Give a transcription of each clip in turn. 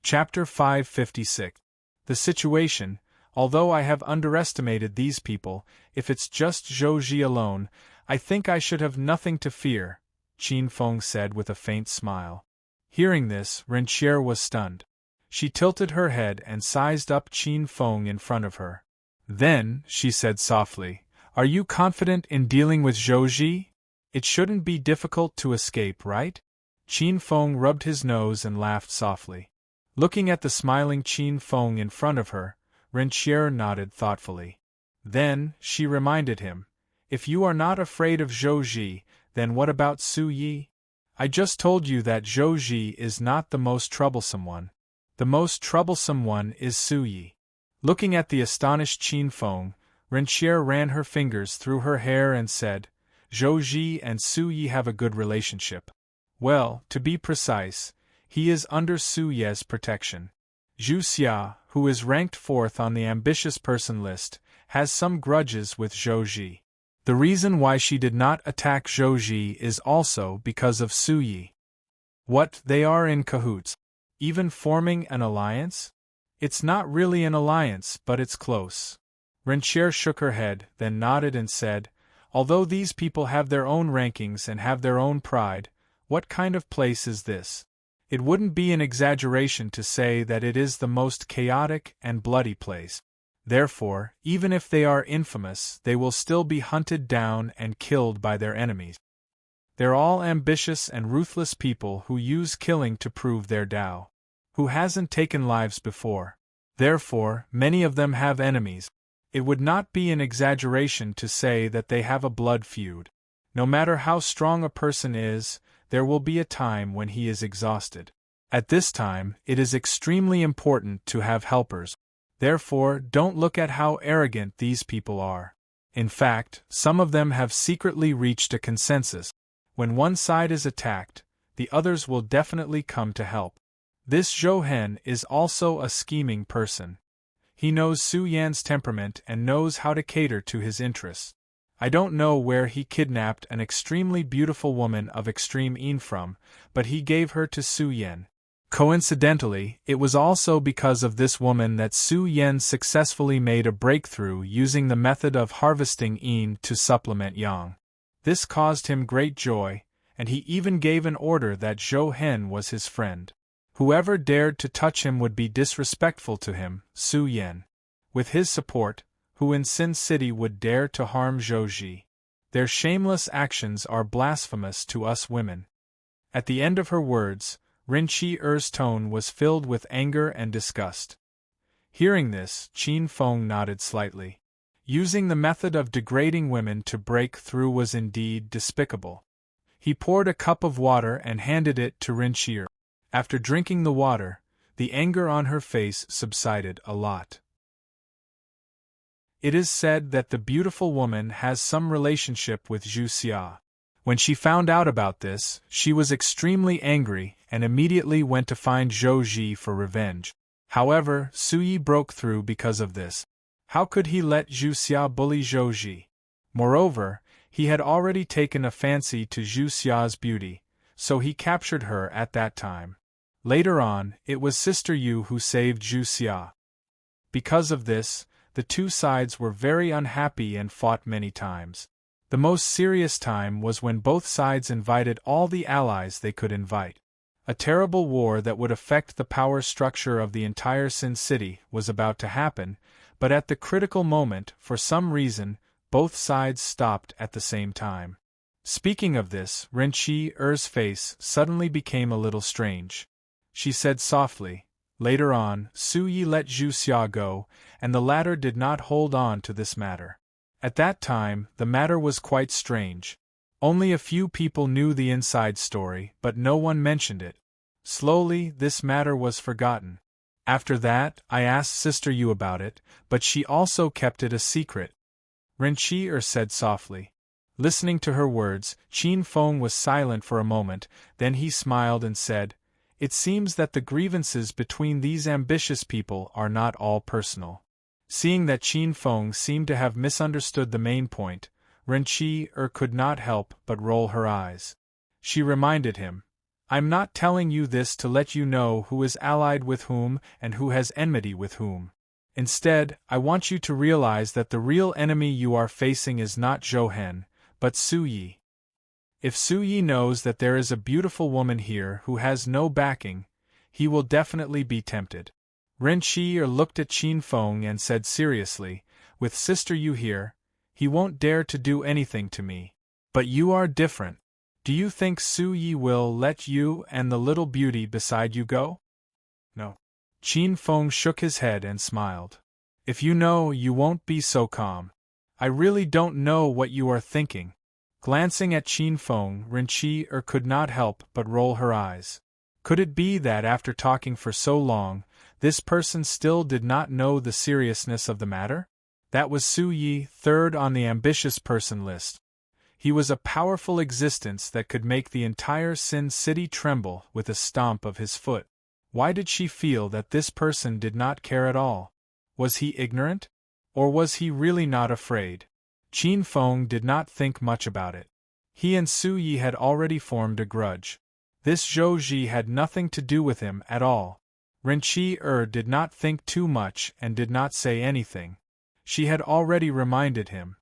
Chapter 556. The situation, although I have underestimated these people, if it's just Zhou Ji alone, I think I should have nothing to fear, Qin Feng said with a faint smile. Hearing this, Renqier was stunned. She tilted her head and sized up Qin Feng in front of her. Then, she said softly, "Are you confident in dealing with Zhou Ji? It shouldn't be difficult to escape, right?" Qin Feng rubbed his nose and laughed softly. Looking at the smiling Qin Feng in front of her, Renqier nodded thoughtfully. Then, she reminded him, "If you are not afraid of Zhou Ji, then what about Su Yi? I just told you that Zhou Ji is not the most troublesome one. The most troublesome one is Su Yi." Looking at the astonished Qin Feng, Renqier ran her fingers through her hair and said, "Zhou Ji and Su Yi have a good relationship. Well, to be precise, he is under Su Ye's protection. Zhu Xia, who is ranked 4th on the ambitious person list, has some grudges with Zhou Ji. The reason why she did not attack Zhou Ji is also because of Su Yi. What, they are in cahoots? Even forming an alliance? It's not really an alliance, but it's close." Renqier shook her head, then nodded and said, "Although these people have their own rankings and have their own pride, what kind of place is this? It wouldn't be an exaggeration to say that it is the most chaotic and bloody place. Therefore, even if they are infamous, they will still be hunted down and killed by their enemies. They're all ambitious and ruthless people who use killing to prove their Tao. Who hasn't taken lives before? Therefore, many of them have enemies. It would not be an exaggeration to say that they have a blood feud. No matter how strong a person is, there will be a time when he is exhausted. At this time, it is extremely important to have helpers. Therefore, don't look at how arrogant these people are. In fact, some of them have secretly reached a consensus. When one side is attacked, the others will definitely come to help. This Zhou Hen is also a scheming person. He knows Su Yan's temperament and knows how to cater to his interests. I don't know where he kidnapped an extremely beautiful woman of extreme Yin from, but he gave her to Su Yan. Coincidentally, it was also because of this woman that Su Yan successfully made a breakthrough using the method of harvesting Yin to supplement Yang. This caused him great joy, and he even gave an order that Zhou Hen was his friend. Whoever dared to touch him would be disrespectful to him, Su Yan. With his support, who in Sin City would dare to harm Zhou Ji? Their shameless actions are blasphemous to us women." At the end of her words, Renqier's tone was filled with anger and disgust. Hearing this, Qin Feng nodded slightly. Using the method of degrading women to break through was indeed despicable. He poured a cup of water and handed it to Renqier. After drinking the water, the anger on her face subsided a lot. It is said that the beautiful woman has some relationship with Zhu Xia. When she found out about this, she was extremely angry and immediately went to find Zhou Ji for revenge. However, Su Yi broke through because of this. How could he let Zhu Xia bully Zhou Ji? Moreover, he had already taken a fancy to Zhu Xia's beauty, so he captured her at that time. Later on, it was Sister Yu who saved Zhu Xia. Because of this, the two sides were very unhappy and fought many times. The most serious time was when both sides invited all the allies they could invite. A terrible war that would affect the power structure of the entire Sin City was about to happen, but at the critical moment, for some reason, both sides stopped at the same time. Speaking of this, Renqier's face suddenly became a little strange. She said softly, "Later on, Su Yi let Zhu Xia go, and the latter did not hold on to this matter. At that time, the matter was quite strange. Only a few people knew the inside story, but no one mentioned it. Slowly, this matter was forgotten. After that, I asked Sister Yu about it, but she also kept it a secret," Renqier said softly. Listening to her words, Qin Feng was silent for a moment, then he smiled and said, "It seems that the grievances between these ambitious people are not all personal." Seeing that Qin Feng seemed to have misunderstood the main point, Renqier could not help but roll her eyes. She reminded him, I'm not telling you this to let you know who is allied with whom and who has enmity with whom. Instead, I want you to realize that the real enemy you are facing is not Zhou Hen, but Su Yi. If Su Yi knows that there is a beautiful woman here who has no backing, he will definitely be tempted. Ren Qi looked at Qin Feng and said seriously, with Sister Yu here, he won't dare to do anything to me. But you are different. Do you think Su Yi will let you and the little beauty beside you go? No. Qin Feng shook his head and smiled. If you know, you won't be so calm. I really don't know what you are thinking. Glancing at Qin Feng, Ren Qi could not help but roll her eyes. Could it be that after talking for so long, this person still did not know the seriousness of the matter? That was Su Yi, third on the ambitious person list. He was a powerful existence that could make the entire Sin City tremble with a stomp of his foot. Why did she feel that this person did not care at all? Was he ignorant? Or was he really not afraid? Qin Feng did not think much about it. He and Su Yi had already formed a grudge. This Zhou Ji had nothing to do with him at all. Ren Qi did not think too much and did not say anything. She had already reminded him.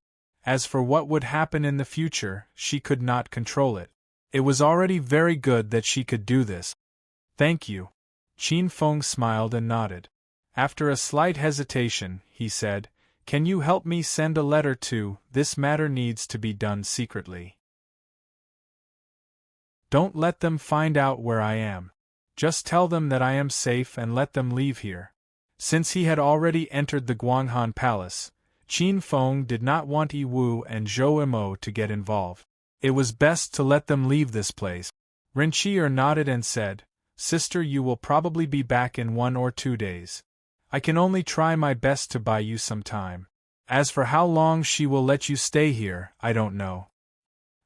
As for what would happen in the future, she could not control it. It was already very good that she could do this. Thank you. Qin Feng smiled and nodded. After a slight hesitation, he said, Can you help me send a letter to, this matter needs to be done secretly. Don't let them find out where I am. Just tell them that I am safe and let them leave here. Since he had already entered the Guanghan Palace, Qin Feng did not want Yi Wu and Zhou Imo to get involved. It was best to let them leave this place. Ren Qi nodded and said, Sister, you will probably be back in 1 or 2 days. I can only try my best to buy you some time. As for how long she will let you stay here, I don't know.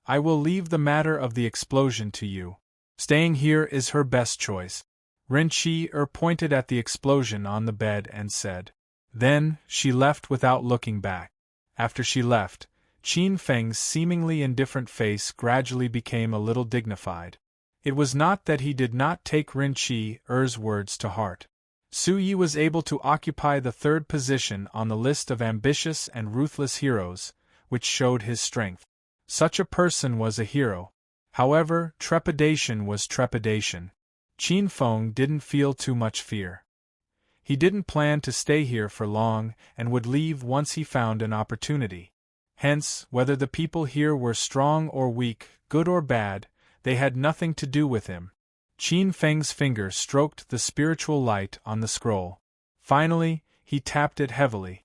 I will leave the matter of the explosion to you. Staying here is her best choice. Ren Qi pointed at the explosion on the bed and said. Then, she left without looking back. After she left, Qin Feng's seemingly indifferent face gradually became a little dignified. It was not that he did not take Ren Qi's words to heart. Su Yi was able to occupy the 3rd position on the list of ambitious and ruthless heroes, which showed his strength. Such a person was a hero. However, trepidation was trepidation. Qin Feng didn't feel too much fear. He didn't plan to stay here for long and would leave once he found an opportunity. Hence, whether the people here were strong or weak, good or bad, they had nothing to do with him. Qin Feng's finger stroked the spiritual light on the scroll. Finally, he tapped it heavily.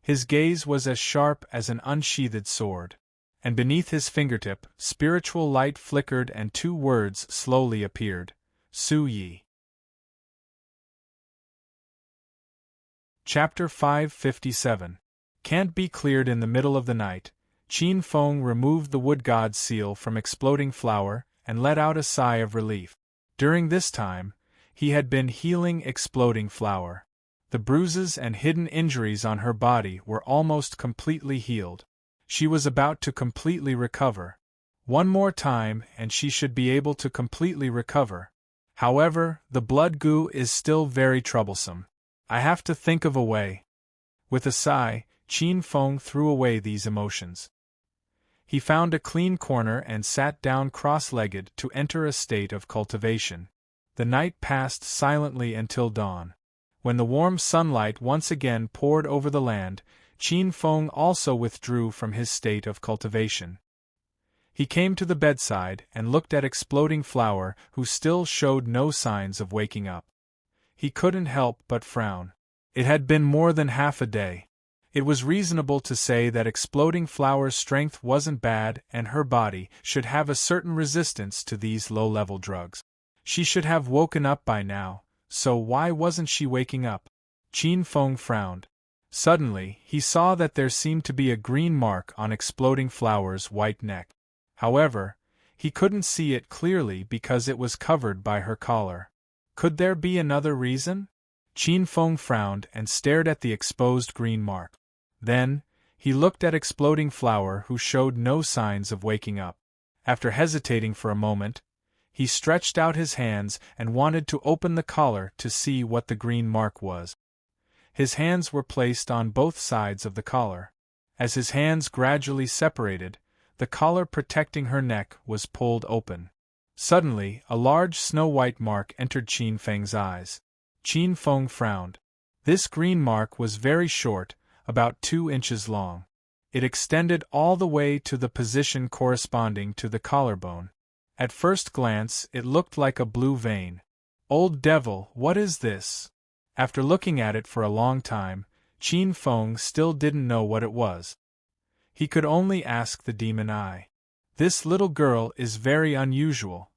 His gaze was as sharp as an unsheathed sword. And beneath his fingertip, spiritual light flickered and 2 words slowly appeared. Su Yi. Chapter 557. Can't be cleared in the middle of the night. Qin Feng removed the wood god's seal from exploding flower and let out a sigh of relief. During this time, he had been healing exploding flower. The bruises and hidden injuries on her body were almost completely healed. She was about to completely recover. One more time and she should be able to completely recover. However, the blood goo is still very troublesome. I have to think of a way. With a sigh, Qin Feng threw away these emotions. He found a clean corner and sat down cross-legged to enter a state of cultivation. The night passed silently until dawn. When the warm sunlight once again poured over the land, Qin Feng also withdrew from his state of cultivation. He came to the bedside and looked at exploding flower, who still showed no signs of waking up. He couldn't help but frown. It had been more than half a day. It was reasonable to say that exploding flower's strength wasn't bad and her body should have a certain resistance to these low-level drugs. She should have woken up by now, so why wasn't she waking up? Qin Feng frowned. Suddenly, he saw that there seemed to be a green mark on exploding flower's white neck. However, he couldn't see it clearly because it was covered by her collar. Could there be another reason? Qin Feng frowned and stared at the exposed green mark. Then, he looked at exploding flower, who showed no signs of waking up. After hesitating for a moment, He stretched out his hands and wanted to open the collar to see what the green mark was. His hands were placed on both sides of the collar. As his hands gradually separated, the collar protecting her neck was pulled open. Suddenly, a large snow-white mark entered Qin Feng's eyes. Qin Feng frowned. This green mark was very short, about 2 inches long. It extended all the way to the position corresponding to the collarbone. At first glance, it looked like a blue vein. Old devil, what is this? After looking at it for a long time, Qin Feng still didn't know what it was. He could only ask the demon eye. This little girl is very unusual.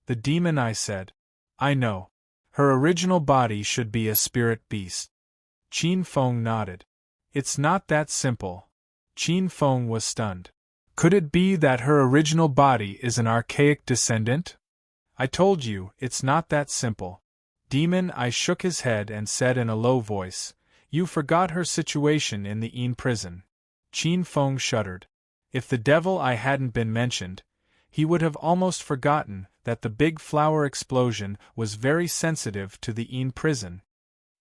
The demon eye said. I know. Her original body should be a spirit beast. Qin Feng nodded. It's not that simple. Qin Feng was stunned. Could it be that her original body is an archaic descendant? I told you, it's not that simple. Demon Eye shook his head and said in a low voice, You forgot her situation in the Yin prison. Qin Feng shuddered. If the devil eye hadn't been mentioned, he would have almost forgotten that the big flower explosion was very sensitive to the Yin prison.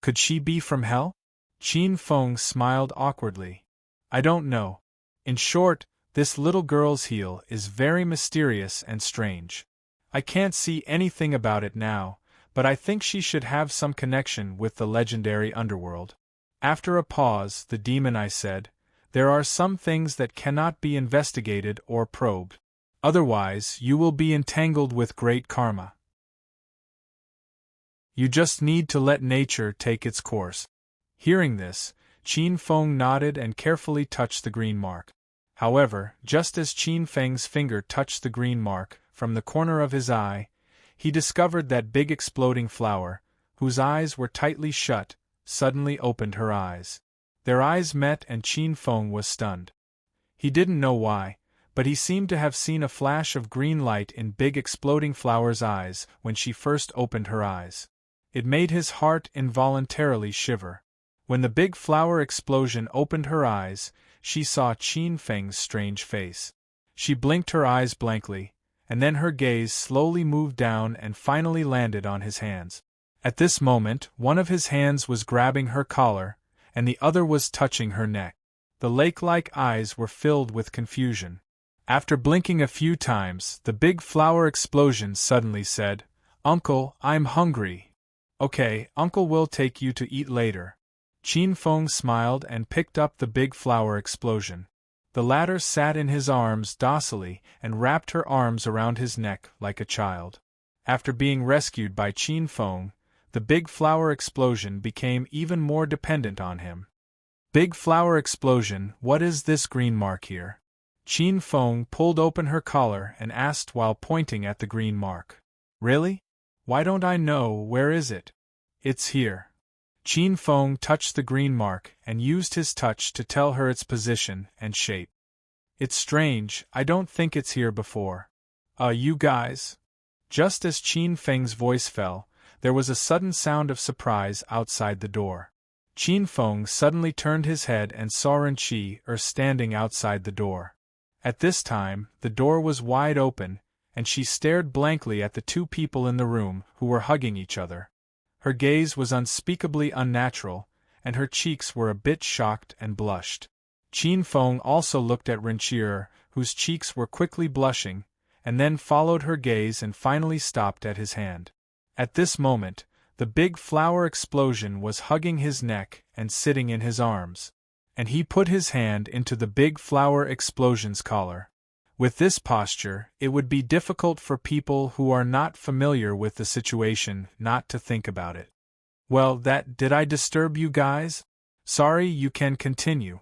Could she be from hell? Qin Feng smiled awkwardly. I don't know. In short, this little girl's heel is very mysterious and strange. I can't see anything about it now, but I think she should have some connection with the legendary underworld. After a pause, the demon eye said, There are some things that cannot be investigated or probed. Otherwise, you will be entangled with great karma. You just need to let nature take its course. Hearing this, Qin Feng nodded and carefully touched the green mark. However, just as Qin Feng's finger touched the green mark, from the corner of his eye, he discovered that big exploding flower, whose eyes were tightly shut, suddenly opened her eyes. Their eyes met and Qin Feng was stunned. He didn't know why, but he seemed to have seen a flash of green light in big exploding flower's eyes when she first opened her eyes. It made his heart involuntarily shiver. When the big flower explosion opened her eyes, she saw Qin Feng's strange face. She blinked her eyes blankly, and then her gaze slowly moved down and finally landed on his hands. At this moment, one of his hands was grabbing her collar, and the other was touching her neck. The lake-like eyes were filled with confusion. After blinking a few times, the big flower explosion suddenly said, Uncle, I'm hungry. Okay, Uncle will take you to eat later. Qin Feng smiled and picked up the big flower explosion. The latter sat in his arms docilely and wrapped her arms around his neck like a child. After being rescued by Qin Feng, the big flower explosion became even more dependent on him. Big flower explosion, what is this green mark here? Qin Feng pulled open her collar and asked while pointing at the green mark. Really? Why don't I know, where is it? It's here. Qin Feng touched the green mark and used his touch to tell her its position and shape. It's strange, I don't think it's here before. You guys? Just as Qin Feng's voice fell, there was a sudden sound of surprise outside the door. Qin Feng suddenly turned his head and saw Renqi standing outside the door. At this time, the door was wide open, and she stared blankly at the two people in the room who were hugging each other. Her gaze was unspeakably unnatural, and her cheeks were a bit shocked and blushed. Qin Feng also looked at Renqi, whose cheeks were quickly blushing, and then followed her gaze and finally stopped at his hand. At this moment, the big flower explosion was hugging his neck and sitting in his arms, and he put his hand into the big flower explosion's collar. With this posture, it would be difficult for people who are not familiar with the situation not to think about it. Well, did I disturb you guys? Sorry, you can continue.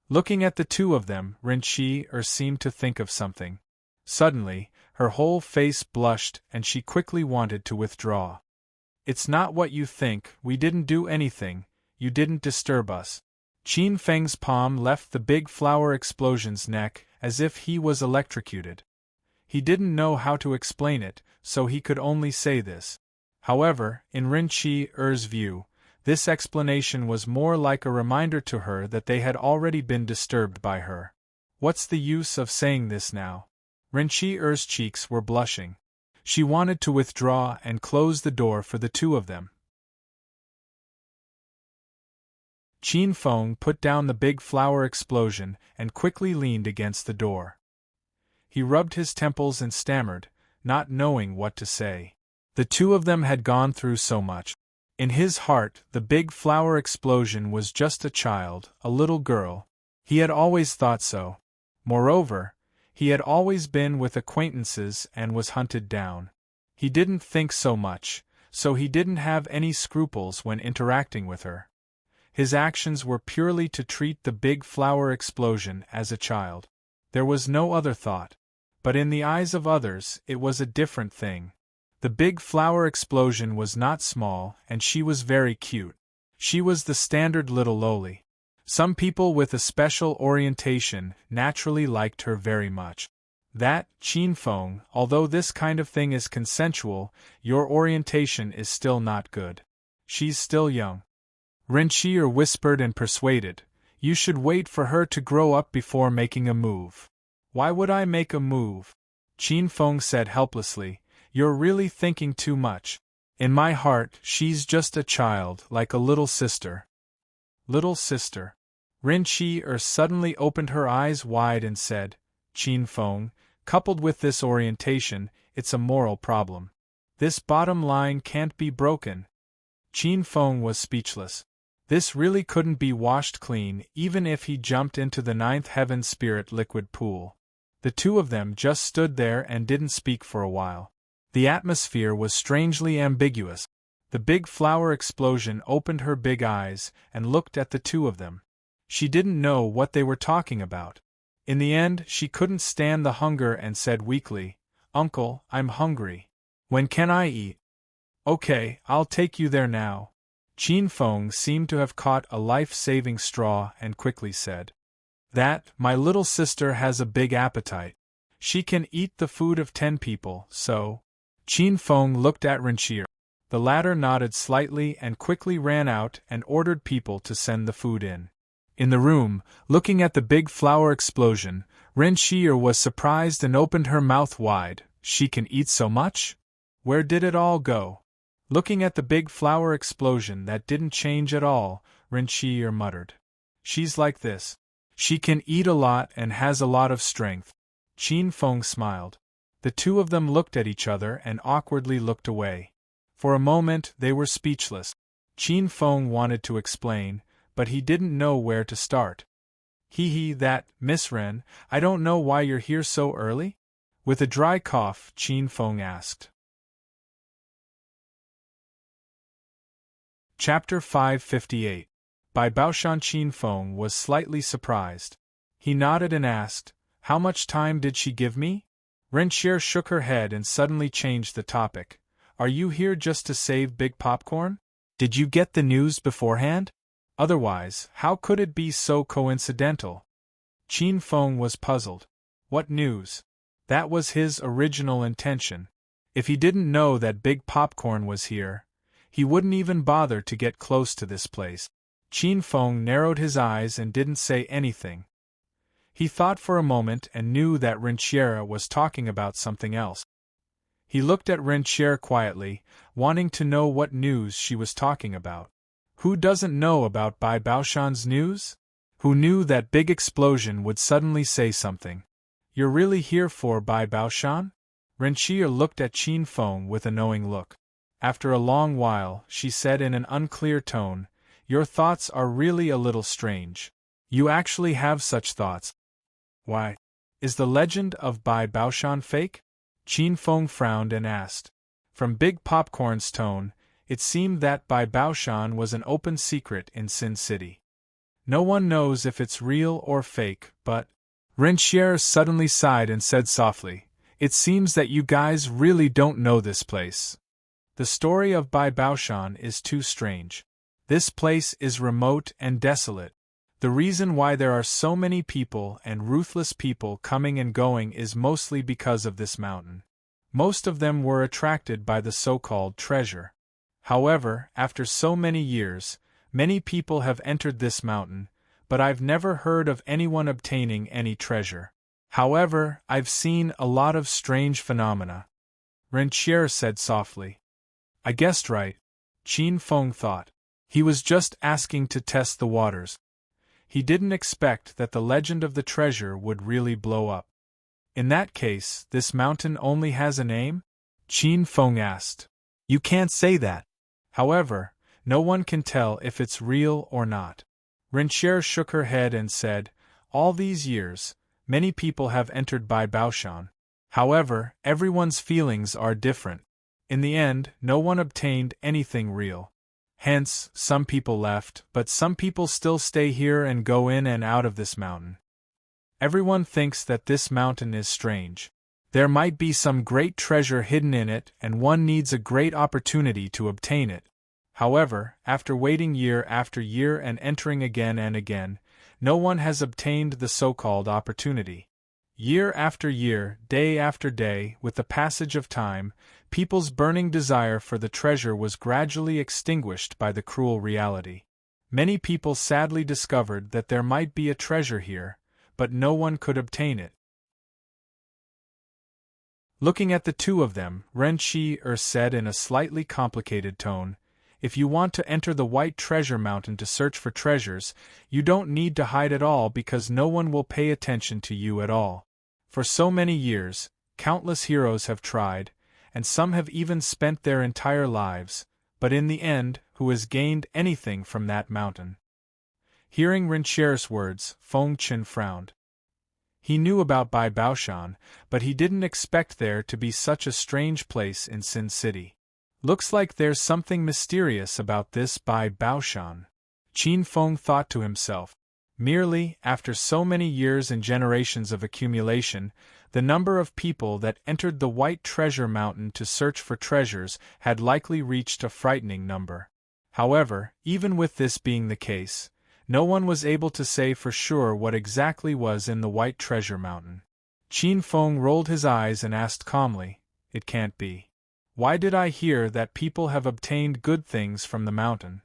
Looking at the two of them, Renqi seemed to think of something. Suddenly, her whole face blushed and she quickly wanted to withdraw. It's not what you think, we didn't do anything, you didn't disturb us. Qin Feng's palm left the big flower explosion's neck as if he was electrocuted. He didn't know how to explain it, so he could only say this. However, in Renqi's view, this explanation was more like a reminder to her that they had already been disturbed by her. What's the use of saying this now? Renqi's cheeks were blushing. She wanted to withdraw and close the door for the two of them. Qin Feng put down the big flower explosion and quickly leaned against the door. He rubbed his temples and stammered, not knowing what to say. The two of them had gone through so much. In his heart, the big flower explosion was just a child, a little girl. He had always thought so. Moreover, he had always been with acquaintances and was hunted down. He didn't think so much, so he didn't have any scruples when interacting with her. His actions were purely to treat the big flower explosion as a child. There was no other thought. But in the eyes of others, it was a different thing. The big flower explosion was not small, and she was very cute. She was the standard little loli. Some people with a special orientation naturally liked her very much. That, Qin Feng, although this kind of thing is consensual, your orientation is still not good. She's still young. Rinchier whispered and persuaded, you should wait for her to grow up before making a move. Why would I make a move? Qin Feng said helplessly, you're really thinking too much. In my heart, she's just a child, like a little sister. Little sister. Rinchier suddenly opened her eyes wide and said, Qin Feng, coupled with this orientation, it's a moral problem. This bottom line can't be broken. Qin Feng was speechless. This really couldn't be washed clean even if he jumped into the ninth heaven spirit liquid pool. The two of them just stood there and didn't speak for a while. The atmosphere was strangely ambiguous. The big flower explosion opened her big eyes and looked at the two of them. She didn't know what they were talking about. In the end, she couldn't stand the hunger and said weakly, Uncle, I'm hungry. When can I eat? Okay, I'll take you there now. Qin Feng seemed to have caught a life-saving straw and quickly said, that, my little sister has a big appetite. She can eat the food of 10 people, so. Qin Feng looked at Rinchier. The latter nodded slightly and quickly ran out and ordered people to send the food in. In the room, looking at the big flower explosion, Rinchier was surprised and opened her mouth wide. She can eat so much? Where did it all go? Looking at the big flower explosion that didn't change at all, Rinchier muttered. She's like this. She can eat a lot and has a lot of strength. Qin Feng smiled. The two of them looked at each other and awkwardly looked away. For a moment they were speechless. Qin Feng wanted to explain, but he didn't know where to start. That, Miss Ren, I don't know why you're here so early? With a dry cough, Qin Feng asked. Chapter 558. By Baoshan. Qin Feng was slightly surprised. He nodded and asked, how much time did she give me? Rinchier shook her head and suddenly changed the topic. Are you here just to save Big Popcorn? Did you get the news beforehand? Otherwise, how could it be so coincidental? Qin Feng was puzzled. What news? That was his original intention. If he didn't know that Big Popcorn was here, he wouldn't even bother to get close to this place. Qin Feng narrowed his eyes and didn't say anything. He thought for a moment and knew that Rinchier was talking about something else. He looked at Rinchier quietly, wanting to know what news she was talking about. Who doesn't know about Bai Baoshan's news? Who knew that big explosion would suddenly say something? You're really here for Bai Baoshan? Rinchier looked at Qin Feng with a knowing look. After a long while, she said in an unclear tone, your thoughts are really a little strange. You actually have such thoughts. Why? Is the legend of Bai Baoshan fake? Qin Feng frowned and asked. From Big Popcorn's tone, it seemed that Bai Baoshan was an open secret in Sin City. No one knows if it's real or fake, but… Rinchier suddenly sighed and said softly, it seems that you guys really don't know this place. The story of Bai Baoshan is too strange. This place is remote and desolate. The reason why there are so many people and ruthless people coming and going is mostly because of this mountain. Most of them were attracted by the so-called treasure. However, after so many years, many people have entered this mountain, but I've never heard of anyone obtaining any treasure. However, I've seen a lot of strange phenomena. Renchier said softly. I guessed right. Qin Feng thought. He was just asking to test the waters. He didn't expect that the legend of the treasure would really blow up. In that case, this mountain only has a name? Qin Feng asked. You can't say that. However, no one can tell if it's real or not. Renchier shook her head and said, all these years, many people have entered Bai Baoshan. However, everyone's feelings are different. In the end, no one obtained anything real. Hence, some people left, but some people still stay here and go in and out of this mountain. Everyone thinks that this mountain is strange. There might be some great treasure hidden in it, and one needs a great opportunity to obtain it. However, after waiting year after year and entering again and again, no one has obtained the so-called opportunity. Year after year, day after day, with the passage of time, people's burning desire for the treasure was gradually extinguished by the cruel reality. Many people sadly discovered that there might be a treasure here, but no one could obtain it. Looking at the two of them, Renchier said in a slightly complicated tone, if you want to enter the White Treasure Mountain to search for treasures, you don't need to hide at all because no one will pay attention to you at all. For so many years, countless heroes have tried, and some have even spent their entire lives, but in the end, who has gained anything from that mountain? Hearing Renchier's words, Feng Qin frowned. He knew about Bai Baoshan, but he didn't expect there to be such a strange place in Sin City. Looks like there's something mysterious about this Bai Baoshan. Qin Feng thought to himself. Merely, after so many years and generations of accumulation, the number of people that entered the White Treasure Mountain to search for treasures had likely reached a frightening number. However, even with this being the case, no one was able to say for sure what exactly was in the White Treasure Mountain. Qin Feng rolled his eyes and asked calmly, it can't be. Why did I hear that people have obtained good things from the mountain?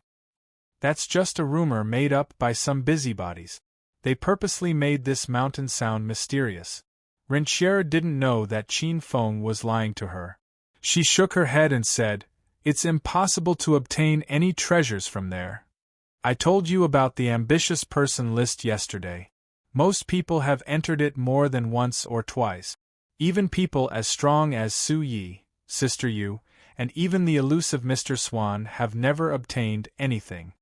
That's just a rumor made up by some busybodies. They purposely made this mountain sound mysterious. Renchier didn't know that Qin Feng was lying to her. She shook her head and said, it's impossible to obtain any treasures from there. I told you about the ambitious person list yesterday. Most people have entered it more than once or twice. Even people as strong as Su Yi, Sister Yu, and even the elusive Mr. Swan have never obtained anything.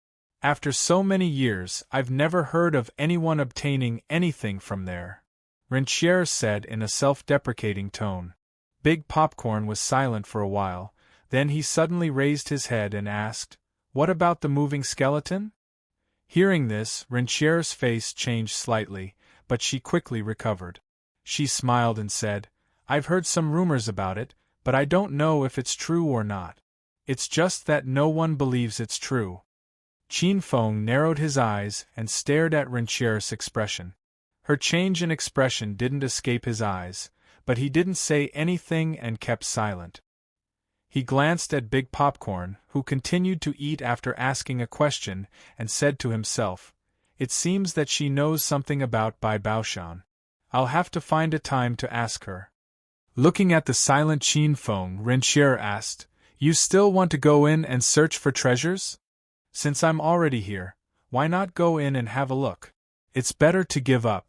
After so many years, I've never heard of anyone obtaining anything from there. Renchier said in a self-deprecating tone. Big Popcorn was silent for a while, then he suddenly raised his head and asked, what about the moving skeleton? Hearing this, Renchier's face changed slightly, but she quickly recovered. She smiled and said, I've heard some rumors about it, but I don't know if it's true or not. It's just that no one believes it's true. Qin Feng narrowed his eyes and stared at Renchier's expression. Her change in expression didn't escape his eyes, but he didn't say anything and kept silent. He glanced at Big Popcorn, who continued to eat after asking a question, and said to himself, it seems that she knows something about Bai Baoshan. I'll have to find a time to ask her. Looking at the silent Qin Feng, Renchier asked, you still want to go in and search for treasures? Since I'm already here, why not go in and have a look? It's better to give up.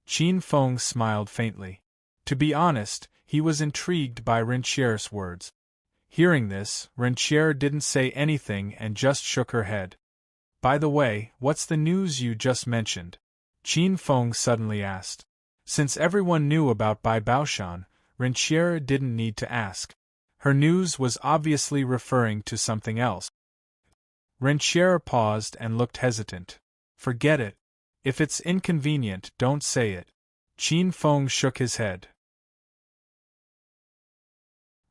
Qin Feng smiled faintly. To be honest, he was intrigued by Renchier's words. Hearing this, Renchier didn't say anything and just shook her head. By the way, what's the news you just mentioned? Qin Feng suddenly asked. Since everyone knew about Bai Baoshan, Renchier didn't need to ask. Her news was obviously referring to something else. Renchier paused and looked hesitant. Forget it. If it's inconvenient, don't say it. Qin Feng shook his head.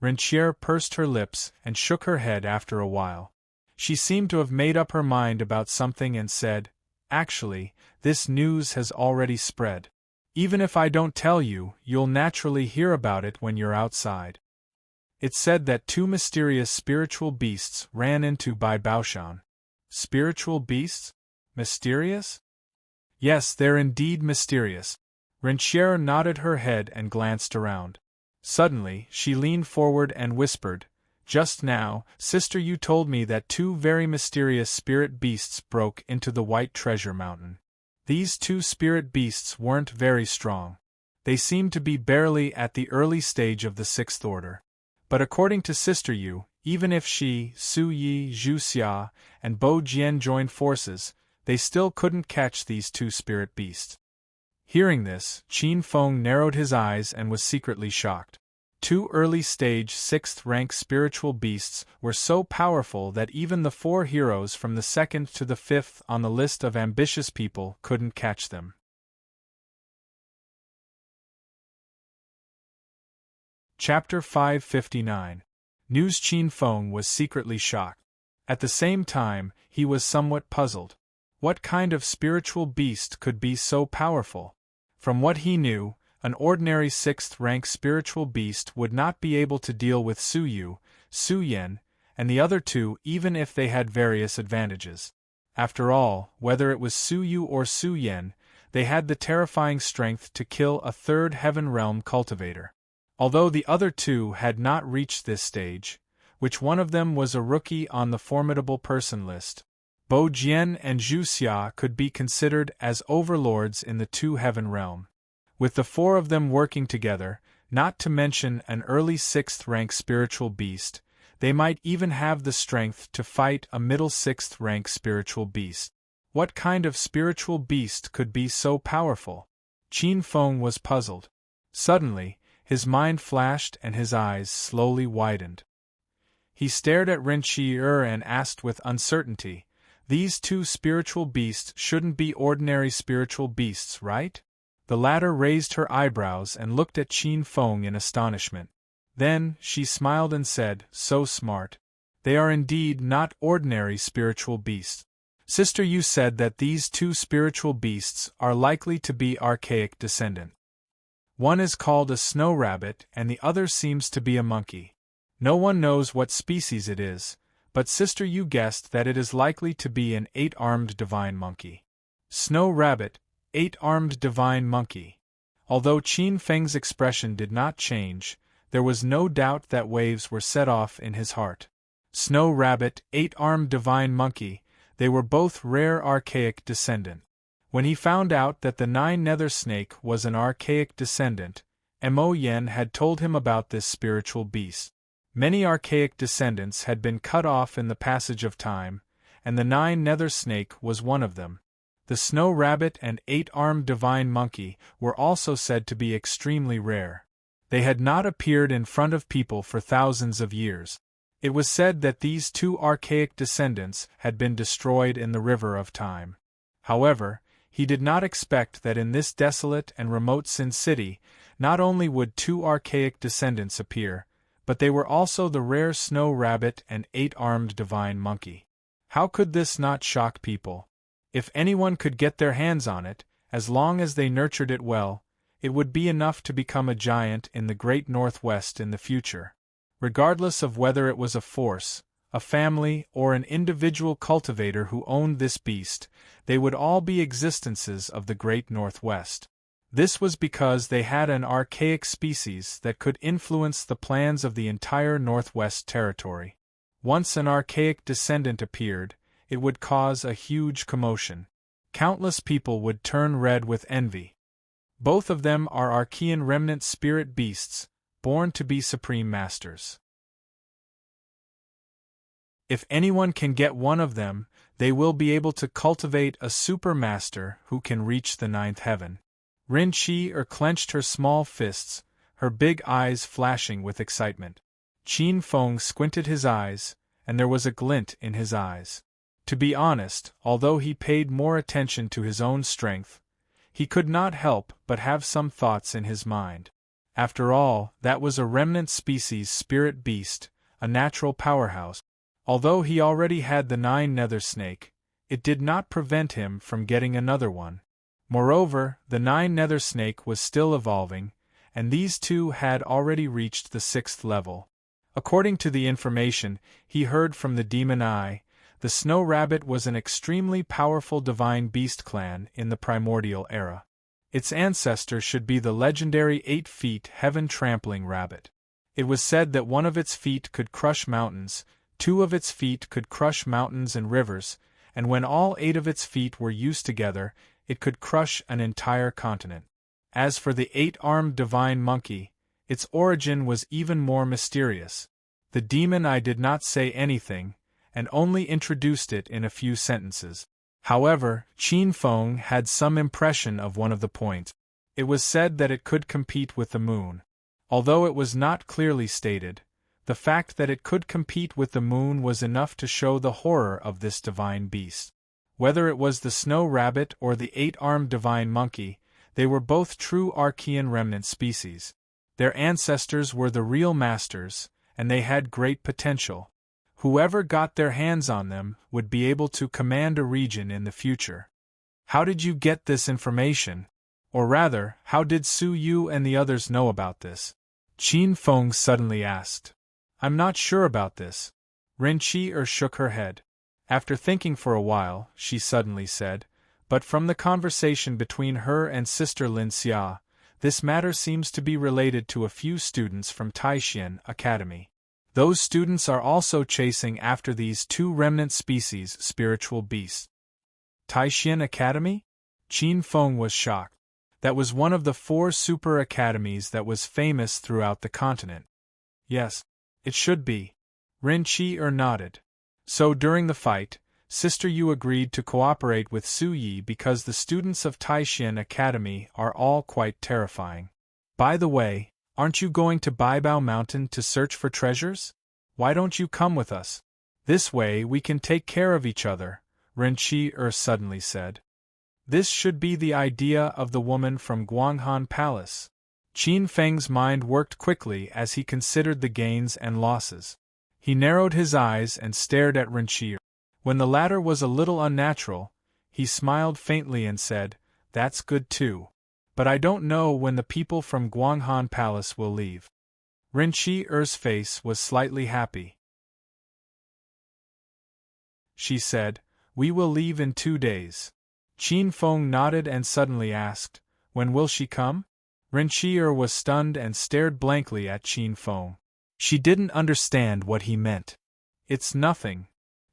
Renchier pursed her lips and shook her head after a while. She seemed to have made up her mind about something and said, actually, this news has already spread. Even if I don't tell you, you'll naturally hear about it when you're outside. It's said that two mysterious spiritual beasts ran into Bai Baoshan. Spiritual beasts? Mysterious? Yes, they're indeed mysterious. Renchier nodded her head and glanced around. Suddenly, she leaned forward and whispered, "Just now, sister, you told me that two very mysterious spirit beasts broke into the White Treasure Mountain. These two spirit beasts weren't very strong. They seemed to be barely at the early stage of the sixth order. But according to Sister Yu, even if she, Su Yi, Zhu Xia, and Bo Jian joined forces, they still couldn't catch these two spirit beasts." Hearing this, Qin Feng narrowed his eyes and was secretly shocked. Two early-stage sixth-rank spiritual beasts were so powerful that even the four heroes from the second to the fifth on the list of ambitious people couldn't catch them. Chapter 559. News. Qin Feng was secretly shocked. At the same time, he was somewhat puzzled. What kind of spiritual beast could be so powerful? From what he knew, an ordinary sixth-rank spiritual beast would not be able to deal with Su Yu, Su Yan, and the other two even if they had various advantages. After all, whether it was Su Yu or Su Yan, they had the terrifying strength to kill a third heaven realm cultivator. Although the other two had not reached this stage, which one of them was a rookie on the formidable person list, Bo Jian and Zhu Xia could be considered as overlords in the two heaven realm. With the four of them working together, not to mention an early sixth-rank spiritual beast, they might even have the strength to fight a middle sixth-rank spiritual beast. What kind of spiritual beast could be so powerful? Qin Feng was puzzled. Suddenly, his mind flashed and his eyes slowly widened. He stared at Ren Qi-er and asked with uncertainty, "These two spiritual beasts shouldn't be ordinary spiritual beasts, right?" The latter raised her eyebrows and looked at Qin Feng in astonishment. Then, she smiled and said, "So smart. They are indeed not ordinary spiritual beasts. Sister, you said that these two spiritual beasts are likely to be archaic descendant. One is called a snow rabbit and the other seems to be a monkey. No one knows what species it is, but Sister, you guessed that it is likely to be an eight-armed divine monkey." Snow rabbit, eight-armed divine monkey. Although Qin Feng's expression did not change, there was no doubt that waves were set off in his heart. Snow rabbit, eight-armed divine monkey, they were both rare archaic descendant. When he found out that the nine-nether snake was an archaic descendant, Mo Yen had told him about this spiritual beast. Many archaic descendants had been cut off in the passage of time, and the nine-nether snake was one of them. The snow rabbit and eight-armed divine monkey were also said to be extremely rare. They had not appeared in front of people for thousands of years. It was said that these two archaic descendants had been destroyed in the river of time. However, he did not expect that in this desolate and remote Sin City, not only would two archaic descendants appear, but they were also the rare snow rabbit and eight-armed divine monkey. How could this not shock people? If anyone could get their hands on it, as long as they nurtured it well, it would be enough to become a giant in the great Northwest in the future. Regardless of whether it was a force, a family, or an individual cultivator who owned this beast, they would all be existences of the great Northwest. This was because they had an archaic species that could influence the plans of the entire Northwest territory. Once an archaic descendant appeared, it would cause a huge commotion. Countless people would turn red with envy. Both of them are Archean remnant spirit beasts, born to be supreme masters. If anyone can get one of them, they will be able to cultivate a super master who can reach the ninth heaven. Rin Qi-er clenched her small fists, her big eyes flashing with excitement. Qin Feng squinted his eyes, and there was a glint in his eyes. To be honest, although he paid more attention to his own strength, he could not help but have some thoughts in his mind. After all, that was a remnant species spirit beast, a natural powerhouse. Although he already had the nine-nether snake, it did not prevent him from getting another one. Moreover, the nine-nether snake was still evolving, and these two had already reached the sixth level. According to the information he heard from the demon eye, the snow rabbit was an extremely powerful divine beast clan in the primordial era. Its ancestor should be the legendary 8 feet heaven-trampling rabbit. It was said that one of its feet could crush mountains, 2 of its feet could crush mountains and rivers, and when all 8 of its feet were used together, it could crush an entire continent. As for the 8-armed divine monkey, its origin was even more mysterious. The demon I did not say anything, and only introduced it in a few sentences. However, Qin Feng had some impression of one of the points. It was said that it could compete with the moon. Although it was not clearly stated, the fact that it could compete with the moon was enough to show the horror of this divine beast. Whether it was the snow rabbit or the 8-armed divine monkey, they were both true Archean remnant species. Their ancestors were the real masters, and they had great potential. Whoever got their hands on them would be able to command a region in the future. How did you get this information? Or rather, how did Su Yu and the others know about this? Qin Feng suddenly asked. I'm not sure about this. Ren Qi shook her head. After thinking for a while, she suddenly said, but from the conversation between her and Sister Lin Xia, this matter seems to be related to a few students from Taishan Academy. Those students are also chasing after these 2 remnant species spiritual beasts. Taishan Academy? Qin Feng was shocked. That was one of the 4 super academies that was famous throughout the continent. Yes, it should be. Ren Qi nodded. So during the fight, Sister Yu agreed to cooperate with Su Yi because the students of Taishan Academy are all quite terrifying. By the way, aren't you going to Baibao Mountain to search for treasures? Why don't you come with us? This way we can take care of each other, Ren Qi suddenly said. This should be the idea of the woman from Guanghan Palace. Qin Feng's mind worked quickly as he considered the gains and losses. He narrowed his eyes and stared at Ren Qi. When the latter was a little unnatural, he smiled faintly and said, That's good too. But I don't know when the people from Guanghan Palace will leave. Ren Qi's face was slightly happy. She said, We will leave in 2 days. Qin Feng nodded and suddenly asked, When will she come? Ren Qi was stunned and stared blankly at Qin Feng. She didn't understand what he meant. It's nothing.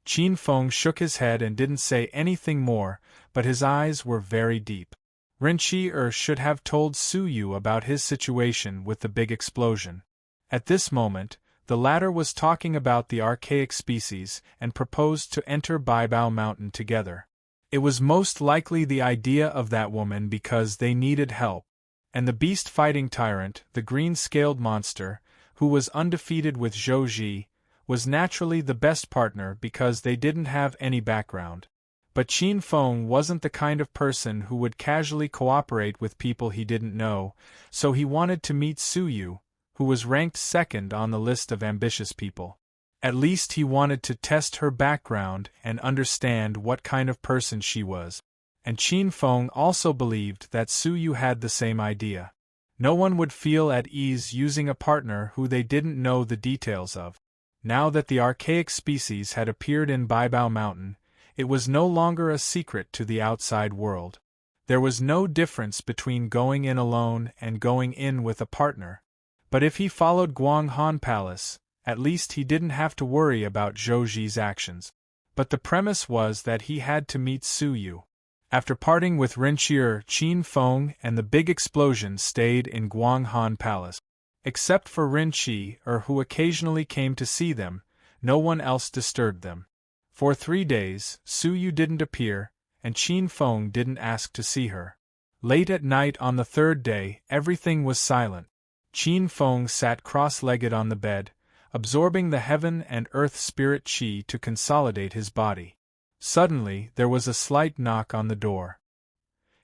Qin Feng shook his head and didn't say anything more, but his eyes were very deep. Ren Qi should have told Su Yu about his situation with the big explosion. At this moment, the latter was talking about the archaic species and proposed to enter Baibao Mountain together. It was most likely the idea of that woman because they needed help. And the beast-fighting tyrant, the green-scaled monster, who was undefeated with Zhou Ji, was naturally the best partner because they didn't have any background. But Qin Feng wasn't the kind of person who would casually cooperate with people he didn't know, so he wanted to meet Su Yu, who was ranked 2nd on the list of ambitious people. At least he wanted to test her background and understand what kind of person she was. And Qin Feng also believed that Su Yu had the same idea. No one would feel at ease using a partner who they didn't know the details of. Now that the archaic species had appeared in Baibao Mountain, it was no longer a secret to the outside world. There was no difference between going in alone and going in with a partner. But if he followed Guanghan Palace, at least he didn't have to worry about Zhou Ji's actions. But the premise was that he had to meet Su Yu. After parting with Ren Qi, Qin Feng and the big explosion stayed in Guanghan Palace. Except for Ren Qi, who occasionally came to see them, no one else disturbed them. For 3 days, Su Yu didn't appear, and Qin Feng didn't ask to see her. Late at night on the 3rd day, everything was silent. Qin Feng sat cross-legged on the bed, absorbing the heaven and earth spirit qi to consolidate his body. Suddenly, there was a slight knock on the door.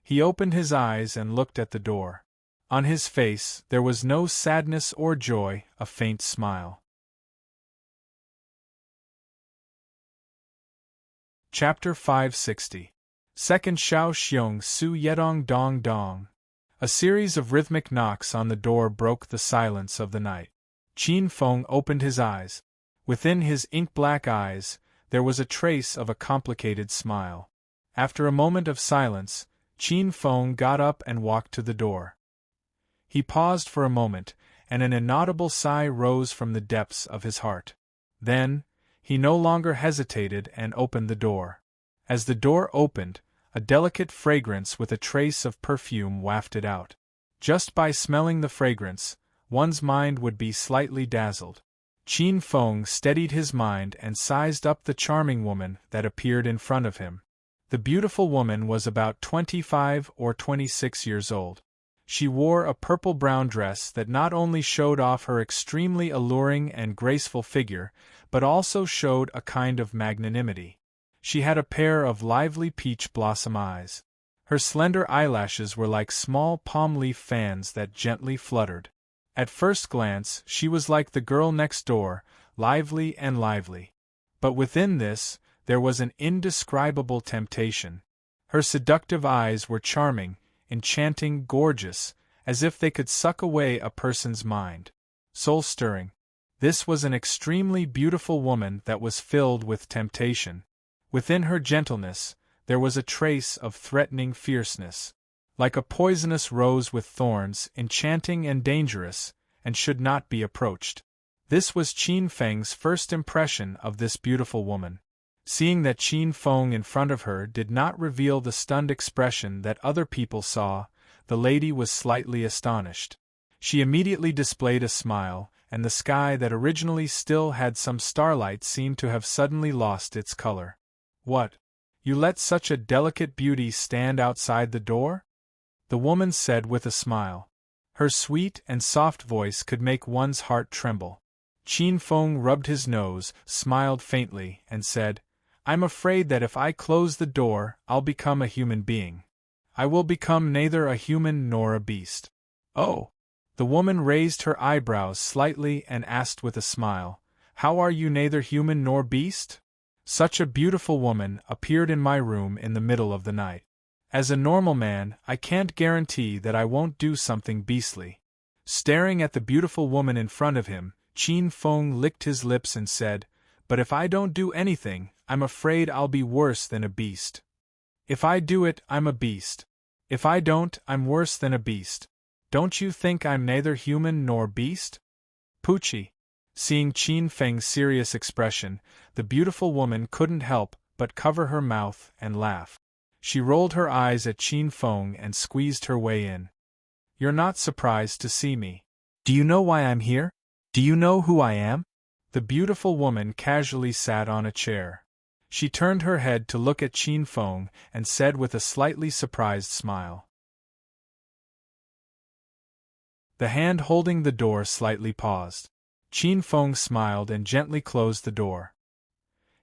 He opened his eyes and looked at the door. On his face, there was no sadness or joy, a faint smile. Chapter 560. Second Xiao Xiong Su Yedong Dong Dong. A series of rhythmic knocks on the door broke the silence of the night. Qin Feng opened his eyes. Within his ink-black eyes, there was a trace of a complicated smile. After a moment of silence, Qin Feng got up and walked to the door. He paused for a moment, and an inaudible sigh rose from the depths of his heart. Then, he no longer hesitated and opened the door. As the door opened, a delicate fragrance with a trace of perfume wafted out. Just by smelling the fragrance, one's mind would be slightly dazzled. Qin Feng steadied his mind and sized up the charming woman that appeared in front of him. The beautiful woman was about 25 or 26 years old. She wore a purple-brown dress that not only showed off her extremely alluring and graceful figure, but also showed a kind of magnanimity. She had a pair of lively peach blossom eyes. Her slender eyelashes were like small palm leaf fans that gently fluttered. At first glance, she was like the girl next door, lively and lively. But within this, there was an indescribable temptation. Her seductive eyes were charming, enchanting, gorgeous, as if they could suck away a person's mind. Soul-stirring. This was an extremely beautiful woman that was filled with temptation. Within her gentleness, there was a trace of threatening fierceness. Like a poisonous rose with thorns, enchanting and dangerous, and should not be approached. This was Qin Feng's first impression of this beautiful woman. Seeing that Qin Feng in front of her did not reveal the stunned expression that other people saw, the lady was slightly astonished. She immediately displayed a smile, and the sky that originally still had some starlight seemed to have suddenly lost its color. "What? You let such a delicate beauty stand outside the door?" the woman said with a smile. Her sweet and soft voice could make one's heart tremble. Qin Feng rubbed his nose, smiled faintly, and said, "I'm afraid that if I close the door, I'll become a human being. I will become neither a human nor a beast." "Oh!" The woman raised her eyebrows slightly and asked with a smile, "How are you neither human nor beast?" "Such a beautiful woman appeared in my room in the middle of the night. As a normal man, I can't guarantee that I won't do something beastly." Staring at the beautiful woman in front of him, Qin Feng licked his lips and said, "But if I don't do anything, I'm afraid I'll be worse than a beast. If I do it, I'm a beast. If I don't, I'm worse than a beast. Don't you think I'm neither human nor beast?" "Poochie." Seeing Qin Feng's serious expression, the beautiful woman couldn't help but cover her mouth and laugh. She rolled her eyes at Qin Feng and squeezed her way in. "You're not surprised to see me. Do you know why I'm here? Do you know who I am?" The beautiful woman casually sat on a chair. She turned her head to look at Qin Feng and said with a slightly surprised smile. The hand holding the door slightly paused. Qin Feng smiled and gently closed the door.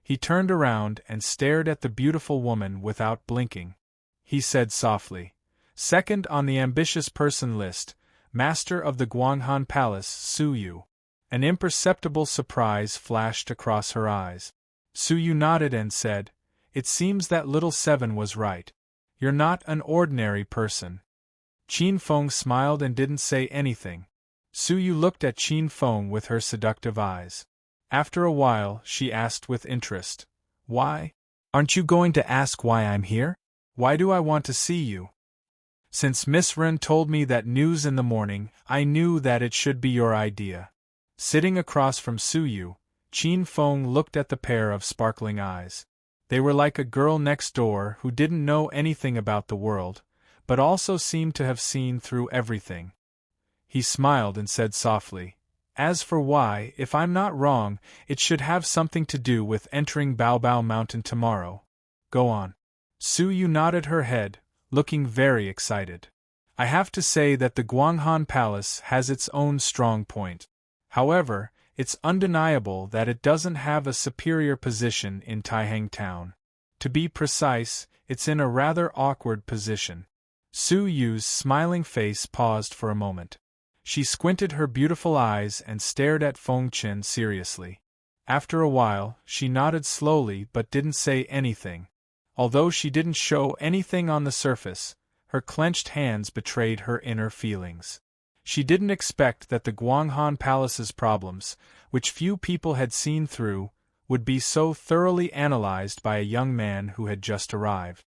He turned around and stared at the beautiful woman without blinking. He said softly, "Second on the ambitious person list, master of the Guanghan Palace, Su Yu." An imperceptible surprise flashed across her eyes. Su Yu nodded and said, "It seems that little Seven was right. You're not an ordinary person." Qin Feng smiled and didn't say anything. Su Yu looked at Qin Feng with her seductive eyes. After a while, she asked with interest, "Why? Aren't you going to ask why I'm here? Why do I want to see you?" "Since Miss Ren told me that news in the morning, I knew that it should be your idea." Sitting across from Su Yu, Qin Feng looked at the pair of sparkling eyes. They were like a girl next door who didn't know anything about the world, but also seemed to have seen through everything. He smiled and said softly, "As for why, if I'm not wrong, it should have something to do with entering Baobao Mountain tomorrow. Go on." Su Yu nodded her head, looking very excited. "I have to say that the Guanghan Palace has its own strong point. However, it's undeniable that it doesn't have a superior position in Taihang Town. To be precise, it's in a rather awkward position." Su Yu's smiling face paused for a moment. She squinted her beautiful eyes and stared at Feng Chen seriously. After a while, she nodded slowly but didn't say anything. Although she didn't show anything on the surface, her clenched hands betrayed her inner feelings. She didn't expect that the Guanghan Palace's problems, which few people had seen through, would be so thoroughly analyzed by a young man who had just arrived.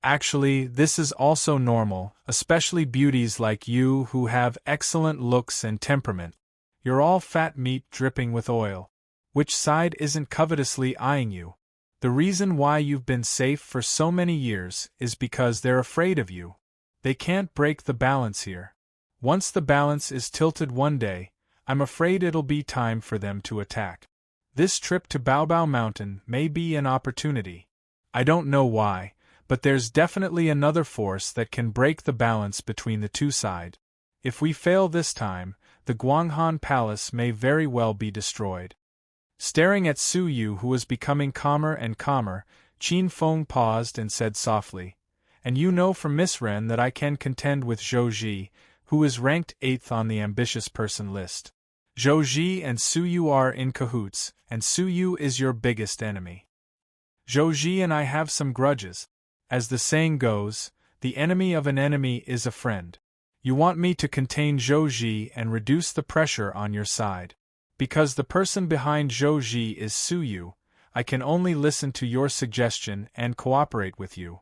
Actually, this is also normal, especially beauties like you who have excellent looks and temperament. You're all fat meat dripping with oil. Which side isn't covetously eyeing you? The reason why you've been safe for so many years is because they're afraid of you. They can't break the balance here. Once the balance is tilted one day, I'm afraid it'll be time for them to attack. This trip to Baobao Mountain may be an opportunity. I don't know why, but there's definitely another force that can break the balance between the two sides. If we fail this time, the Guanghan Palace may very well be destroyed. Staring at Su Yu, who was becoming calmer and calmer, Qin Feng paused and said softly, "And you know from Miss Ren that I can contend with Zhou Ji, who is ranked 8th on the ambitious person list. Zhou Ji and Su Yu are in cahoots, and Su Yu is your biggest enemy. Zhou Ji and I have some grudges. As the saying goes, the enemy of an enemy is a friend. You want me to contain Zhou Ji and reduce the pressure on your side. Because the person behind Zhou Ji is Su Yu, I can only listen to your suggestion and cooperate with you.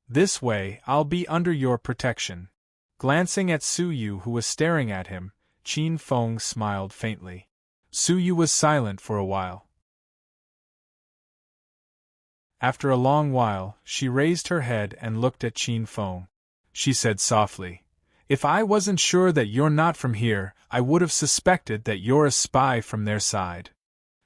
This way, I'll be under your protection." Glancing at Su Yu, who was staring at him, Qin Feng smiled faintly. Su Yu was silent for a while. After a long while, she raised her head and looked at Qin Feng. She said softly, "If I wasn't sure that you're not from here, I would have suspected that you're a spy from their side.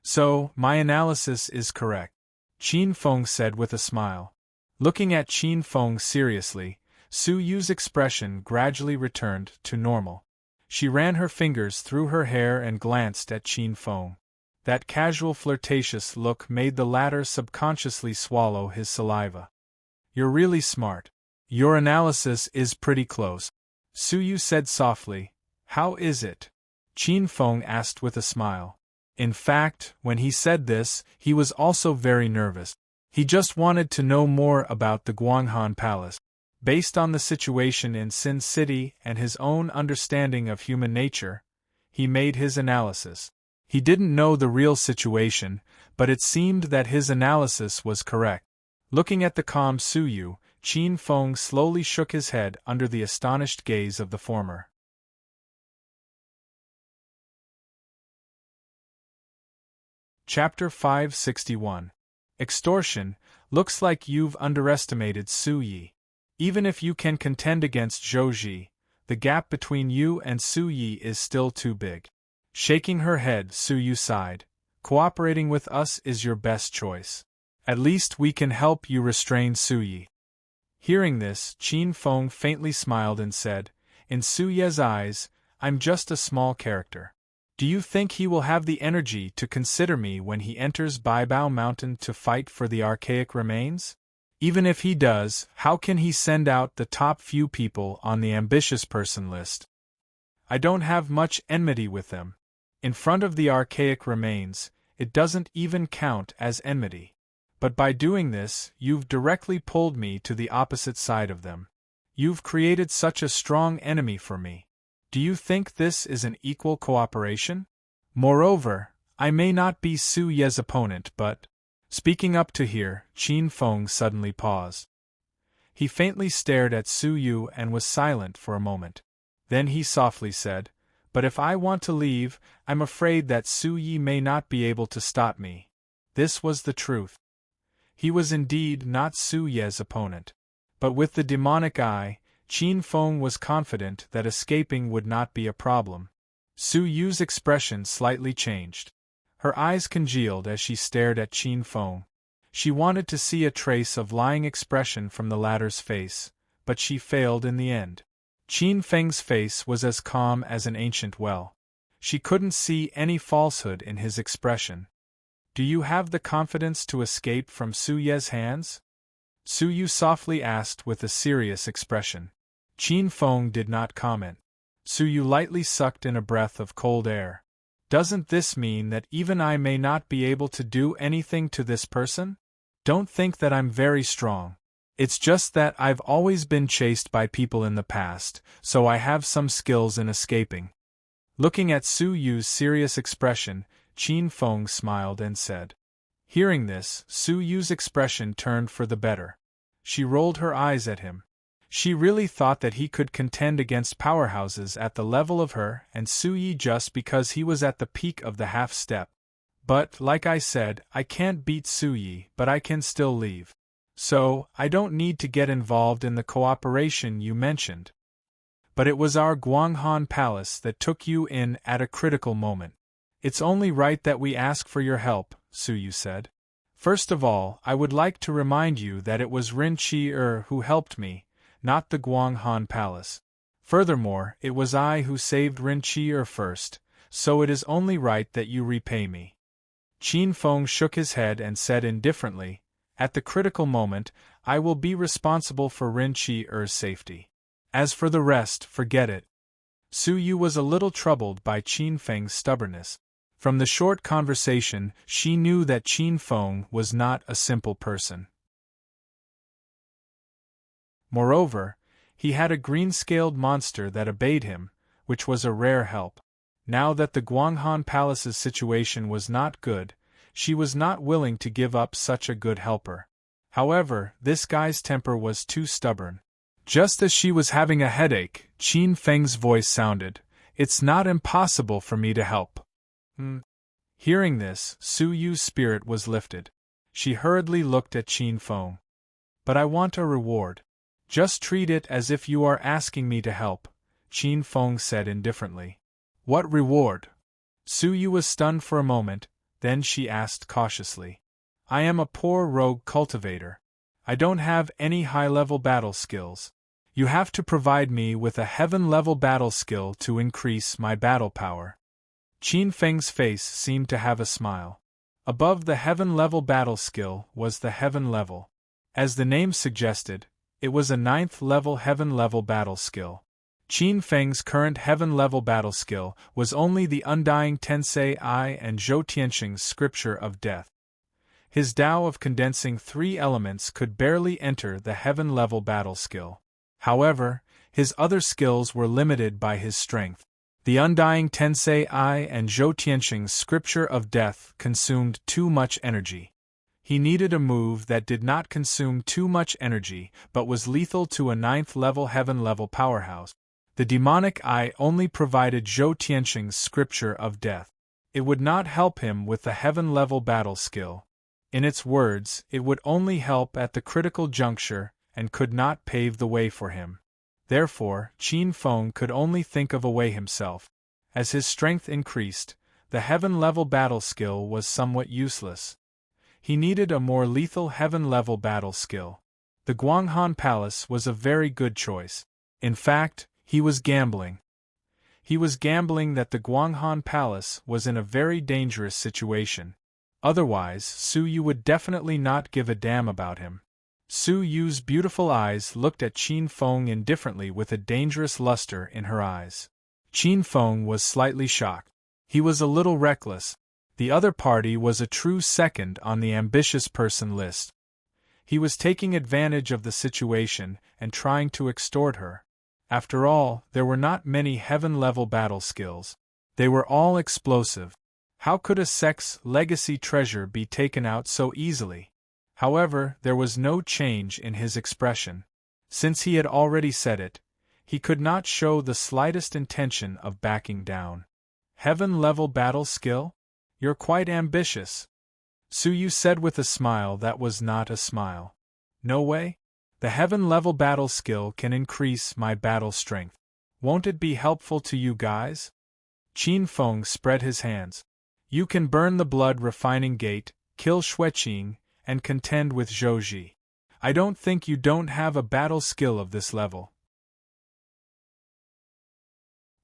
So, my analysis is correct," Qin Feng said with a smile. Looking at Qin Feng seriously, Su Yu's expression gradually returned to normal. She ran her fingers through her hair and glanced at Qin Feng. That casual flirtatious look made the latter subconsciously swallow his saliva. "You're really smart. Your analysis is pretty close," Su Yu said softly. "How is it?" Qin Feng asked with a smile. In fact, when he said this, he was also very nervous. He just wanted to know more about the Guanghan Palace. Based on the situation in Sin City and his own understanding of human nature, he made his analysis. He didn't know the real situation, but it seemed that his analysis was correct. Looking at the calm Su Yu, Qin Feng slowly shook his head under the astonished gaze of the former. Chapter 561. Extortion. Looks like you've underestimated Su Yi. Even if you can contend against Zhou Ji, the gap between you and Su Yi is still too big. Shaking her head, Su Yu sighed. Cooperating with us is your best choice. At least we can help you restrain Su Yi. Hearing this, Qin Feng faintly smiled and said, "In Su Ye's eyes, I'm just a small character. Do you think he will have the energy to consider me when he enters Baibao Mountain to fight for the archaic remains? Even if he does, how can he send out the top few people on the ambitious person list? I don't have much enmity with them. In front of the archaic remains, it doesn't even count as enmity. But by doing this, you've directly pulled me to the opposite side of them. You've created such a strong enemy for me. Do you think this is an equal cooperation? Moreover, I may not be Su Ye's opponent, but..." Speaking up to here, Qin Feng suddenly paused. He faintly stared at Su Yu and was silent for a moment. Then he softly said, "But if I want to leave, I'm afraid that Su Yi may not be able to stop me." This was the truth. He was indeed not Su Ye's opponent. But with the demonic eye, Qin Feng was confident that escaping would not be a problem. Su Yu's expression slightly changed. Her eyes congealed as she stared at Qin Feng. She wanted to see a trace of lying expression from the latter's face, but she failed in the end. Qin Feng's face was as calm as an ancient well. She couldn't see any falsehood in his expression. "Do you have the confidence to escape from Su Ye's hands?" Su Yu softly asked with a serious expression. Qin Feng did not comment. Su Yu lightly sucked in a breath of cold air. "Doesn't this mean that even I may not be able to do anything to this person? Don't think that I'm very strong. It's just that I've always been chased by people in the past, so I have some skills in escaping." Looking at Su Yu's serious expression, Qin Feng smiled and said. Hearing this, Su Yu's expression turned for the better. She rolled her eyes at him. She really thought that he could contend against powerhouses at the level of her and Su Yi just because he was at the peak of the half-step. But, like I said, I can't beat Su Yi, but I can still leave. So, I don't need to get involved in the cooperation you mentioned. But it was our Guanghan Palace that took you in at a critical moment. It's only right that we ask for your help, Su Yi said. First of all, I would like to remind you that it was Rin Chi who helped me, not the Guanghan Palace. Furthermore, it was I who saved Rin Chi first, so it is only right that you repay me. Qin Feng shook his head and said indifferently, at the critical moment, I will be responsible for Rin Chi-er's safety. As for the rest, forget it. Su Yi was a little troubled by Qin Feng's stubbornness. From the short conversation, she knew that Qin Feng was not a simple person. Moreover, he had a green-scaled monster that obeyed him, which was a rare help. Now that the Guanghan Palace's situation was not good, she was not willing to give up such a good helper. However, this guy's temper was too stubborn. Just as she was having a headache, Qin Feng's voice sounded, "It's not impossible for me to help." Hearing this, Su Yu's spirit was lifted. She hurriedly looked at Qin Feng. "But I want a reward." "Just treat it as if you are asking me to help," Qin Feng said indifferently. "What reward?" Su Yu was stunned for a moment, then she asked cautiously. "I am a poor rogue cultivator. I don't have any high-level battle skills. You have to provide me with a heaven-level battle skill to increase my battle power." Qin Feng's face seemed to have a smile. Above the heaven-level battle skill was the heaven level. As the name suggested, it was a 9th-level heaven-level battle skill. Qin Feng's current heaven-level battle skill was only the Undying Tensei I and Zhou Tianxing's Scripture of Death. His Tao of condensing 3 elements could barely enter the heaven-level battle skill. However, his other skills were limited by his strength. The Undying Tensei I and Zhou Tianxing's Scripture of Death consumed too much energy. He needed a move that did not consume too much energy but was lethal to a 9th-level heaven-level powerhouse. The demonic eye only provided Zhou Tianxing's Scripture of Death. It would not help him with the heaven-level battle skill. In its words, it would only help at the critical juncture and could not pave the way for him. Therefore, Qin Feng could only think of a way himself. As his strength increased, the heaven-level battle skill was somewhat useless. He needed a more lethal heaven-level battle skill. The Guanghan Palace was a very good choice. In fact, he was gambling. He was gambling that the Guanghan Palace was in a very dangerous situation. Otherwise, Su Yu would definitely not give a damn about him. Su Yu's beautiful eyes looked at Qin Feng indifferently with a dangerous luster in her eyes. Qin Feng was slightly shocked. He was a little reckless. The other party was a true second on the ambitious person list. He was taking advantage of the situation and trying to extort her. After all, there were not many heaven-level battle skills. They were all explosive. How could a sex legacy treasure be taken out so easily? However, there was no change in his expression. Since he had already said it, he could not show the slightest intention of backing down. Heaven-level battle skill? You're quite ambitious. Su Yu said with a smile that was not a smile. No way? The heaven-level battle skill can increase my battle strength. Won't it be helpful to you guys? Qin Feng spread his hands. You can burn the blood-refining gate, kill Xueqing, and contend with Zhou Ji. I don't think you don't have a battle skill of this level.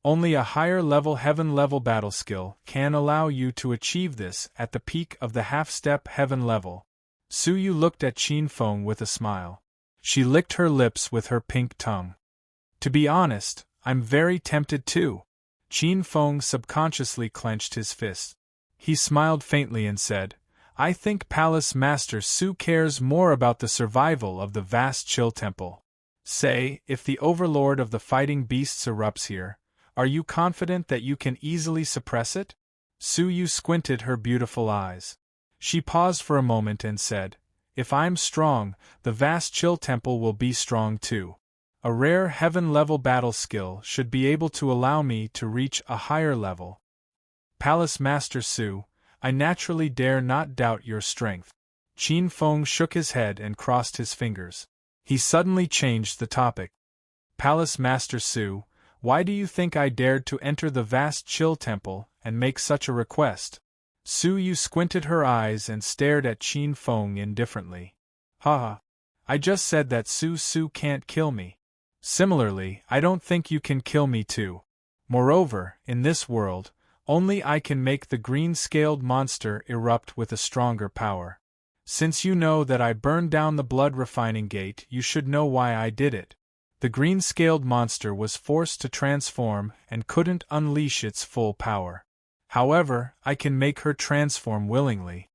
Only a higher-level heaven-level battle skill can allow you to achieve this at the peak of the half-step heaven level. Su Yu looked at Qin Feng with a smile. She licked her lips with her pink tongue. To be honest, I'm very tempted too. Qin Feng subconsciously clenched his fist. He smiled faintly and said, I think Palace Master Su cares more about the survival of the vast Chill Temple. Say, if the overlord of the fighting beasts erupts here, are you confident that you can easily suppress it? Su Yu squinted her beautiful eyes. She paused for a moment and said, If I'm strong, the vast chill temple will be strong too. A rare heaven-level battle skill should be able to allow me to reach a higher level. Palace Master Su, I naturally dare not doubt your strength. Qin Feng shook his head and crossed his fingers. He suddenly changed the topic. Palace Master Su, why do you think I dared to enter the vast chill temple and make such a request? Su Yu squinted her eyes and stared at Qin Feng indifferently. Haha. I just said that Su can't kill me. Similarly, I don't think you can kill me too. Moreover, in this world, only I can make the green-scaled monster erupt with a stronger power. Since you know that I burned down the blood refining gate, you should know why I did it. The green-scaled monster was forced to transform and couldn't unleash its full power. However, I can make her transform willingly.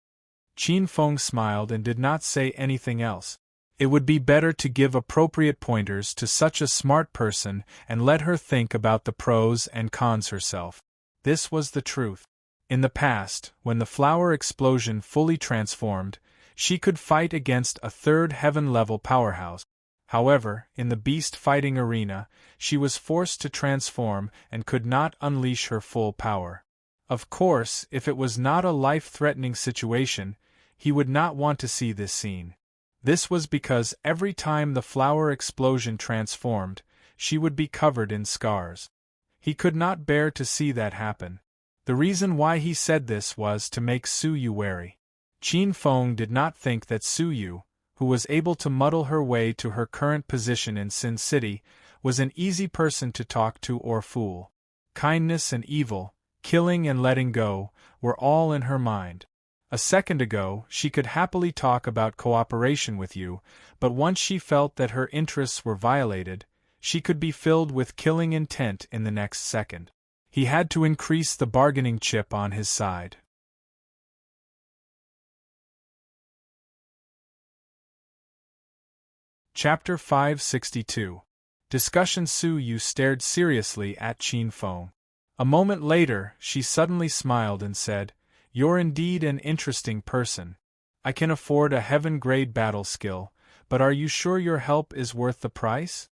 Qin Feng smiled and did not say anything else. It would be better to give appropriate pointers to such a smart person and let her think about the pros and cons herself. This was the truth. In the past, when the flower explosion fully transformed, she could fight against a third heaven-level powerhouse. However, in the beast fighting arena, she was forced to transform and could not unleash her full power. Of course, if it was not a life-threatening situation, he would not want to see this scene. This was because every time the flower explosion transformed, she would be covered in scars. He could not bear to see that happen. The reason why he said this was to make Su Yu wary. Qin Feng did not think that Su Yu, who was able to muddle her way to her current position in Sin City, was an easy person to talk to or fool. Kindness and evil, killing and letting go, were all in her mind. A second ago, she could happily talk about cooperation with you, but once she felt that her interests were violated, she could be filled with killing intent in the next second. He had to increase the bargaining chip on his side. Chapter 562. Discussion. Su Yu stared seriously at Qin Feng. A moment later, she suddenly smiled and said, "You're indeed an interesting person. I can afford a heaven-grade battle skill, but are you sure your help is worth the price?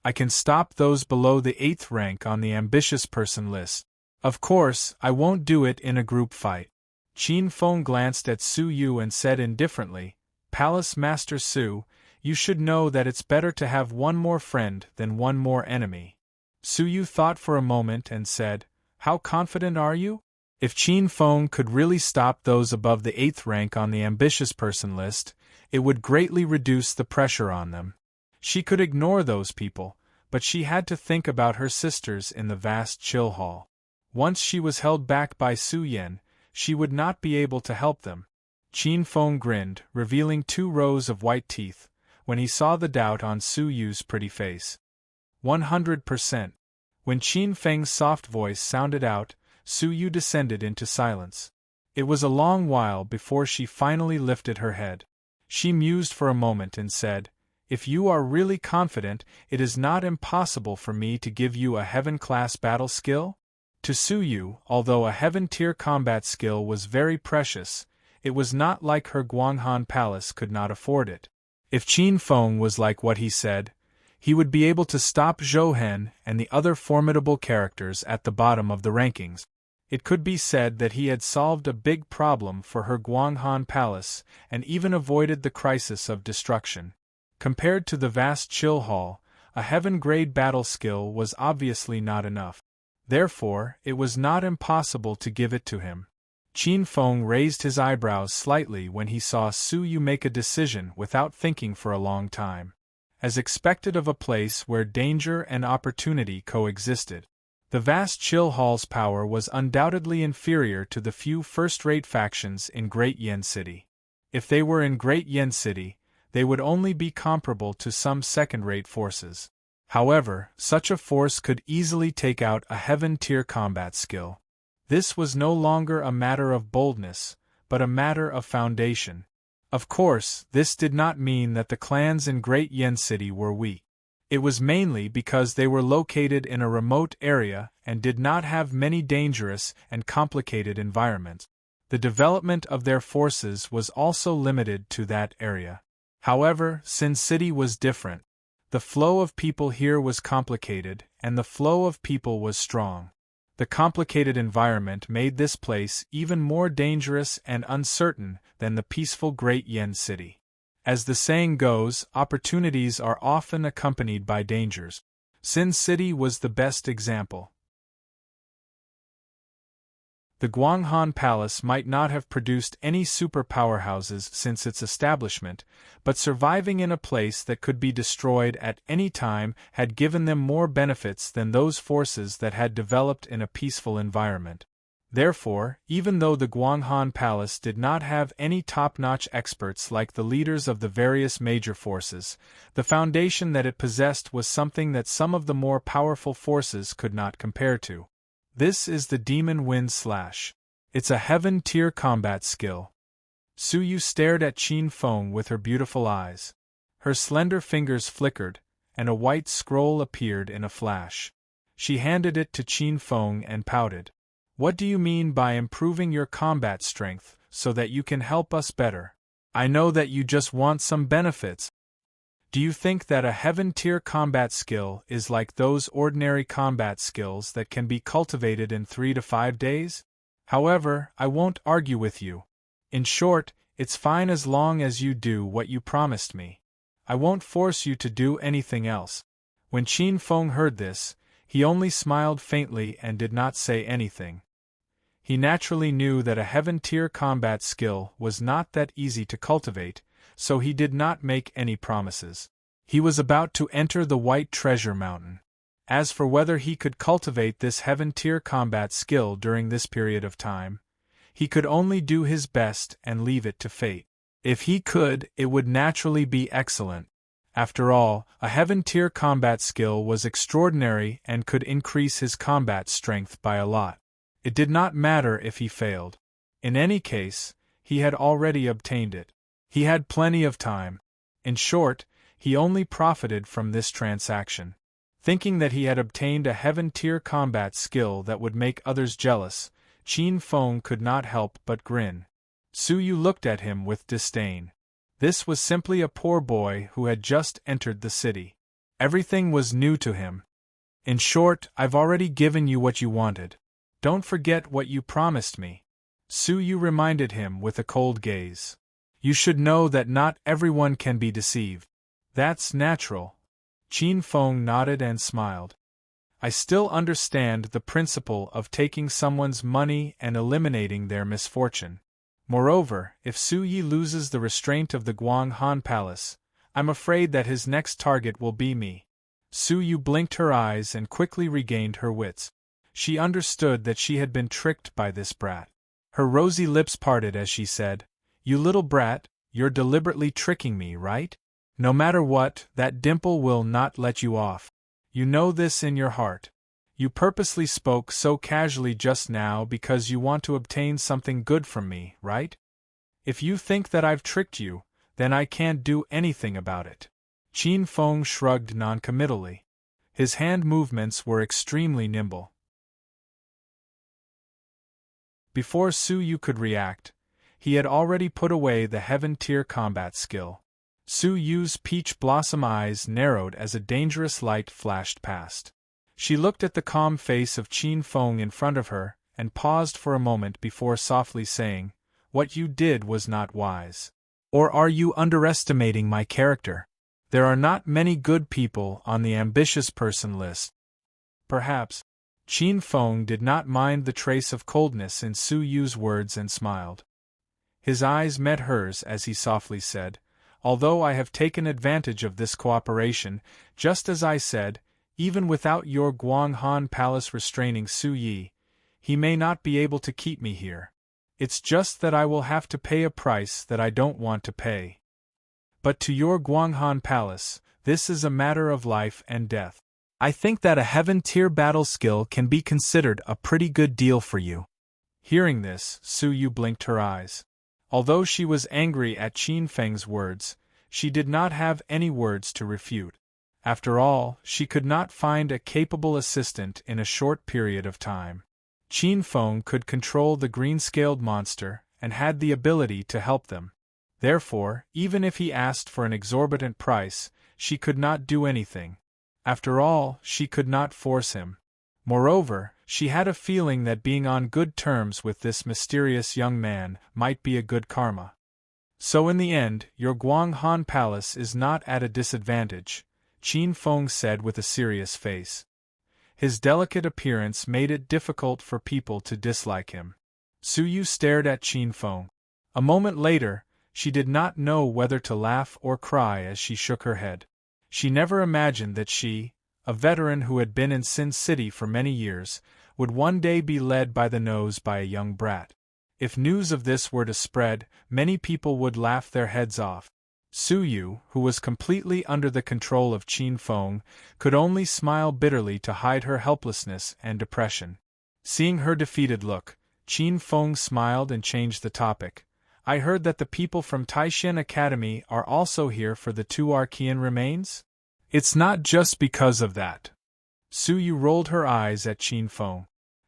I can stop those below the 8th rank on the ambitious person list. Of course, I won't do it in a group fight." Qin Feng glanced at Su Yu and said indifferently, "Palace Master Su, you should know that it's better to have one more friend than one more enemy." Su Yu thought for a moment and said, "How confident are you? If Qin Feng could really stop those above the 8th rank on the ambitious person list, it would greatly reduce the pressure on them. She could ignore those people, but she had to think about her sisters in the vast chill hall. Once she was held back by Su Yan, she would not be able to help them. Qin Feng grinned, revealing 2 rows of white teeth, when he saw the doubt on Su Yu's pretty face. 100%. When Qin Feng's soft voice sounded out, Su Yu descended into silence. It was a long while before she finally lifted her head. She mused for a moment and said, "If you are really confident, it is not impossible for me to give you a heaven-class battle skill?" To Su Yu, although a heaven-tier combat skill was very precious, it was not like her Guanghan Palace could not afford it. If Qin Feng was like what he said, he would be able to stop Zhou Hen and the other formidable characters at the bottom of the rankings. It could be said that he had solved a big problem for her Guanghan Palace and even avoided the crisis of destruction. Compared to the vast chill hall, a heaven-grade battle skill was obviously not enough. Therefore, it was not impossible to give it to him. Qin Feng raised his eyebrows slightly when he saw Su Yu make a decision without thinking for a long time. As expected of a place where danger and opportunity coexisted. The vast chill hall's power was undoubtedly inferior to the few first-rate factions in Great Yen City. If they were in Great Yen City, they would only be comparable to some second-rate forces. However, such a force could easily take out a heaven-tier combat skill. This was no longer a matter of boldness, but a matter of foundation. Of course, this did not mean that the clans in Great Yen City were weak. It was mainly because they were located in a remote area and did not have many dangerous and complicated environments. The development of their forces was also limited to that area. However, Sin City was different. The flow of people here was complicated, and the flow of people was strong. The complicated environment made this place even more dangerous and uncertain than the peaceful Great Yen City. As the saying goes, opportunities are often accompanied by dangers. Sin City was the best example. The Guanghan Palace might not have produced any super powerhouses since its establishment, but surviving in a place that could be destroyed at any time had given them more benefits than those forces that had developed in a peaceful environment. Therefore, even though the Guanghan Palace did not have any top-notch experts like the leaders of the various major forces, the foundation that it possessed was something that some of the more powerful forces could not compare to. This is the Demon Wind Slash. It's a heaven-tier combat skill. Su Yu stared at Qin Feng with her beautiful eyes. Her slender fingers flickered, and a white scroll appeared in a flash. She handed it to Qin Feng and pouted. What do you mean by improving your combat strength so that you can help us better? I know that you just want some benefits. Do you think that a heaven-tier combat skill is like those ordinary combat skills that can be cultivated in 3 to 5 days? However, I won't argue with you. In short, it's fine as long as you do what you promised me. I won't force you to do anything else. When Qin Feng heard this, he only smiled faintly and did not say anything. He naturally knew that a heaven-tier combat skill was not that easy to cultivate, so he did not make any promises. He was about to enter the White Treasure Mountain. As for whether he could cultivate this heaven-tier combat skill during this period of time, he could only do his best and leave it to fate. If he could, it would naturally be excellent. After all, a heaven-tier combat skill was extraordinary and could increase his combat strength by a lot. It did not matter if he failed. In any case, he had already obtained it. He had plenty of time. In short, he only profited from this transaction. Thinking that he had obtained a heaven-tier combat skill that would make others jealous, Qin Feng could not help but grin. Su Yu looked at him with disdain. This was simply a poor boy who had just entered the city. Everything was new to him. In short, I've already given you what you wanted. Don't forget what you promised me. Su Yu reminded him with a cold gaze. You should know that not everyone can be deceived. That's natural. Qin Feng nodded and smiled. I still understand the principle of taking someone's money and eliminating their misfortune. Moreover, if Su Yi loses the restraint of the Guanghan Palace, I'm afraid that his next target will be me. Su Yu blinked her eyes and quickly regained her wits. She understood that she had been tricked by this brat. Her rosy lips parted as she said, You little brat, you're deliberately tricking me, right? No matter what, that dimple will not let you off. You know this in your heart. You purposely spoke so casually just now because you want to obtain something good from me, right? If you think that I've tricked you, then I can't do anything about it. Qin Feng shrugged noncommittally. His hand movements were extremely nimble. Before Su Yu could react, he had already put away the heaven-tier combat skill. Su Yu's peach blossom eyes narrowed as a dangerous light flashed past. She looked at the calm face of Qin Feng in front of her, and paused for a moment before softly saying, What you did was not wise. Or are you underestimating my character? There are not many good people on the ambitious person list. Perhaps. Qin Feng did not mind the trace of coldness in Su Yu's words and smiled. His eyes met hers as he softly said, Although I have taken advantage of this cooperation, just as I said, even without your Guanghan Palace restraining Su Yi, he may not be able to keep me here. It's just that I will have to pay a price that I don't want to pay. But to your Guanghan Palace, this is a matter of life and death. I think that a heaven-tier battle skill can be considered a pretty good deal for you. Hearing this, Su Yu blinked her eyes. Although she was angry at Qin Feng's words, she did not have any words to refute. After all, she could not find a capable assistant in a short period of time. Qin Feng could control the green-scaled monster, and had the ability to help them. Therefore, even if he asked for an exorbitant price, she could not do anything. After all, she could not force him. Moreover, she had a feeling that being on good terms with this mysterious young man might be a good karma. So in the end, your Guanghan Palace is not at a disadvantage, Qin Feng said with a serious face. His delicate appearance made it difficult for people to dislike him. Su Yu stared at Qin Feng. A moment later, she did not know whether to laugh or cry as she shook her head. She never imagined that she, a veteran who had been in Sin City for many years, would one day be led by the nose by a young brat. If news of this were to spread, many people would laugh their heads off. Su Yu, who was completely under the control of Qin Feng, could only smile bitterly to hide her helplessness and depression. Seeing her defeated look, Qin Feng smiled and changed the topic. I heard that the people from Taishan Academy are also here for the 2 Archean remains? It's not just because of that. Su Yu rolled her eyes at Qin Feng.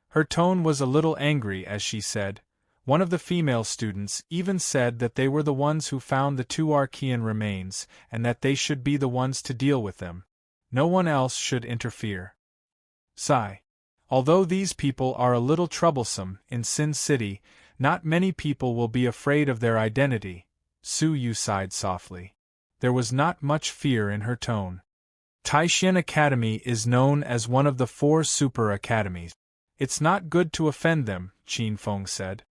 Her tone was a little angry as she said, one of the female students even said that they were the ones who found the 2 Archean remains and that they should be the ones to deal with them. No one else should interfere. Sigh. Although these people are a little troublesome in Sin City, not many people will be afraid of their identity, Su Yu sighed softly. There was not much fear in her tone. Taishan Academy is known as one of the 4 super academies. It's not good to offend them, Qin Feng said.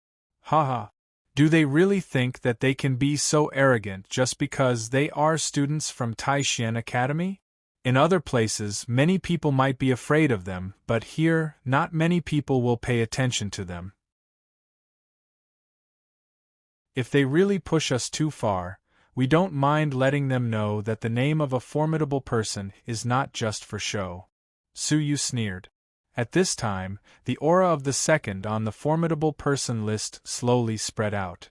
Haha. Do they really think that they can be so arrogant just because they are students from Taishan Academy? In other places, many people might be afraid of them, but here, not many people will pay attention to them. If they really push us too far, we don't mind letting them know that the name of a formidable person is not just for show. Su Yu sneered. At this time, the aura of the second on the formidable person list slowly spread out.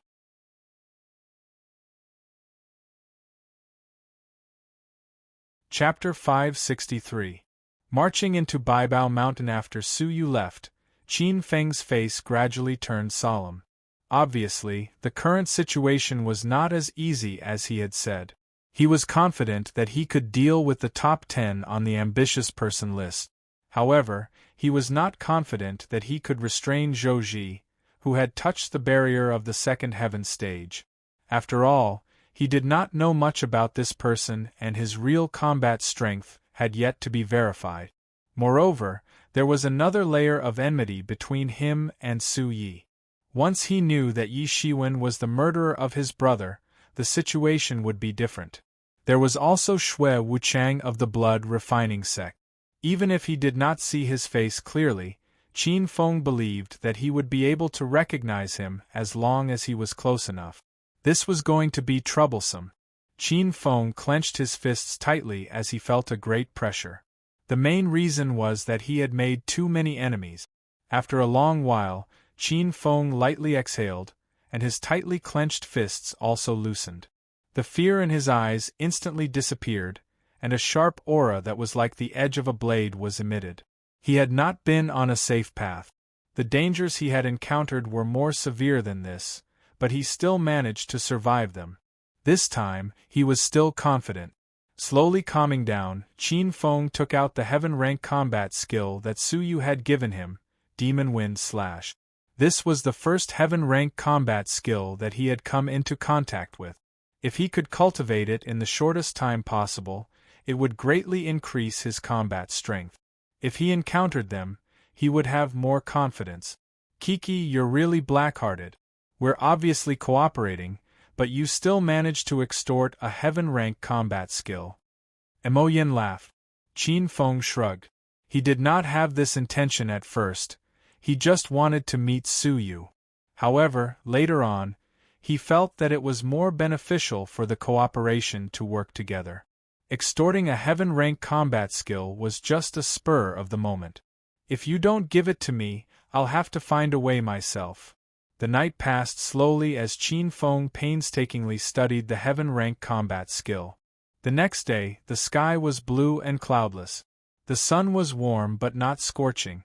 Chapter 563. Marching into Baibao Mountain after Su Yu left, Qin Feng's face gradually turned solemn. Obviously, the current situation was not as easy as he had said. He was confident that he could deal with the top 10 on the ambitious person list. However, he was not confident that he could restrain Zhou Ji, who had touched the barrier of the second heaven stage. After all, he did not know much about this person and his real combat strength had yet to be verified. Moreover, there was another layer of enmity between him and Su Yi. Once he knew that Yi Shiwen was the murderer of his brother, the situation would be different. There was also Xue Wuchang of the blood refining sect. Even if he did not see his face clearly, Qin Feng believed that he would be able to recognize him as long as he was close enough. This was going to be troublesome. Qin Feng clenched his fists tightly as he felt a great pressure. The main reason was that he had made too many enemies. After a long while, Qin Feng lightly exhaled, and his tightly clenched fists also loosened. The fear in his eyes instantly disappeared, and a sharp aura that was like the edge of a blade was emitted. He had not been on a safe path. The dangers he had encountered were more severe than this, but he still managed to survive them. This time, he was still confident. Slowly calming down, Qin Feng took out the heaven-rank combat skill that Su Yu had given him, Demon Wind Slash. This was the first heaven-rank combat skill that he had come into contact with. If he could cultivate it in the shortest time possible, it would greatly increase his combat strength. If he encountered them, he would have more confidence. Kiki, you're really black-hearted. We're obviously cooperating, but you still managed to extort a heaven-rank combat skill. Mo Yin laughed. Qin Feng shrugged. He did not have this intention at first. He just wanted to meet Su Yu. However, later on, he felt that it was more beneficial for the cooperation to work together. Extorting a heaven-rank combat skill was just a spur of the moment. If you don't give it to me, I'll have to find a way myself. The night passed slowly as Qin Feng painstakingly studied the heaven-rank combat skill. The next day, the sky was blue and cloudless. The sun was warm but not scorching.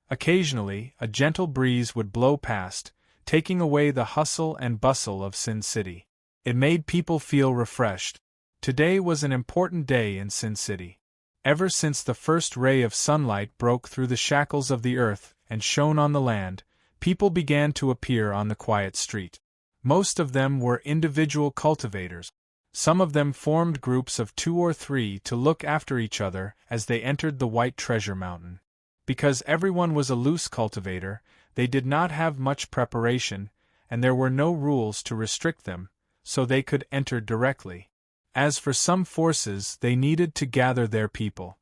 Occasionally, a gentle breeze would blow past, taking away the hustle and bustle of Sin City. It made people feel refreshed. Today was an important day in Sin City. Ever since the first ray of sunlight broke through the shackles of the earth and shone on the land, people began to appear on the quiet street. Most of them were individual cultivators. Some of them formed groups of 2 or 3 to look after each other as they entered the White Treasure Mountain. Because everyone was a loose cultivator, they did not have much preparation, and there were no rules to restrict them, so they could enter directly. As for some forces, they needed to gather their people.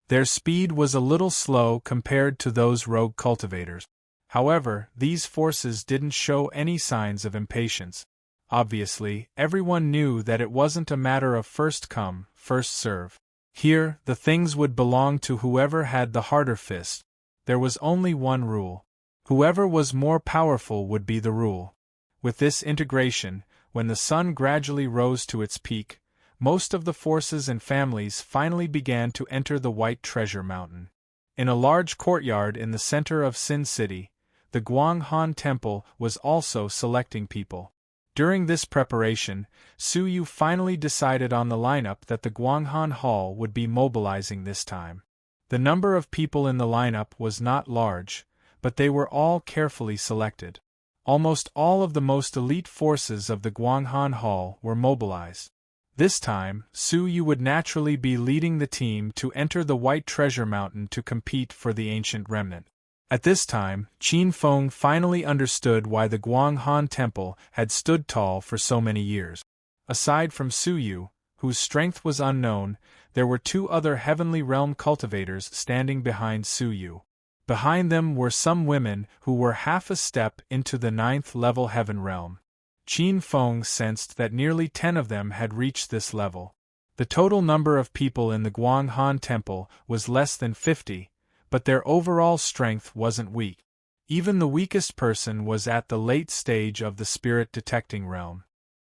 Their speed was a little slow compared to those rogue cultivators. However, these forces didn't show any signs of impatience. Obviously, everyone knew that it wasn't a matter of first come, first serve. Here, the things would belong to whoever had the harder fist. There was only one rule. Whoever was more powerful would be the rule. With this integration, when the sun gradually rose to its peak, most of the forces and families finally began to enter the White Treasure Mountain. In a large courtyard in the center of Sin City, the Guanghan Temple was also selecting people. During this preparation, Su Yu finally decided on the lineup that the Guanghan Hall would be mobilizing this time. The number of people in the lineup was not large, but they were all carefully selected. Almost all of the most elite forces of the Guanghan Hall were mobilized. This time, Su Yu would naturally be leading the team to enter the White Treasure Mountain to compete for the ancient remnant. At this time, Qin Feng finally understood why the Guanghan Temple had stood tall for so many years. Aside from Su Yu, whose strength was unknown, there were 2 other Heavenly Realm cultivators standing behind Su Yu. Behind them were some women who were half a step into the 9th level Heaven Realm. Qin Feng sensed that nearly 10 of them had reached this level. The total number of people in the Guanghan Temple was less than 50, but their overall strength wasn't weak. Even the weakest person was at the late stage of the spirit detecting realm.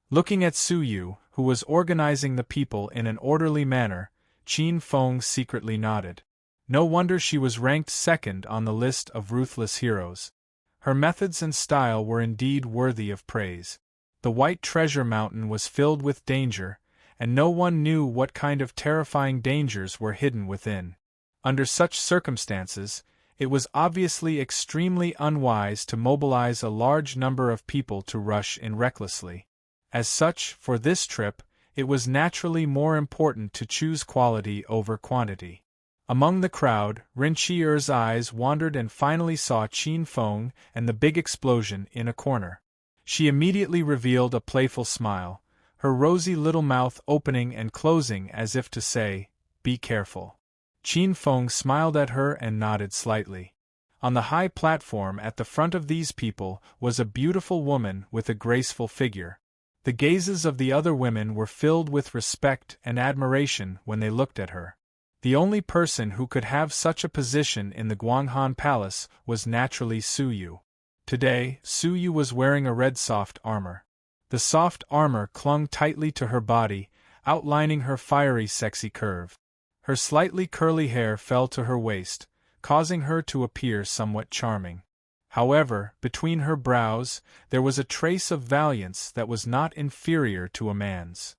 Looking at Su Yu, who was organizing the people in an orderly manner, Qin Feng secretly nodded. No wonder she was ranked second on the list of ruthless heroes. Her methods and style were indeed worthy of praise. The White Treasure Mountain was filled with danger, and no one knew what kind of terrifying dangers were hidden within. Under such circumstances, it was obviously extremely unwise to mobilize a large number of people to rush in recklessly. As such, for this trip, it was naturally more important to choose quality over quantity. Among the crowd, Rin Qier's eyes wandered and finally saw Qin Feng and the big explosion in a corner. She immediately revealed a playful smile, her rosy little mouth opening and closing as if to say, "Be careful." Qin Feng smiled at her and nodded slightly. On the high platform at the front of these people was a beautiful woman with a graceful figure. The gazes of the other women were filled with respect and admiration when they looked at her. The only person who could have such a position in the Guanghan Palace was naturally Su Yu. Today, Su Yu was wearing a red soft armor. The soft armor clung tightly to her body, outlining her fiery sexy curve. Her slightly curly hair fell to her waist, causing her to appear somewhat charming. However, between her brows, there was a trace of valiance that was not inferior to a man's.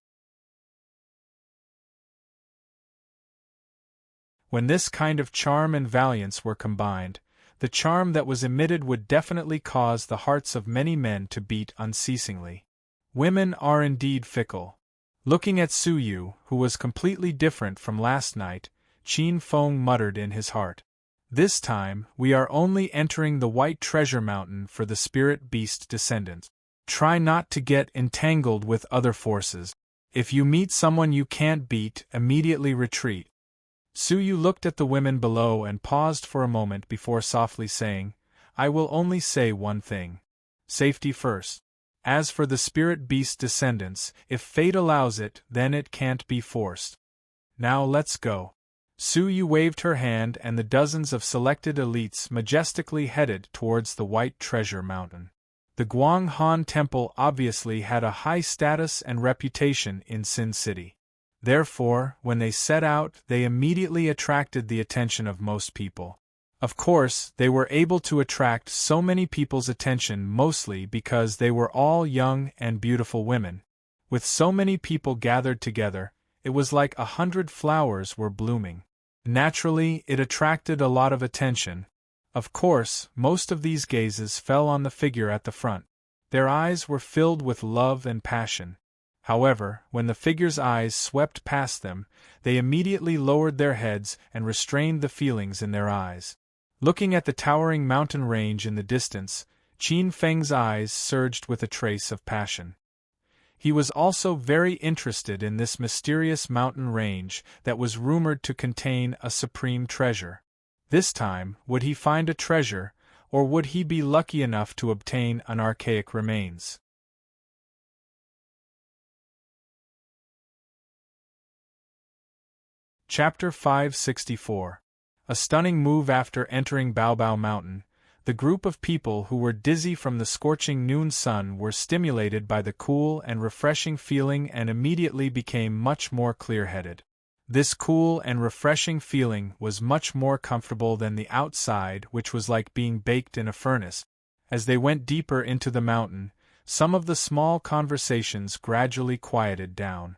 When this kind of charm and valiance were combined, the charm that was emitted would definitely cause the hearts of many men to beat unceasingly. Women are indeed fickle. Looking at Su Yu, who was completely different from last night, Qin Feng muttered in his heart. This time, we are only entering the White Treasure Mountain for the spirit beast descendants. Try not to get entangled with other forces. If you meet someone you can't beat, immediately retreat. Su Yu looked at the women below and paused for a moment before softly saying, "I will only say one thing. Safety first. As for the spirit beast descendants, if fate allows it, then it can't be forced. Now let's go." Su Yu waved her hand and the dozens of selected elites majestically headed towards the White Treasure Mountain. The Guanghan Temple obviously had a high status and reputation in Sin City. Therefore, when they set out, they immediately attracted the attention of most people. Of course, they were able to attract so many people's attention mostly because they were all young and beautiful women. With so many people gathered together, it was like 100 flowers were blooming. Naturally, it attracted a lot of attention. Of course, most of these gazes fell on the figure at the front. Their eyes were filled with love and passion. However, when the figure's eyes swept past them, they immediately lowered their heads and restrained the feelings in their eyes. Looking at the towering mountain range in the distance, Qin Feng's eyes surged with a trace of passion. He was also very interested in this mysterious mountain range that was rumored to contain a supreme treasure. This time, would he find a treasure, or would he be lucky enough to obtain an archaic remains? Chapter 564. A stunning move. After entering Baobao Mountain, the group of people who were dizzy from the scorching noon sun were stimulated by the cool and refreshing feeling and immediately became much more clear-headed. This cool and refreshing feeling was much more comfortable than the outside, which was like being baked in a furnace. As they went deeper into the mountain, some of the small conversations gradually quieted down.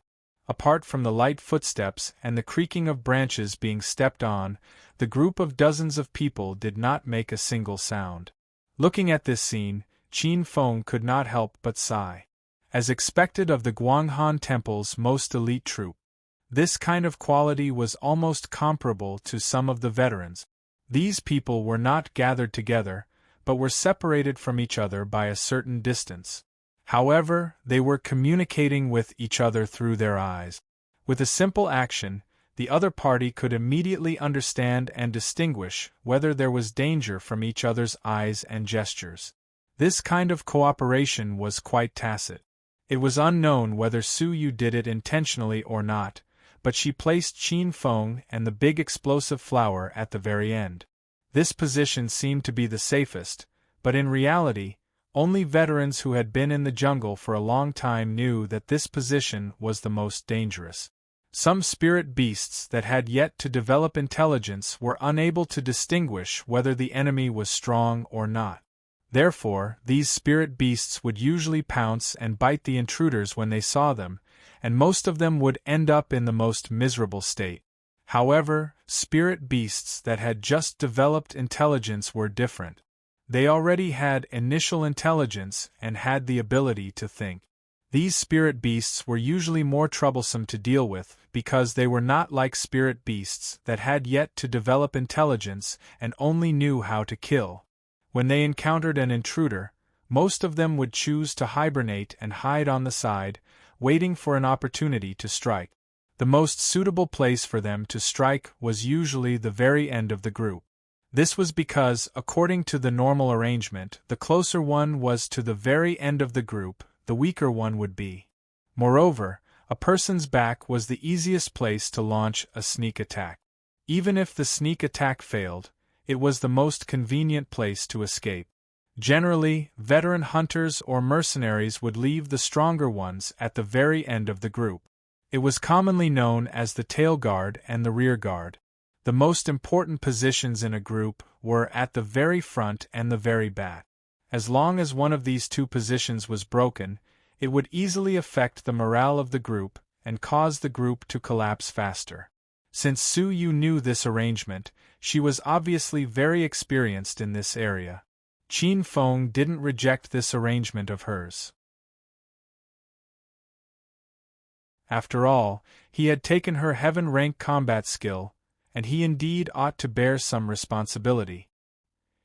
Apart from the light footsteps and the creaking of branches being stepped on, the group of dozens of people did not make a single sound. Looking at this scene, Qin Feng could not help but sigh. As expected of the Guanghan Temple's most elite troop, this kind of quality was almost comparable to some of the veterans. These people were not gathered together, but were separated from each other by a certain distance. However, they were communicating with each other through their eyes. With a simple action, the other party could immediately understand and distinguish whether there was danger from each other's eyes and gestures. This kind of cooperation was quite tacit. It was unknown whether Su Yu did it intentionally or not, but she placed Qin Feng and the big explosive flower at the very end. This position seemed to be the safest, but in reality, only veterans who had been in the jungle for a long time knew that this position was the most dangerous. Some spirit beasts that had yet to develop intelligence were unable to distinguish whether the enemy was strong or not. Therefore, these spirit beasts would usually pounce and bite the intruders when they saw them, and most of them would end up in the most miserable state. However, spirit beasts that had just developed intelligence were different. They already had initial intelligence and had the ability to think. These spirit beasts were usually more troublesome to deal with because they were not like spirit beasts that had yet to develop intelligence and only knew how to kill. When they encountered an intruder, most of them would choose to hibernate and hide on the side, waiting for an opportunity to strike. The most suitable place for them to strike was usually the very end of the group. This was because, according to the normal arrangement, the closer one was to the very end of the group, the weaker one would be. Moreover, a person's back was the easiest place to launch a sneak attack. Even if the sneak attack failed, it was the most convenient place to escape. Generally, veteran hunters or mercenaries would leave the stronger ones at the very end of the group. It was commonly known as the tail guard and the rear guard. The most important positions in a group were at the very front and the very back. As long as one of these two positions was broken, it would easily affect the morale of the group and cause the group to collapse faster. Since Su Yu knew this arrangement, she was obviously very experienced in this area. Qin Feng didn't reject this arrangement of hers. After all, he had taken her heaven-rank combat skill, and he indeed ought to bear some responsibility.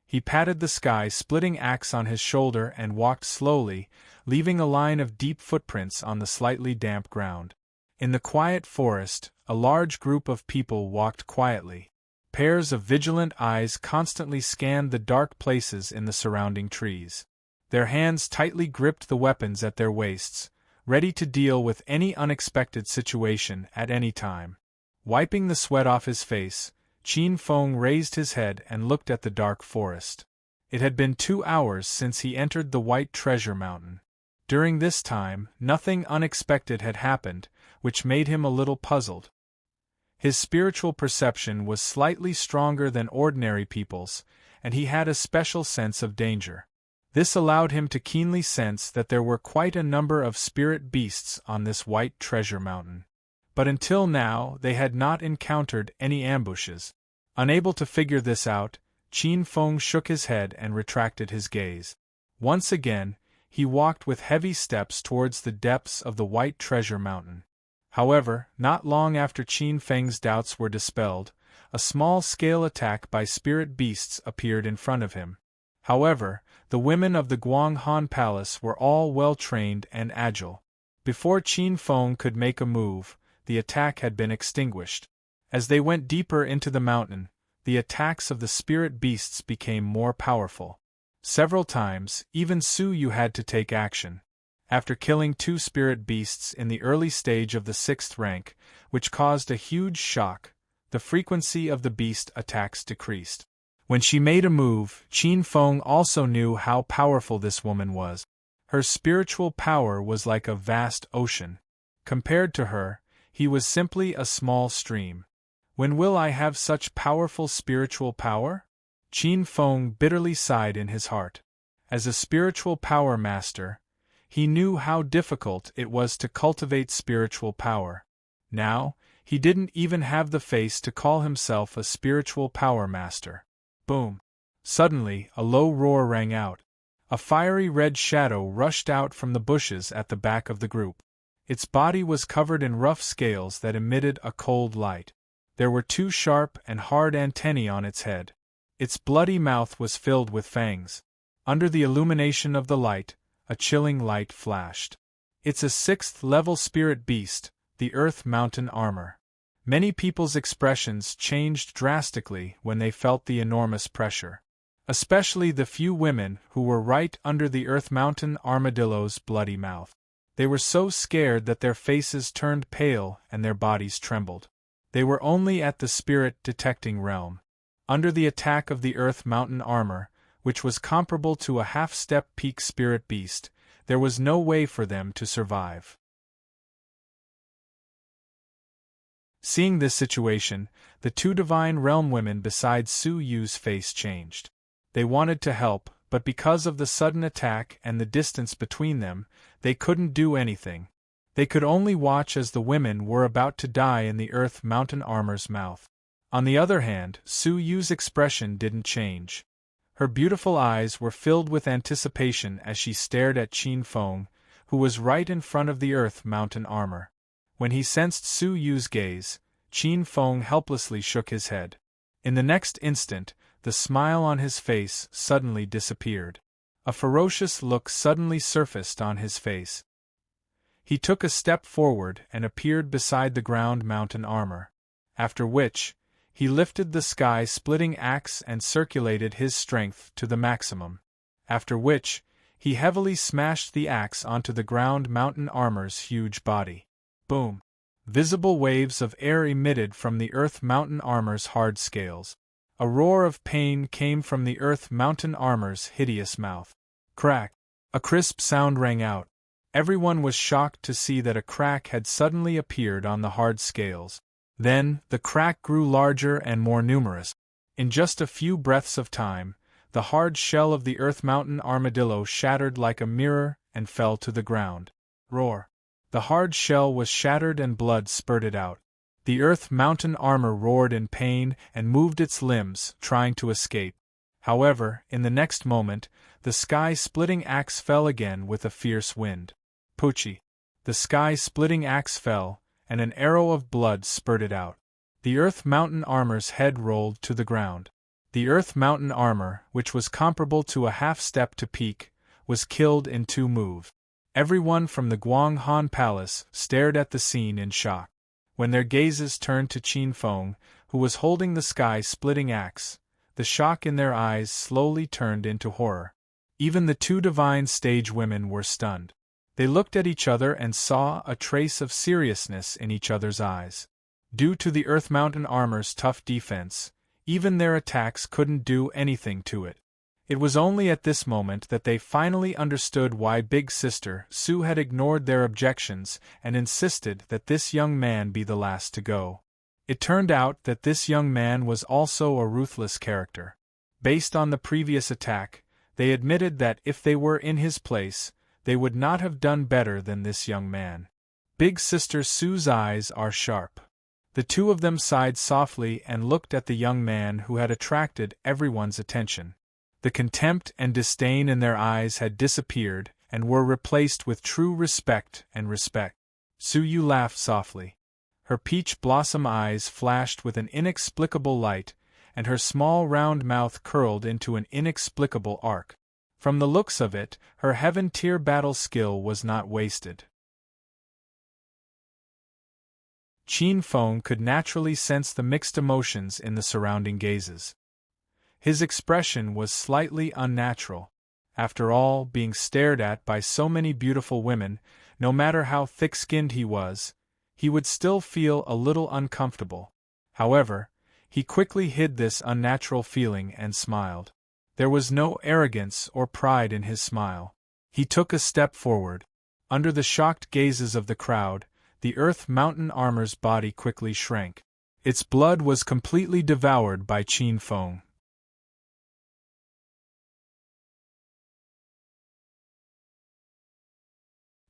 He patted the sky-splitting axe on his shoulder and walked slowly, leaving a line of deep footprints on the slightly damp ground. In the quiet forest, a large group of people walked quietly. Pairs of vigilant eyes constantly scanned the dark places in the surrounding trees. Their hands tightly gripped the weapons at their waists, ready to deal with any unexpected situation at any time. Wiping the sweat off his face, Qin Feng raised his head and looked at the dark forest. It had been 2 hours since he entered the White Treasure Mountain. During this time, nothing unexpected had happened, which made him a little puzzled. His spiritual perception was slightly stronger than ordinary people's, and he had a special sense of danger. This allowed him to keenly sense that there were quite a number of spirit beasts on this white treasure mountain. But until now they had not encountered any ambushes. Unable to figure this out, Qin Feng shook his head and retracted his gaze. Once again, he walked with heavy steps towards the depths of the white treasure mountain. However, not long after Qin Feng's doubts were dispelled, a small-scale attack by spirit beasts appeared in front of him. However, the women of the Guanghan Palace were all well-trained and agile. Before Qin Feng could make a move, the attack had been extinguished. As they went deeper into the mountain, the attacks of the spirit beasts became more powerful. Several times, even Su Yu had to take action. After killing 2 spirit beasts in the early stage of the 6th rank, which caused a huge shock, the frequency of the beast attacks decreased. When she made a move, Qin Feng also knew how powerful this woman was. Her spiritual power was like a vast ocean. Compared to her, he was simply a small stream. When will I have such powerful spiritual power? Qin Feng bitterly sighed in his heart. As a spiritual power master, he knew how difficult it was to cultivate spiritual power. Now, he didn't even have the face to call himself a spiritual power master. Boom! Suddenly, a low roar rang out. A fiery red shadow rushed out from the bushes at the back of the group. Its body was covered in rough scales that emitted a cold light. There were 2 sharp and hard antennae on its head. Its bloody mouth was filled with fangs. Under the illumination of the light, a chilling light flashed. It's a 6th-level spirit beast, the Earth Mountain Armor. Many people's expressions changed drastically when they felt the enormous pressure. Especially the few women who were right under the Earth Mountain Armadillo's bloody mouth. They were so scared that their faces turned pale and their bodies trembled. They were only at the spirit detecting realm. Under the attack of the Earth Mountain Armor, which was comparable to a half-step peak spirit beast, there was no way for them to survive. Seeing this situation, the 2 Divine Realm women besides Su Yu's face changed. They wanted to help, but because of the sudden attack and the distance between them, they couldn't do anything. They could only watch as the women were about to die in the Earth Mountain Armor's mouth. On the other hand, Su Yu's expression didn't change. Her beautiful eyes were filled with anticipation as she stared at Qin Feng, who was right in front of the Earth Mountain Armor. When he sensed Su Yu's gaze, Qin Feng helplessly shook his head. In the next instant, the smile on his face suddenly disappeared. A ferocious look suddenly surfaced on his face. He took a step forward and appeared beside the ground mountain armor. After which, he lifted the sky-splitting axe and circulated his strength to the maximum. After which, he heavily smashed the axe onto the ground mountain armor's huge body. Boom! Visible waves of air emitted from the Earth Mountain Armor's hard scales. A roar of pain came from the Earth Mountain Armor's hideous mouth. Crack! A crisp sound rang out. Everyone was shocked to see that a crack had suddenly appeared on the hard scales. Then, the crack grew larger and more numerous. In just a few breaths of time, the hard shell of the Earth Mountain Armadillo shattered like a mirror and fell to the ground. Roar! The hard shell was shattered and blood spurted out. The Earth Mountain Armor roared in pain and moved its limbs, trying to escape. However, in the next moment, the sky-splitting axe fell again with a fierce wind. Poochie! The sky-splitting axe fell, and an arrow of blood spurted out. The Earth Mountain Armor's head rolled to the ground. The Earth Mountain Armor, which was comparable to a half-step to peak, was killed in 2 moves. Everyone from the Guanghan Palace stared at the scene in shock. When their gazes turned to Qin Feng, who was holding the sky-splitting axe, the shock in their eyes slowly turned into horror. Even the 2 divine stage women were stunned. They looked at each other and saw a trace of seriousness in each other's eyes. Due to the Earth Mountain Armor's tough defense, even their attacks couldn't do anything to it. It was only at this moment that they finally understood why Big Sister Su had ignored their objections and insisted that this young man be the last to go. It turned out that this young man was also a ruthless character. Based on the previous attack, they admitted that if they were in his place, they would not have done better than this young man. Big Sister Sue's eyes are sharp. The two of them sighed softly and looked at the young man who had attracted everyone's attention. The contempt and disdain in their eyes had disappeared and were replaced with true respect and respect. Suyu laughed softly. Her peach blossom eyes flashed with an inexplicable light, and her small round mouth curled into an inexplicable arc. From the looks of it, her heaven-tier battle skill was not wasted. Qin Feng could naturally sense the mixed emotions in the surrounding gazes. His expression was slightly unnatural. After all, being stared at by so many beautiful women, no matter how thick-skinned he would still feel a little uncomfortable. However, he quickly hid this unnatural feeling and smiled. There was no arrogance or pride in his smile. He took a step forward. Under the shocked gazes of the crowd, the Earth Mountain armor's body quickly shrank. Its blood was completely devoured by Qin Feng.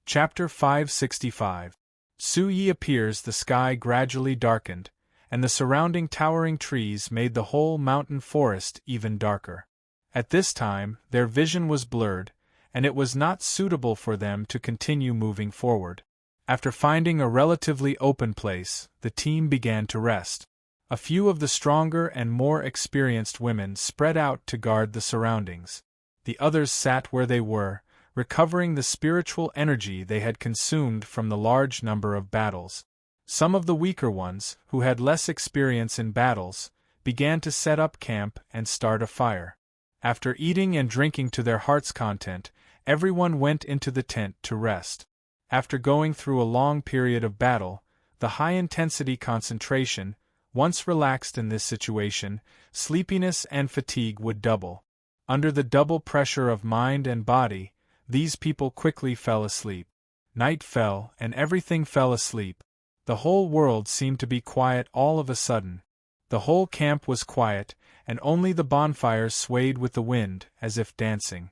Chapter 565. Su Yi appears. The sky gradually darkened, and the surrounding towering trees made the whole mountain forest even darker. At this time, their vision was blurred, and it was not suitable for them to continue moving forward. After finding a relatively open place, the team began to rest. A few of the stronger and more experienced women spread out to guard the surroundings. The others sat where they were, recovering the spiritual energy they had consumed from the large number of battles. Some of the weaker ones, who had less experience in battles, began to set up camp and start a fire. After eating and drinking to their heart's content, everyone went into the tent to rest. After going through a long period of battle, the high-intensity concentration, once relaxed in this situation, sleepiness and fatigue would double. Under the double pressure of mind and body, these people quickly fell asleep. Night fell, and everything fell asleep. The whole world seemed to be quiet all of a sudden. The whole camp was quiet, and only the bonfires swayed with the wind, as if dancing.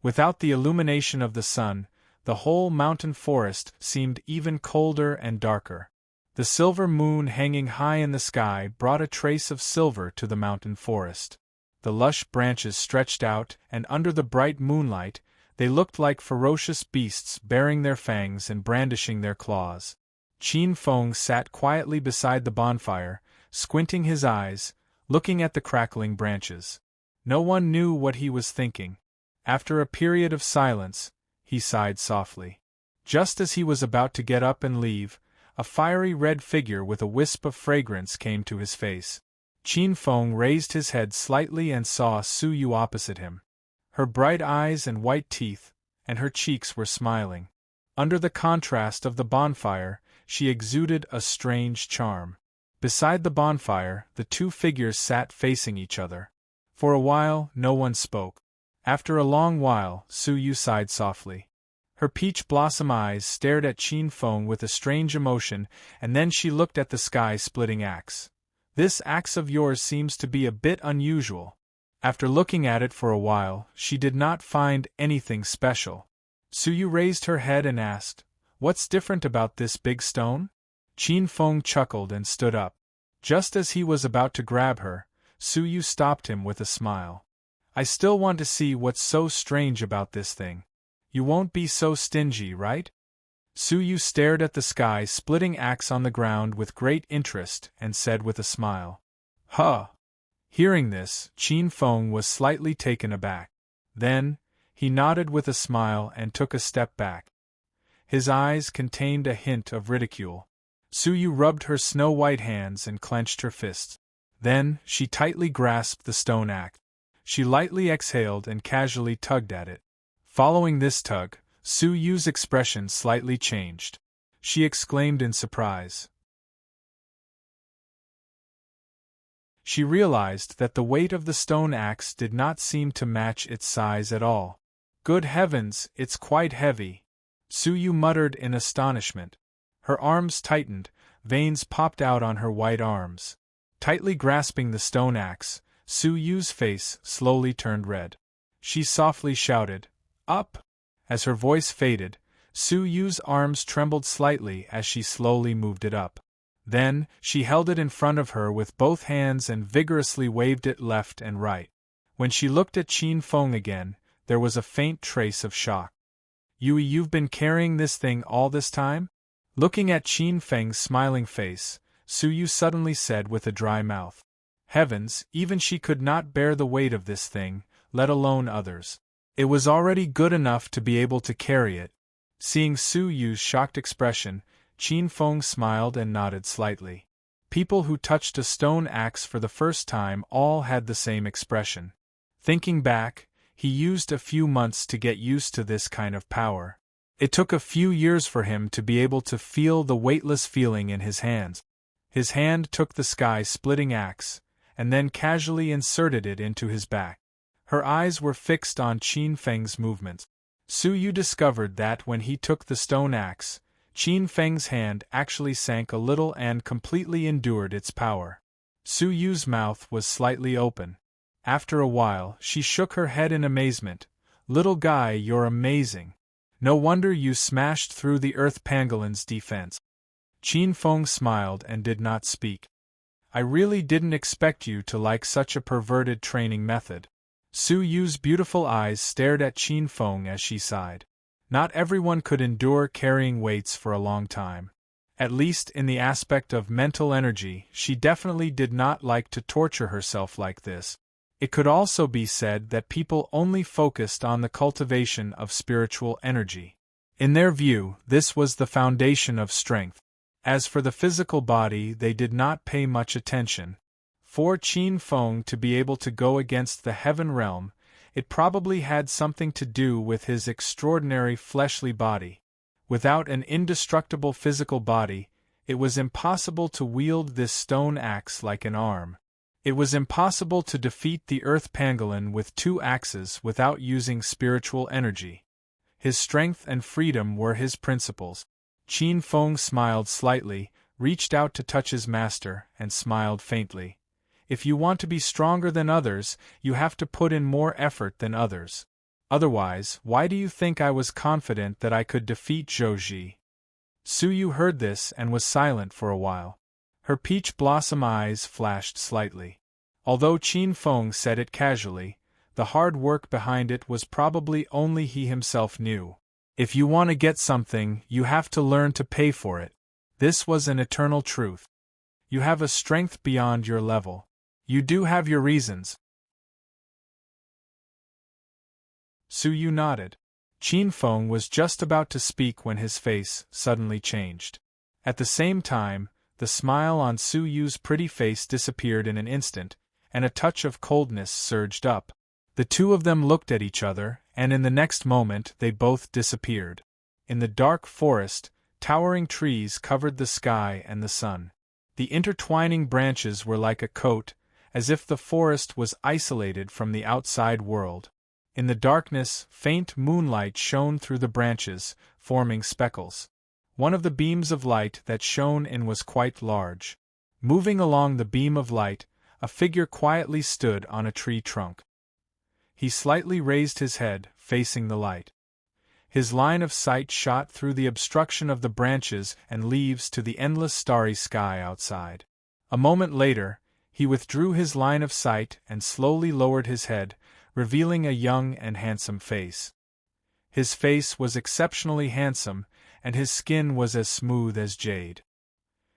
Without the illumination of the sun, the whole mountain forest seemed even colder and darker. The silver moon hanging high in the sky brought a trace of silver to the mountain forest. The lush branches stretched out, and under the bright moonlight, they looked like ferocious beasts baring their fangs and brandishing their claws. Qin Feng sat quietly beside the bonfire, squinting his eyes, looking at the crackling branches. No one knew what he was thinking. After a period of silence, he sighed softly. Just as he was about to get up and leave, a fiery red figure with a wisp of fragrance came to his face. Qin Feng raised his head slightly and saw Su Yu opposite him. Her bright eyes and white teeth, and her cheeks were smiling. Under the contrast of the bonfire, she exuded a strange charm. Beside the bonfire, the two figures sat facing each other. For a while, no one spoke. After a long while, Su Yu sighed softly. Her peach blossom eyes stared at Qin Feng with a strange emotion, and then she looked at the sky-splitting axe. "This axe of yours seems to be a bit unusual." After looking at it for a while, she did not find anything special. Su Yu raised her head and asked, "What's different about this big stone?" Qin Feng chuckled and stood up. Just as he was about to grab her, Su Yu stopped him with a smile. "I still want to see what's so strange about this thing. You won't be so stingy, right?" Su Yu stared at the sky-splitting axe on the ground with great interest and said with a smile, "Huh." Hearing this, Qin Feng was slightly taken aback. Then, he nodded with a smile and took a step back. His eyes contained a hint of ridicule. Su Yu rubbed her snow-white hands and clenched her fists. Then, she tightly grasped the stone axe. She lightly exhaled and casually tugged at it. Following this tug, Su Yu's expression slightly changed. She exclaimed in surprise. She realized that the weight of the stone axe did not seem to match its size at all. "Good heavens, it's quite heavy," Su Yu muttered in astonishment. Her arms tightened, Veins popped out on her white arms. Tightly grasping the stone axe, Su Yu's face slowly turned red. She softly shouted, "Up!" As her voice faded, Su Yu's arms trembled slightly as she slowly moved it up. Then, she held it in front of her with both hands and vigorously waved it left and right. When she looked at Qin Feng again, there was a faint trace of shock. You've been carrying this thing all this time?" Looking at Qin Feng's smiling face, Su Yu suddenly said with a dry mouth. Heavens, even she could not bear the weight of this thing, let alone others. It was already good enough to be able to carry it. Seeing Su Yu's shocked expression, Qin Feng smiled and nodded slightly. People who touched a stone axe for the first time all had the same expression. Thinking back, he used a few months to get used to this kind of power. It took a few years for him to be able to feel the weightless feeling in his hands. His hand took the sky-splitting axe, and then casually inserted it into his back. Her eyes were fixed on Qin Feng's movements. Su Yu discovered that when he took the stone axe, Qin Feng's hand actually sank a little and completely endured its power. Su Yu's mouth was slightly open. After a while, she shook her head in amazement. "Little guy, you're amazing. No wonder you smashed through the Earth Pangolin's defense." Qin Feng smiled and did not speak. "I really didn't expect you to like such a perverted training method." Su Yu's beautiful eyes stared at Qin Feng as she sighed. Not everyone could endure carrying weights for a long time. At least in the aspect of mental energy, she definitely did not like to torture herself like this. It could also be said that people only focused on the cultivation of spiritual energy. In their view, this was the foundation of strength. As for the physical body, they did not pay much attention. For Qin Feng to be able to go against the heaven realm, it probably had something to do with his extraordinary fleshly body. Without an indestructible physical body, it was impossible to wield this stone axe like an arm. It was impossible to defeat the Earth Pangolin with two axes without using spiritual energy. His strength and freedom were his principles. Qin Feng smiled slightly, reached out to touch his master, and smiled faintly. "If you want to be stronger than others, you have to put in more effort than others. Otherwise, why do you think I was confident that I could defeat Zhou Ji?" Su Yu heard this and was silent for a while. Her peach blossom eyes flashed slightly. Although Qin Feng said it casually, the hard work behind it was probably only he himself knew. If you want to get something, you have to learn to pay for it. This was an eternal truth. You have a strength beyond your level. You do have your reasons. Su Yu nodded. Qin Feng was just about to speak when his face suddenly changed. At the same time, the smile on Su Yu's pretty face disappeared in an instant, and a touch of coldness surged up. The two of them looked at each other, and in the next moment they both disappeared. In the dark forest, towering trees covered the sky and the sun. The intertwining branches were like a coat, as if the forest was isolated from the outside world. In the darkness, faint moonlight shone through the branches, forming speckles. One of the beams of light that shone in was quite large. Moving along the beam of light, a figure quietly stood on a tree trunk. He slightly raised his head, facing the light. His line of sight shot through the obstruction of the branches and leaves to the endless starry sky outside. A moment later, he withdrew his line of sight and slowly lowered his head, revealing a young and handsome face. His face was exceptionally handsome, and his skin was as smooth as jade.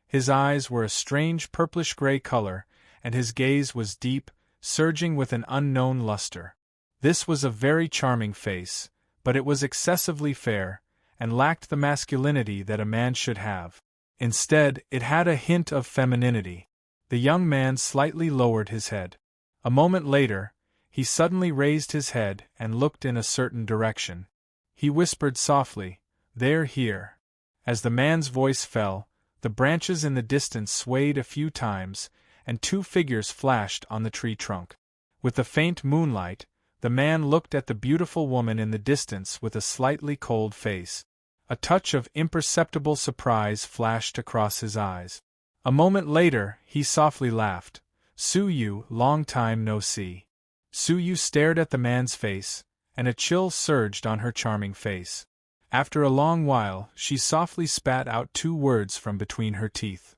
His eyes were a strange purplish-gray color, and his gaze was deep, surging with an unknown luster. This was a very charming face, but it was excessively fair, and lacked the masculinity that a man should have. Instead, it had a hint of femininity. The young man slightly lowered his head. A moment later, he suddenly raised his head and looked in a certain direction. He whispered softly, "They're here." As the man's voice fell, the branches in the distance swayed a few times, and two figures flashed on the tree trunk. With the faint moonlight, the man looked at the beautiful woman in the distance with a slightly cold face. A touch of imperceptible surprise flashed across his eyes. A moment later, he softly laughed. Su Yu, long time no see. Su Yu stared at the man's face, and a chill surged on her charming face. After a long while, she softly spat out 2 words from between her teeth.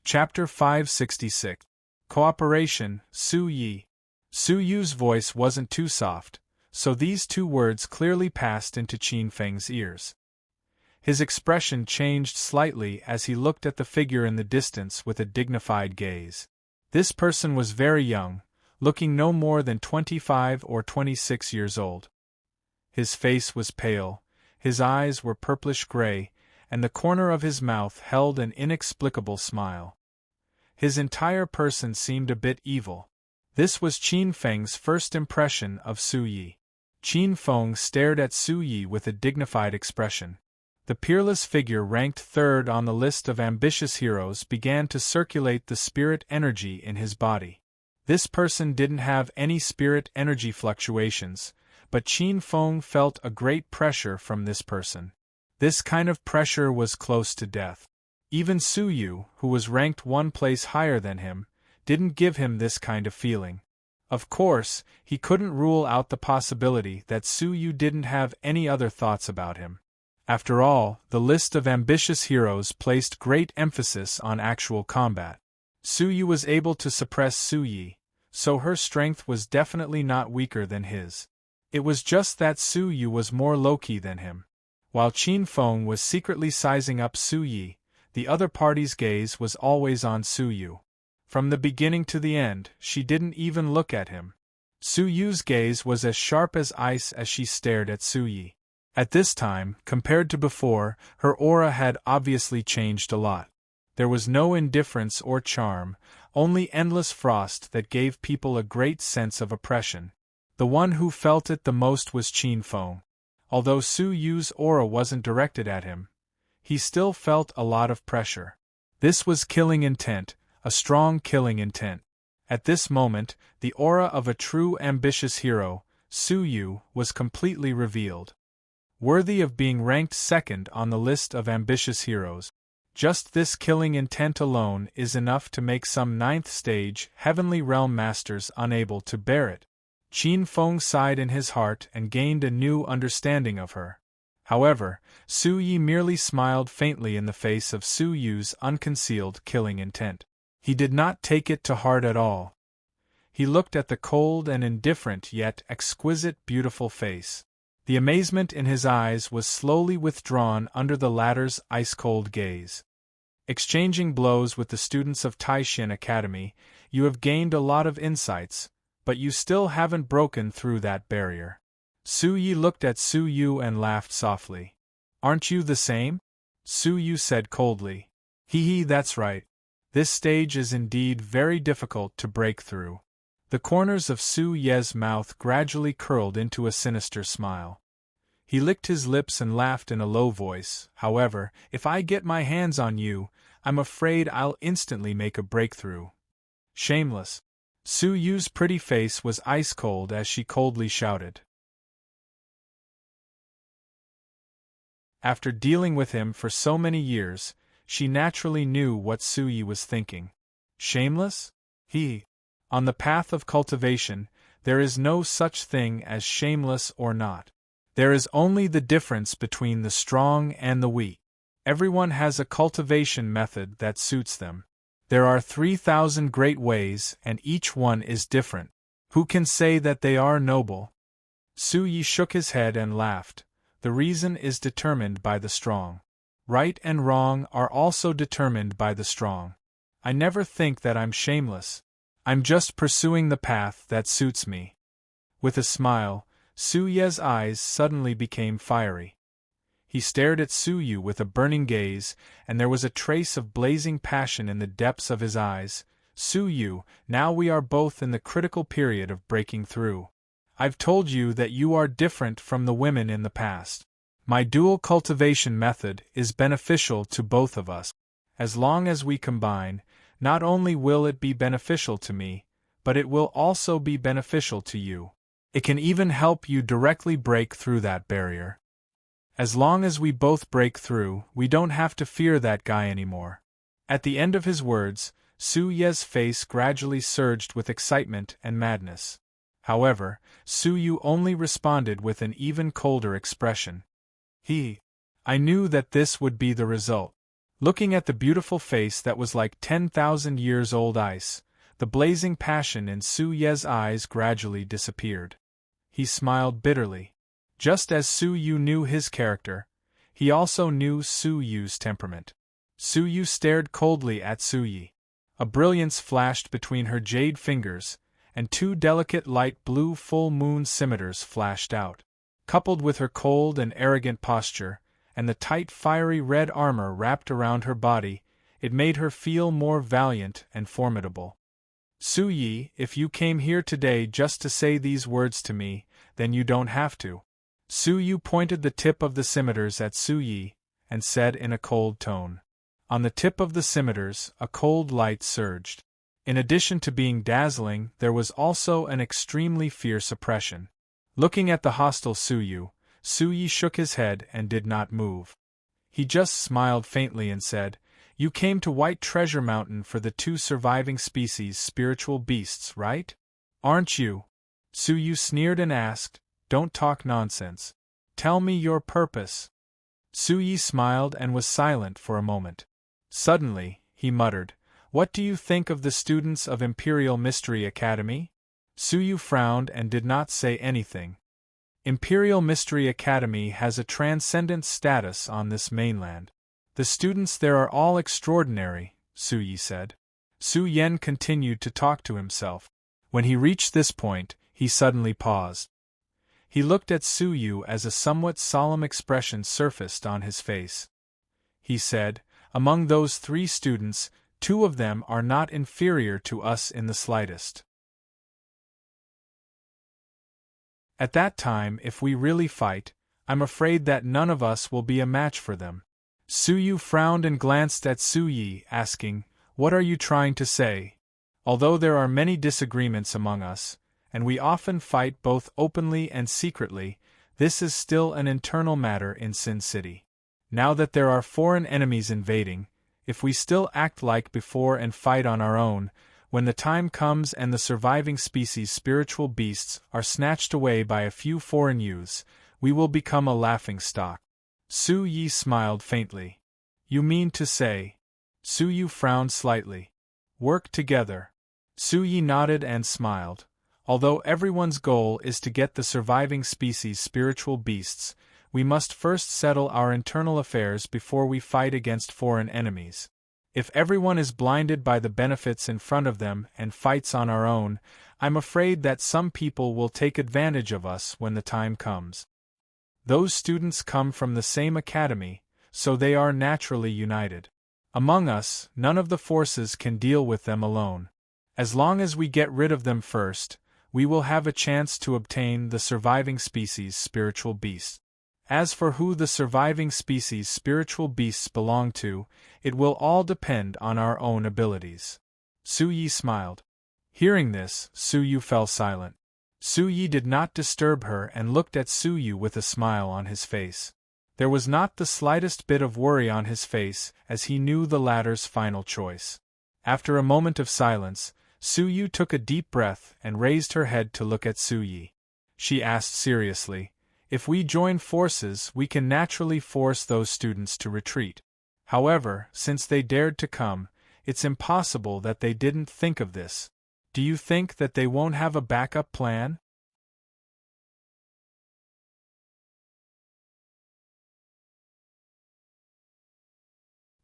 Chapter 566. Cooperation, Su Yi. Su Yu's voice wasn't too soft, so these 2 words clearly passed into Qin Feng's ears. His expression changed slightly as he looked at the figure in the distance with a dignified gaze. This person was very young, looking no more than 25 or 26 years old. His face was pale, his eyes were purplish-gray, and the corner of his mouth held an inexplicable smile. His entire person seemed a bit evil. This was Qin Feng's first impression of Su Yi. Qin Feng stared at Su Yi with a dignified expression. The peerless figure ranked 3rd on the list of ambitious heroes began to circulate the spirit energy in his body. This person didn't have any spirit energy fluctuations, but Qin Feng felt a great pressure from this person. This kind of pressure was close to death. Even Su Yu, who was ranked 1 place higher than him, didn't give him this kind of feeling. Of course, he couldn't rule out the possibility that Su Yu didn't have any other thoughts about him. After all, the list of ambitious heroes placed great emphasis on actual combat. Su Yu was able to suppress Su Yi, so her strength was definitely not weaker than his. It was just that Su Yu was more low-key than him. While Qin Feng was secretly sizing up Su Yi, the other party's gaze was always on Su Yu. From the beginning to the end, she didn't even look at him. Su Yu's gaze was as sharp as ice as she stared at Su Yi. At this time, compared to before, her aura had obviously changed a lot. There was no indifference or charm, only endless frost that gave people a great sense of oppression. The one who felt it the most was Qin Feng. Although Su Yu's aura wasn't directed at him, he still felt a lot of pressure. This was killing intent, a strong killing intent. At this moment, the aura of a true ambitious hero, Su Yu, was completely revealed. Worthy of being ranked 2nd on the list of ambitious heroes. Just this killing intent alone is enough to make some 9th stage heavenly realm masters unable to bear it. Qin Feng sighed in his heart and gained a new understanding of her. However, Su Yi merely smiled faintly in the face of Su Yu's unconcealed killing intent. He did not take it to heart at all. He looked at the cold and indifferent yet exquisite beautiful face. The amazement in his eyes was slowly withdrawn under the latter's ice-cold gaze. Exchanging blows with the students of Taishin Academy, you have gained a lot of insights, but you still haven't broken through that barrier. Su Yi looked at Su Yu and laughed softly. Aren't you the same? Su Yu said coldly. Hee, that's right. This stage is indeed very difficult to break through. The corners of Su Ye's mouth gradually curled into a sinister smile. He licked his lips and laughed in a low voice. However, if I get my hands on you, I'm afraid I'll instantly make a breakthrough. Shameless. Su Yu's pretty face was ice-cold as she coldly shouted. After dealing with him for so many years, she naturally knew what Su Yi was thinking. Shameless? On the path of cultivation, there is no such thing as shameless or not. There is only the difference between the strong and the weak. Everyone has a cultivation method that suits them. There are 3,000 great ways, and each one is different. Who can say that they are noble? Su Yi shook his head and laughed. The reason is determined by the strong. Right and wrong are also determined by the strong. I never think that I'm shameless. I'm just pursuing the path that suits me. With a smile, Su Ye's eyes suddenly became fiery. He stared at Su Yu with a burning gaze, and there was a trace of blazing passion in the depths of his eyes. Su Yu, now we are both in the critical period of breaking through. I've told you that you are different from the women in the past. My dual cultivation method is beneficial to both of us. As long as we combine, not only will it be beneficial to me, but it will also be beneficial to you. It can even help you directly break through that barrier. As long as we both break through, we don't have to fear that guy anymore." At the end of his words, Su Ye's face gradually surged with excitement and madness. However, Su Yu only responded with an even colder expression. I knew that this would be the result. Looking at the beautiful face that was like 10,000 years old ice, the blazing passion in Su Ye's eyes gradually disappeared. He smiled bitterly. Just as Su Yu knew his character, he also knew Su Yu's temperament. Su Yu stared coldly at Su Yi. A brilliance flashed between her jade fingers, and two delicate light blue full moon scimitars flashed out. Coupled with her cold and arrogant posture, and the tight fiery red armor wrapped around her body, it made her feel more valiant and formidable. "Su Yi, if you came here today just to say these words to me, then you don't have to." Su Yu pointed the tip of the scimitars at Su Yi, and said in a cold tone. On the tip of the scimitars, a cold light surged. In addition to being dazzling, there was also an extremely fierce oppression. Looking at the hostile Su Yi shook his head and did not move. He just smiled faintly and said, "You came to White Treasure Mountain for the two surviving species spiritual beasts, right? Aren't you?" Su Yu sneered and asked, "Don't talk nonsense. Tell me your purpose." Su Yi smiled and was silent for a moment. Suddenly, he muttered, "What do you think of the students of Imperial Mystery Academy?" Su Yu frowned and did not say anything. Imperial Mystery Academy has a transcendent status on this mainland. The students there are all extraordinary, Su Yi said. Su Yen continued to talk to himself. When he reached this point, he suddenly paused. He looked at Su Yu as a somewhat solemn expression surfaced on his face. He said, "Among those 3 students, 2 of them are not inferior to us in the slightest. At that time, if we really fight, I'm afraid that none of us will be a match for them." Su Yu frowned and glanced at Su Yi, asking, "What are you trying to say? Although there are many disagreements among us, and we often fight both openly and secretly, this is still an internal matter in Sin City. Now that there are foreign enemies invading, if we still act like before and fight on our own, when the time comes and the surviving species spiritual beasts are snatched away by a few foreign youths, we will become a laughingstock." Su Yi smiled faintly. "You mean to say?" Su Yu frowned slightly. "Work together." Su Yi nodded and smiled. Although everyone's goal is to get the surviving species spiritual beasts, we must first settle our internal affairs before we fight against foreign enemies. If everyone is blinded by the benefits in front of them and fights on our own, I'm afraid that some people will take advantage of us when the time comes. Those students come from the same academy, so they are naturally united. Among us, none of the forces can deal with them alone. As long as we get rid of them first, we will have a chance to obtain the surviving species spiritual beasts. As for who the surviving species spiritual beasts belong to, it will all depend on our own abilities." Su Yi smiled. Hearing this, Su Yu fell silent. Su Yi did not disturb her and looked at Su Yu with a smile on his face. There was not the slightest bit of worry on his face, as he knew the latter's final choice. After a moment of silence, Su Yu took a deep breath and raised her head to look at Su Yi. She asked seriously, "If we join forces, we can naturally force those students to retreat. However, since they dared to come, it's impossible that they didn't think of this. Do you think that they won't have a backup plan?"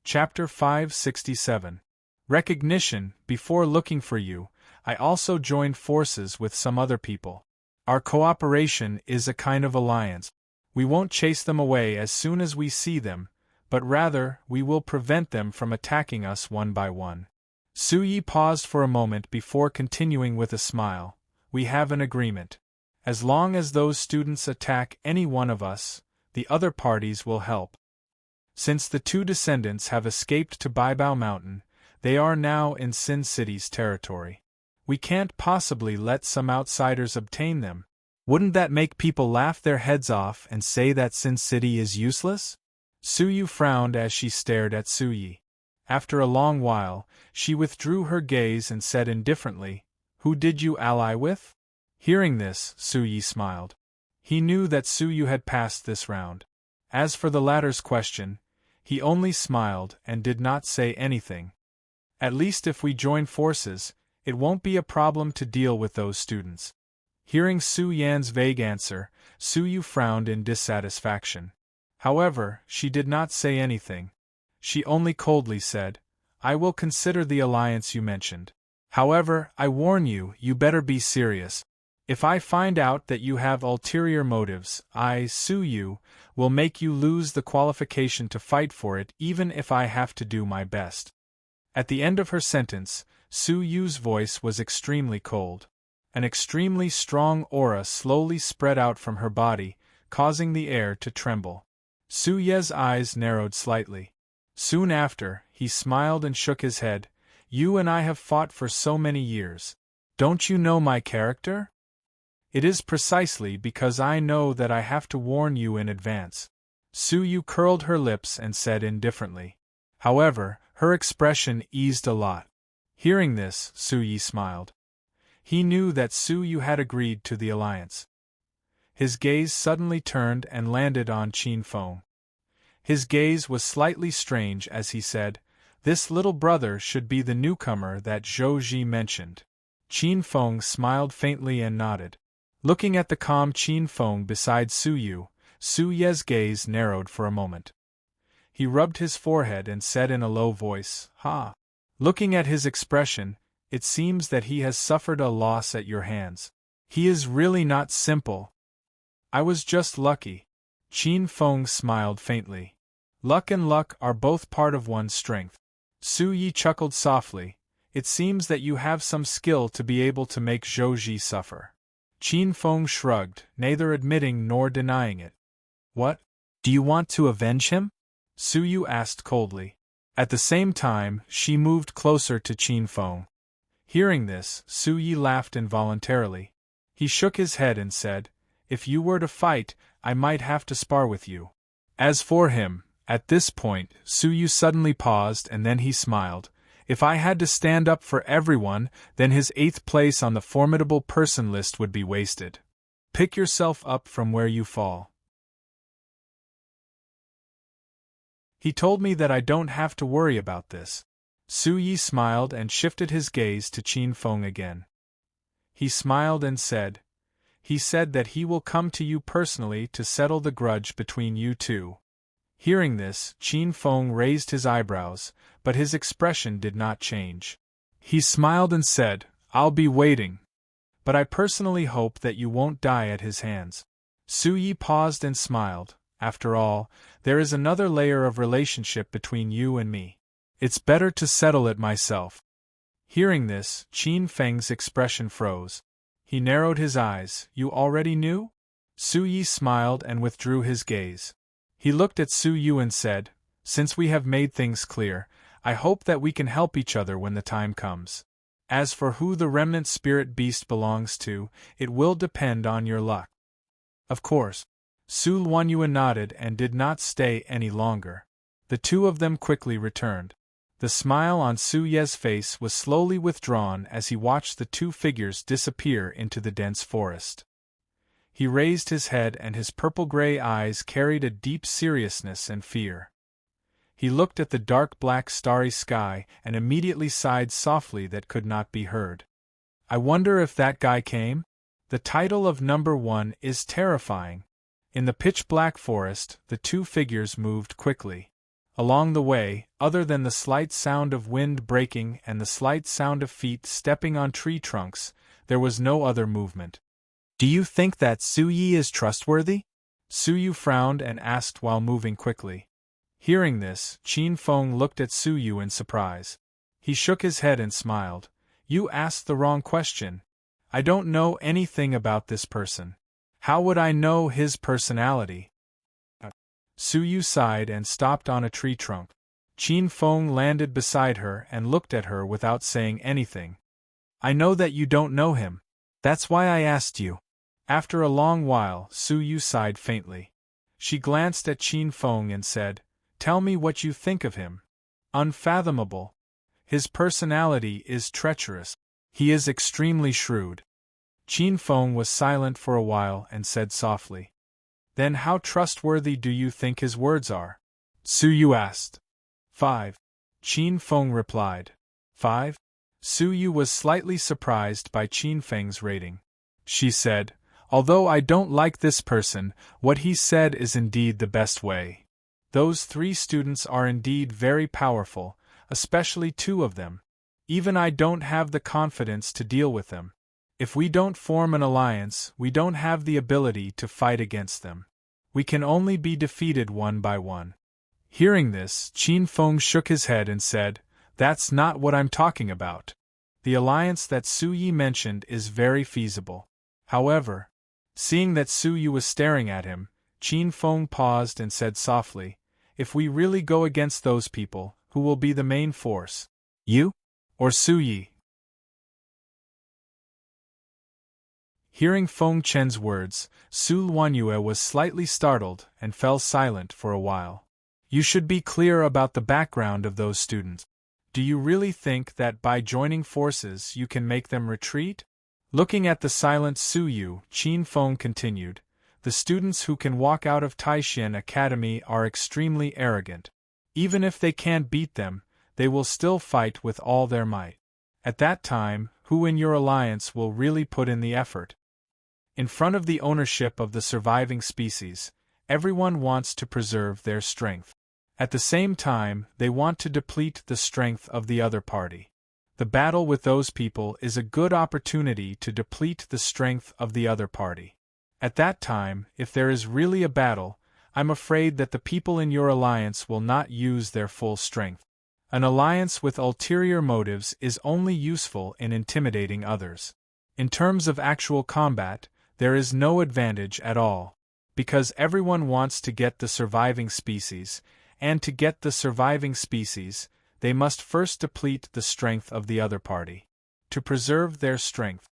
Chapter 567. Recognition. Before looking for you, I also joined forces with some other people. Our cooperation is a kind of alliance. We won't chase them away as soon as we see them, but rather, we will prevent them from attacking us one by one. Su Yi paused for a moment before continuing with a smile. "We have an agreement. As long as those students attack any one of us, the other parties will help. Since the 2 descendants have escaped to Baibao Mountain, they are now in Sin City's territory. We can't possibly let some outsiders obtain them. Wouldn't that make people laugh their heads off and say that Sin City is useless? Suyu frowned as she stared at Suyi. After a long while, she withdrew her gaze and said indifferently, "Who did you ally with?" Hearing this, Suyi smiled. He knew that Suyu had passed this round. As for the latter's question, he only smiled and did not say anything. At least if we join forces, it won't be a problem to deal with those students. Hearing Su Yan's vague answer, Suyu frowned in dissatisfaction. However, she did not say anything. She only coldly said, "I will consider the alliance you mentioned. However, I warn you, you better be serious. If I find out that you have ulterior motives, I, Suyu, will make you lose the qualification to fight for it even if I have to do my best." At the end of her sentence, Suyu's voice was extremely cold. An extremely strong aura slowly spread out from her body, causing the air to tremble. Suye's eyes narrowed slightly. Soon after, he smiled and shook his head. "You and I have fought for so many years. Don't you know my character? It is precisely because I know that I have to warn you in advance." Suyu curled her lips and said indifferently. However, her expression eased a lot. Hearing this, Suyi smiled. He knew that Suyu had agreed to the alliance. His gaze suddenly turned and landed on Qin Feng. His gaze was slightly strange as he said, "This little brother should be the newcomer that Zhou Ji mentioned." Qin Feng smiled faintly and nodded. Looking at the calm Qin Feng beside Suyu, Suye's gaze narrowed for a moment. He rubbed his forehead and said in a low voice, "Ha! Looking at his expression, it seems that he has suffered a loss at your hands. He is really not simple." "I was just lucky." Qin Feng smiled faintly. "Luck and luck are both part of one's strength." Suyi chuckled softly. "It seems that you have some skill to be able to make Zhouji suffer." Qin Feng shrugged, neither admitting nor denying it. "What? Do you want to avenge him?" Suyu asked coldly. At the same time, she moved closer to Qin Feng. Hearing this, Suyi laughed involuntarily. He shook his head and said, "If you were to fight, I might have to spar with you." As for him, at this point, Suyu suddenly paused and then he smiled. "If I had to stand up for everyone, then his 8th place on the formidable person list would be wasted. Pick yourself up from where you fall." He told me that I don't have to worry about this. Suyi smiled and shifted his gaze to Qin Feng again. He smiled and said, "He said that he will come to you personally to settle the grudge between you two." Hearing this, Qin Feng raised his eyebrows, but his expression did not change. He smiled and said, "I'll be waiting. But I personally hope that you won't die at his hands." Suyi paused and smiled. "After all, there is another layer of relationship between you and me. It's better to settle it myself." Hearing this, Qin Feng's expression froze. He narrowed his eyes. "You already knew?" Suyi smiled and withdrew his gaze. He looked at Suyu and said, "Since we have made things clear, I hope that we can help each other when the time comes. As for who the remnant spirit beast belongs to, it will depend on your luck." Of course. Su Luanyuan nodded and did not stay any longer. The two of them quickly returned. The smile on Su Ye's face was slowly withdrawn as he watched the two figures disappear into the dense forest. He raised his head and his purple-gray eyes carried a deep seriousness and fear. He looked at the dark black starry sky and immediately sighed softly that could not be heard. "I wonder if that guy came?" The title of number 1 is terrifying. In the pitch-black forest, the two figures moved quickly. Along the way, other than the slight sound of wind breaking and the slight sound of feet stepping on tree trunks, there was no other movement. "Do you think that Suyi is trustworthy?" Suyu frowned and asked while moving quickly. Hearing this, Qin Feng looked at Suyu in surprise. He shook his head and smiled. "You asked the wrong question. I don't know anything about this person. How would I know his personality?" Suyu sighed and stopped on a tree trunk. Qin Feng landed beside her and looked at her without saying anything. I know that you don't know him. That's why I asked you. After a long while, Su Yu sighed faintly. She glanced at Qin Feng and said, "Tell me what you think of him." "Unfathomable. His personality is treacherous. He is extremely shrewd." Qin Feng was silent for a while and said softly, "Then how trustworthy do you think his words are?" Su Yu asked. 5. Qin Feng replied. 5. Su Yu was slightly surprised by Qin Feng's rating. She said, "Although I don't like this person, what he said is indeed the best way. Those 3 students are indeed very powerful, especially 2 of them. Even I don't have the confidence to deal with them. If we don't form an alliance, we don't have the ability to fight against them. We can only be defeated one by one." Hearing this, Qin Feng shook his head and said, "That's not what I'm talking about. The alliance that Su Yi mentioned is very feasible. However," seeing that Su Yi was staring at him, Qin Feng paused and said softly, "If we really go against those people, who will be the main force? You? Or Su Yi?" Hearing Feng Chen's words, Su Luanyue was slightly startled and fell silent for a while. "You should be clear about the background of those students. Do you really think that by joining forces you can make them retreat?" Looking at the silent Su Yu, Qin Feng continued, "The students who can walk out of Taishan Academy are extremely arrogant. Even if they can't beat them, they will still fight with all their might. At that time, who in your alliance will really put in the effort? In front of the ownership of the surviving species, everyone wants to preserve their strength. At the same time, they want to deplete the strength of the other party. The battle with those people is a good opportunity to deplete the strength of the other party. At that time, if there is really a battle, I'm afraid that the people in your alliance will not use their full strength. An alliance with ulterior motives is only useful in intimidating others. In terms of actual combat, there is no advantage at all, because everyone wants to get the surviving species, and to get the surviving species, they must first deplete the strength of the other party. To preserve their strength."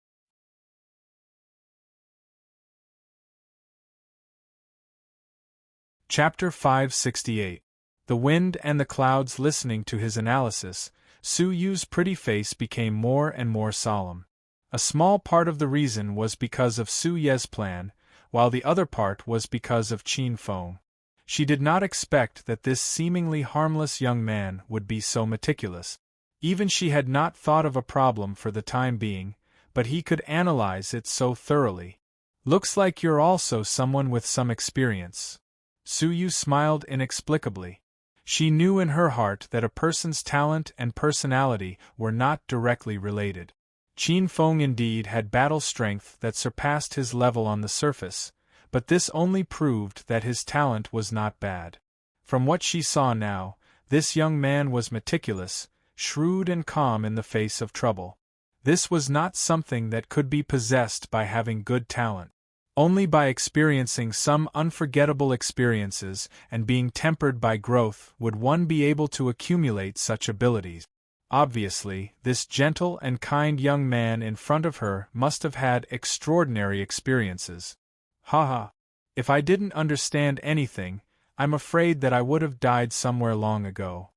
Chapter 568. The Wind and the Clouds. Listening to his analysis, Su Yu's pretty face became more and more solemn. A small part of the reason was because of Su Ye's plan, while the other part was because of Qin Feng. She did not expect that this seemingly harmless young man would be so meticulous. Even she had not thought of a problem for the time being, but he could analyze it so thoroughly. "Looks like you're also someone with some experience." Su Yu smiled inexplicably. She knew in her heart that a person's talent and personality were not directly related. Qin Feng indeed had battle strength that surpassed his level on the surface, but this only proved that his talent was not bad. From what she saw now, this young man was meticulous, shrewd and calm in the face of trouble. This was not something that could be possessed by having good talent. Only by experiencing some unforgettable experiences and being tempered by growth would one be able to accumulate such abilities. Obviously, this gentle and kind young man in front of her must have had extraordinary experiences. Haha. If I didn't understand anything, I'm afraid that I would have died somewhere long ago.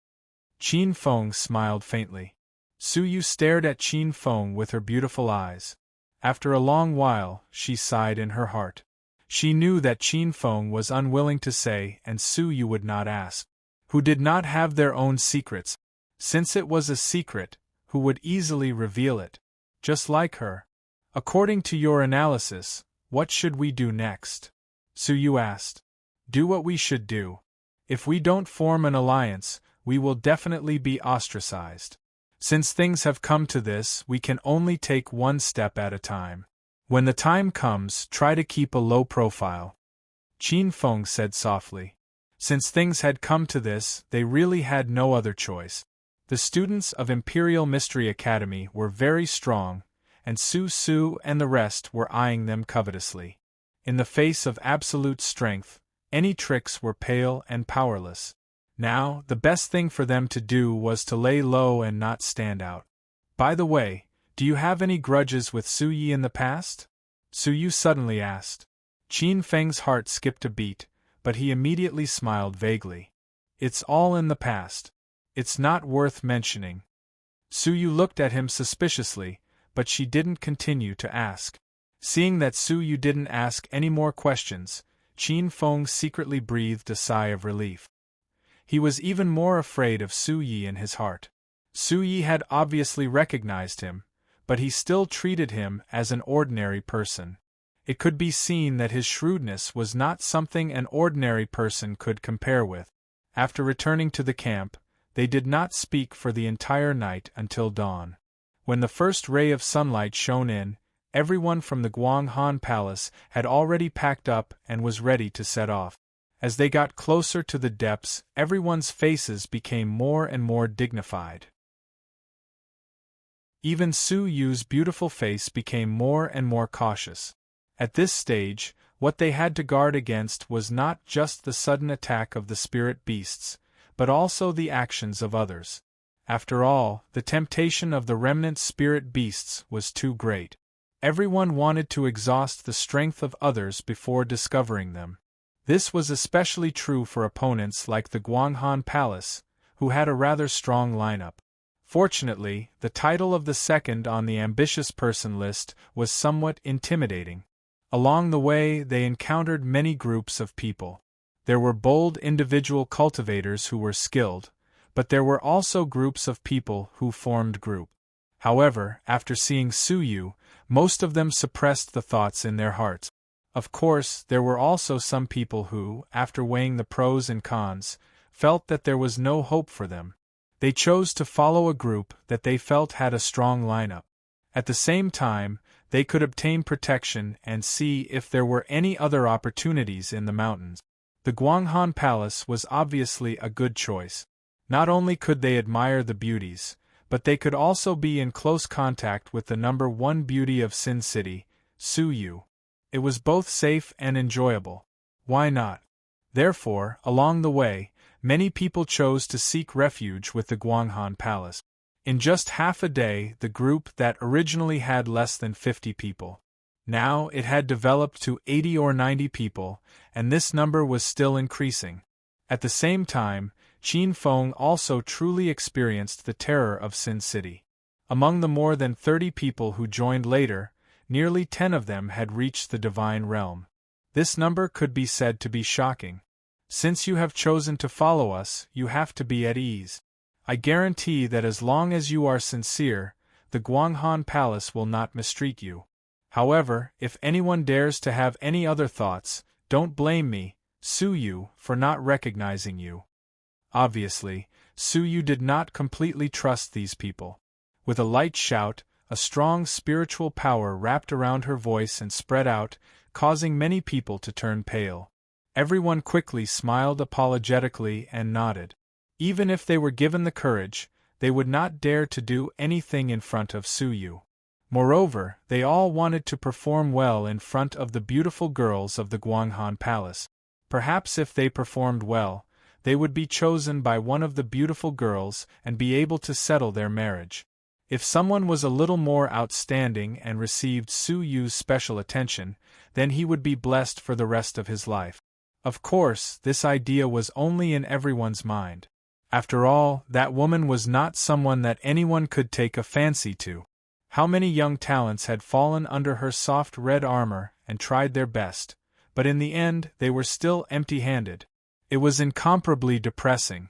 Qin Feng smiled faintly. Su Yu stared at Qin Feng with her beautiful eyes. After a long while, she sighed in her heart. She knew that Qin Feng was unwilling to say and Su Yu would not ask. Who did not have their own secrets? Since it was a secret, who would easily reveal it? Just like her. According to your analysis, what should we do next? Su Yu asked. Do what we should do. If we don't form an alliance, we will definitely be ostracized. Since things have come to this, we can only take one step at a time. When the time comes, try to keep a low profile. Qin Feng said softly. Since things had come to this, they really had no other choice. The students of Imperial Mystery Academy were very strong, and Su Su and the rest were eyeing them covetously. In the face of absolute strength, any tricks were pale and powerless. Now, the best thing for them to do was to lay low and not stand out. By the way, Do you have any grudges with Su Yi in the past? Su Yu suddenly asked. Qin Feng's heart skipped a beat, but he immediately smiled vaguely. It's all in the past. It's not worth mentioning. Su Yu looked at him suspiciously, but she didn't continue to ask. Seeing that Su Yu didn't ask any more questions, Qin Feng secretly breathed a sigh of relief. He was even more afraid of Su Yi in his heart. Su Yi had obviously recognized him, but he still treated him as an ordinary person. It could be seen that his shrewdness was not something an ordinary person could compare with. After returning to the camp, they did not speak for the entire night until dawn. When the first ray of sunlight shone in, everyone from the Guanghan Palace had already packed up and was ready to set off. As they got closer to the depths, everyone's faces became more and more dignified. Even Su Yu's beautiful face became more and more cautious. At this stage, what they had to guard against was not just the sudden attack of the spirit beasts, but also the actions of others. After all, the temptation of the remnant spirit beasts was too great. Everyone wanted to exhaust the strength of others before discovering them. This was especially true for opponents like the Guanghan Palace, who had a rather strong lineup. Fortunately, the title of the second on the ambitious person list was somewhat intimidating. Along the way, they encountered many groups of people. There were bold individual cultivators who were skilled, but there were also groups of people who formed group. However, after seeing Su Yu, most of them suppressed the thoughts in their hearts. Of course, there were also some people who, after weighing the pros and cons, felt that there was no hope for them. They chose to follow a group that they felt had a strong lineup. At the same time, they could obtain protection and see if there were any other opportunities in the mountains. The Guanghan Palace was obviously a good choice. Not only could they admire the beauties, but they could also be in close contact with the number one beauty of Sin City, Su Yu. It was both safe and enjoyable. Why not? Therefore, along the way, many people chose to seek refuge with the Guanghan Palace. In just half a day, the group that originally had less than 50 people. Now it had developed to 80 or 90 people, and this number was still increasing. At the same time, Qin Feng also truly experienced the terror of Sin City. Among the more than 30 people who joined later, nearly 10 of them had reached the divine realm. This number could be said to be shocking. Since you have chosen to follow us, you have to be at ease. I guarantee that as long as you are sincere, the Guanghan Palace will not mistreat you. However, if anyone dares to have any other thoughts, don't blame me, Su Yu, for not recognizing you. Obviously, Su Yu did not completely trust these people. With a light shout, a strong spiritual power wrapped around her voice and spread out, causing many people to turn pale. Everyone quickly smiled apologetically and nodded. Even if they were given the courage, they would not dare to do anything in front of Su Yu. Moreover, they all wanted to perform well in front of the beautiful girls of the Guanghan Palace. Perhaps if they performed well, they would be chosen by one of the beautiful girls and be able to settle their marriage. If someone was a little more outstanding and received Su Yu's special attention, then he would be blessed for the rest of his life. Of course, this idea was only in everyone's mind. After all, that woman was not someone that anyone could take a fancy to. How many young talents had fallen under her soft red armor and tried their best, but in the end they were still empty-handed. It was incomparably depressing.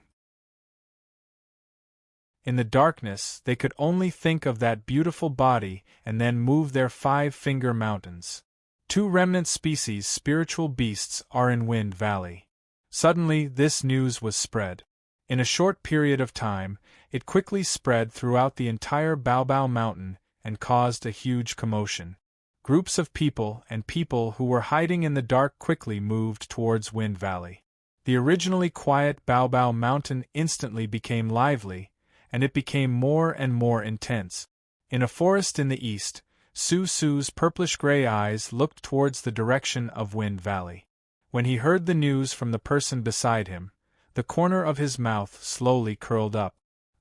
In the darkness, they could only think of that beautiful body and then move their five-finger mountains. 2 remnant species spiritual beasts are in Wind Valley. Suddenly, this news was spread. In a short period of time, it quickly spread throughout the entire Baobao Mountain and caused a huge commotion. Groups of people and people who were hiding in the dark quickly moved towards Wind Valley. The originally quiet Baobao Mountain instantly became lively, and it became more and more intense. In a forest in the east, Su Su's purplish-gray eyes looked towards the direction of Wind Valley. When he heard the news from the person beside him, the corner of his mouth slowly curled up.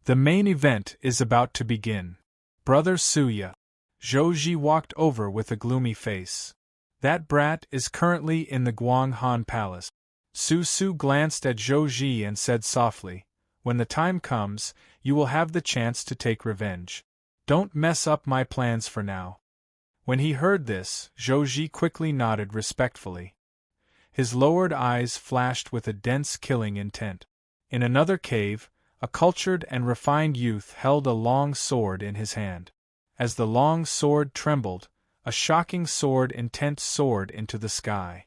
The main event is about to begin. Brother Suya. Zhou Ji walked over with a gloomy face. That brat is currently in the Guang Han Palace. Su Su glanced at Zhou Ji and said softly, "When the time comes, you will have the chance to take revenge. Don't mess up my plans for now." When he heard this, Zhou Ji quickly nodded respectfully. His lowered eyes flashed with a dense killing intent. In another cave, a cultured and refined youth held a long sword in his hand. As the long sword trembled, a shocking sword intent soared into the sky.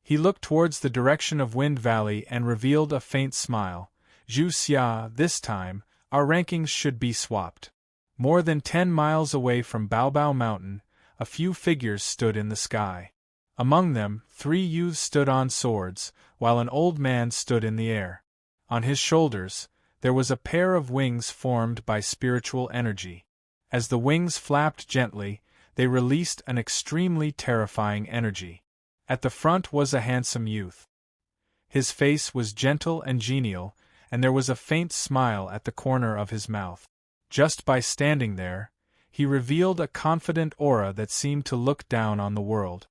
He looked towards the direction of Wind Valley and revealed a faint smile. "Zhu Xia, this time, our rankings should be swapped." More than 10 miles away from Baobao Mountain, a few figures stood in the sky. Among them, 3 youths stood on swords, while an old man stood in the air. On his shoulders, there was a pair of wings formed by spiritual energy. As the wings flapped gently, they released an extremely terrifying energy. At the front was a handsome youth. His face was gentle and genial, and there was a faint smile at the corner of his mouth. Just by standing there, he revealed a confident aura that seemed to look down on the world.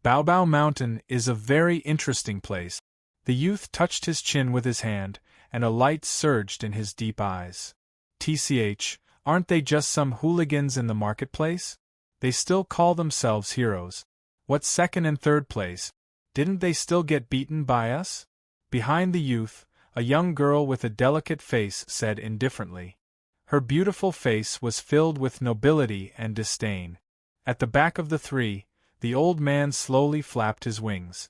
Baobao Mountain is a very interesting place. The youth touched his chin with his hand, and a light surged in his deep eyes. "Tch, aren't they just some hooligans in the marketplace? They still call themselves heroes. What second and third place? Didn't they still get beaten by us?" Behind the youth, a young girl with a delicate face said indifferently. Her beautiful face was filled with nobility and disdain. At the back of the 3, the old man slowly flapped his wings.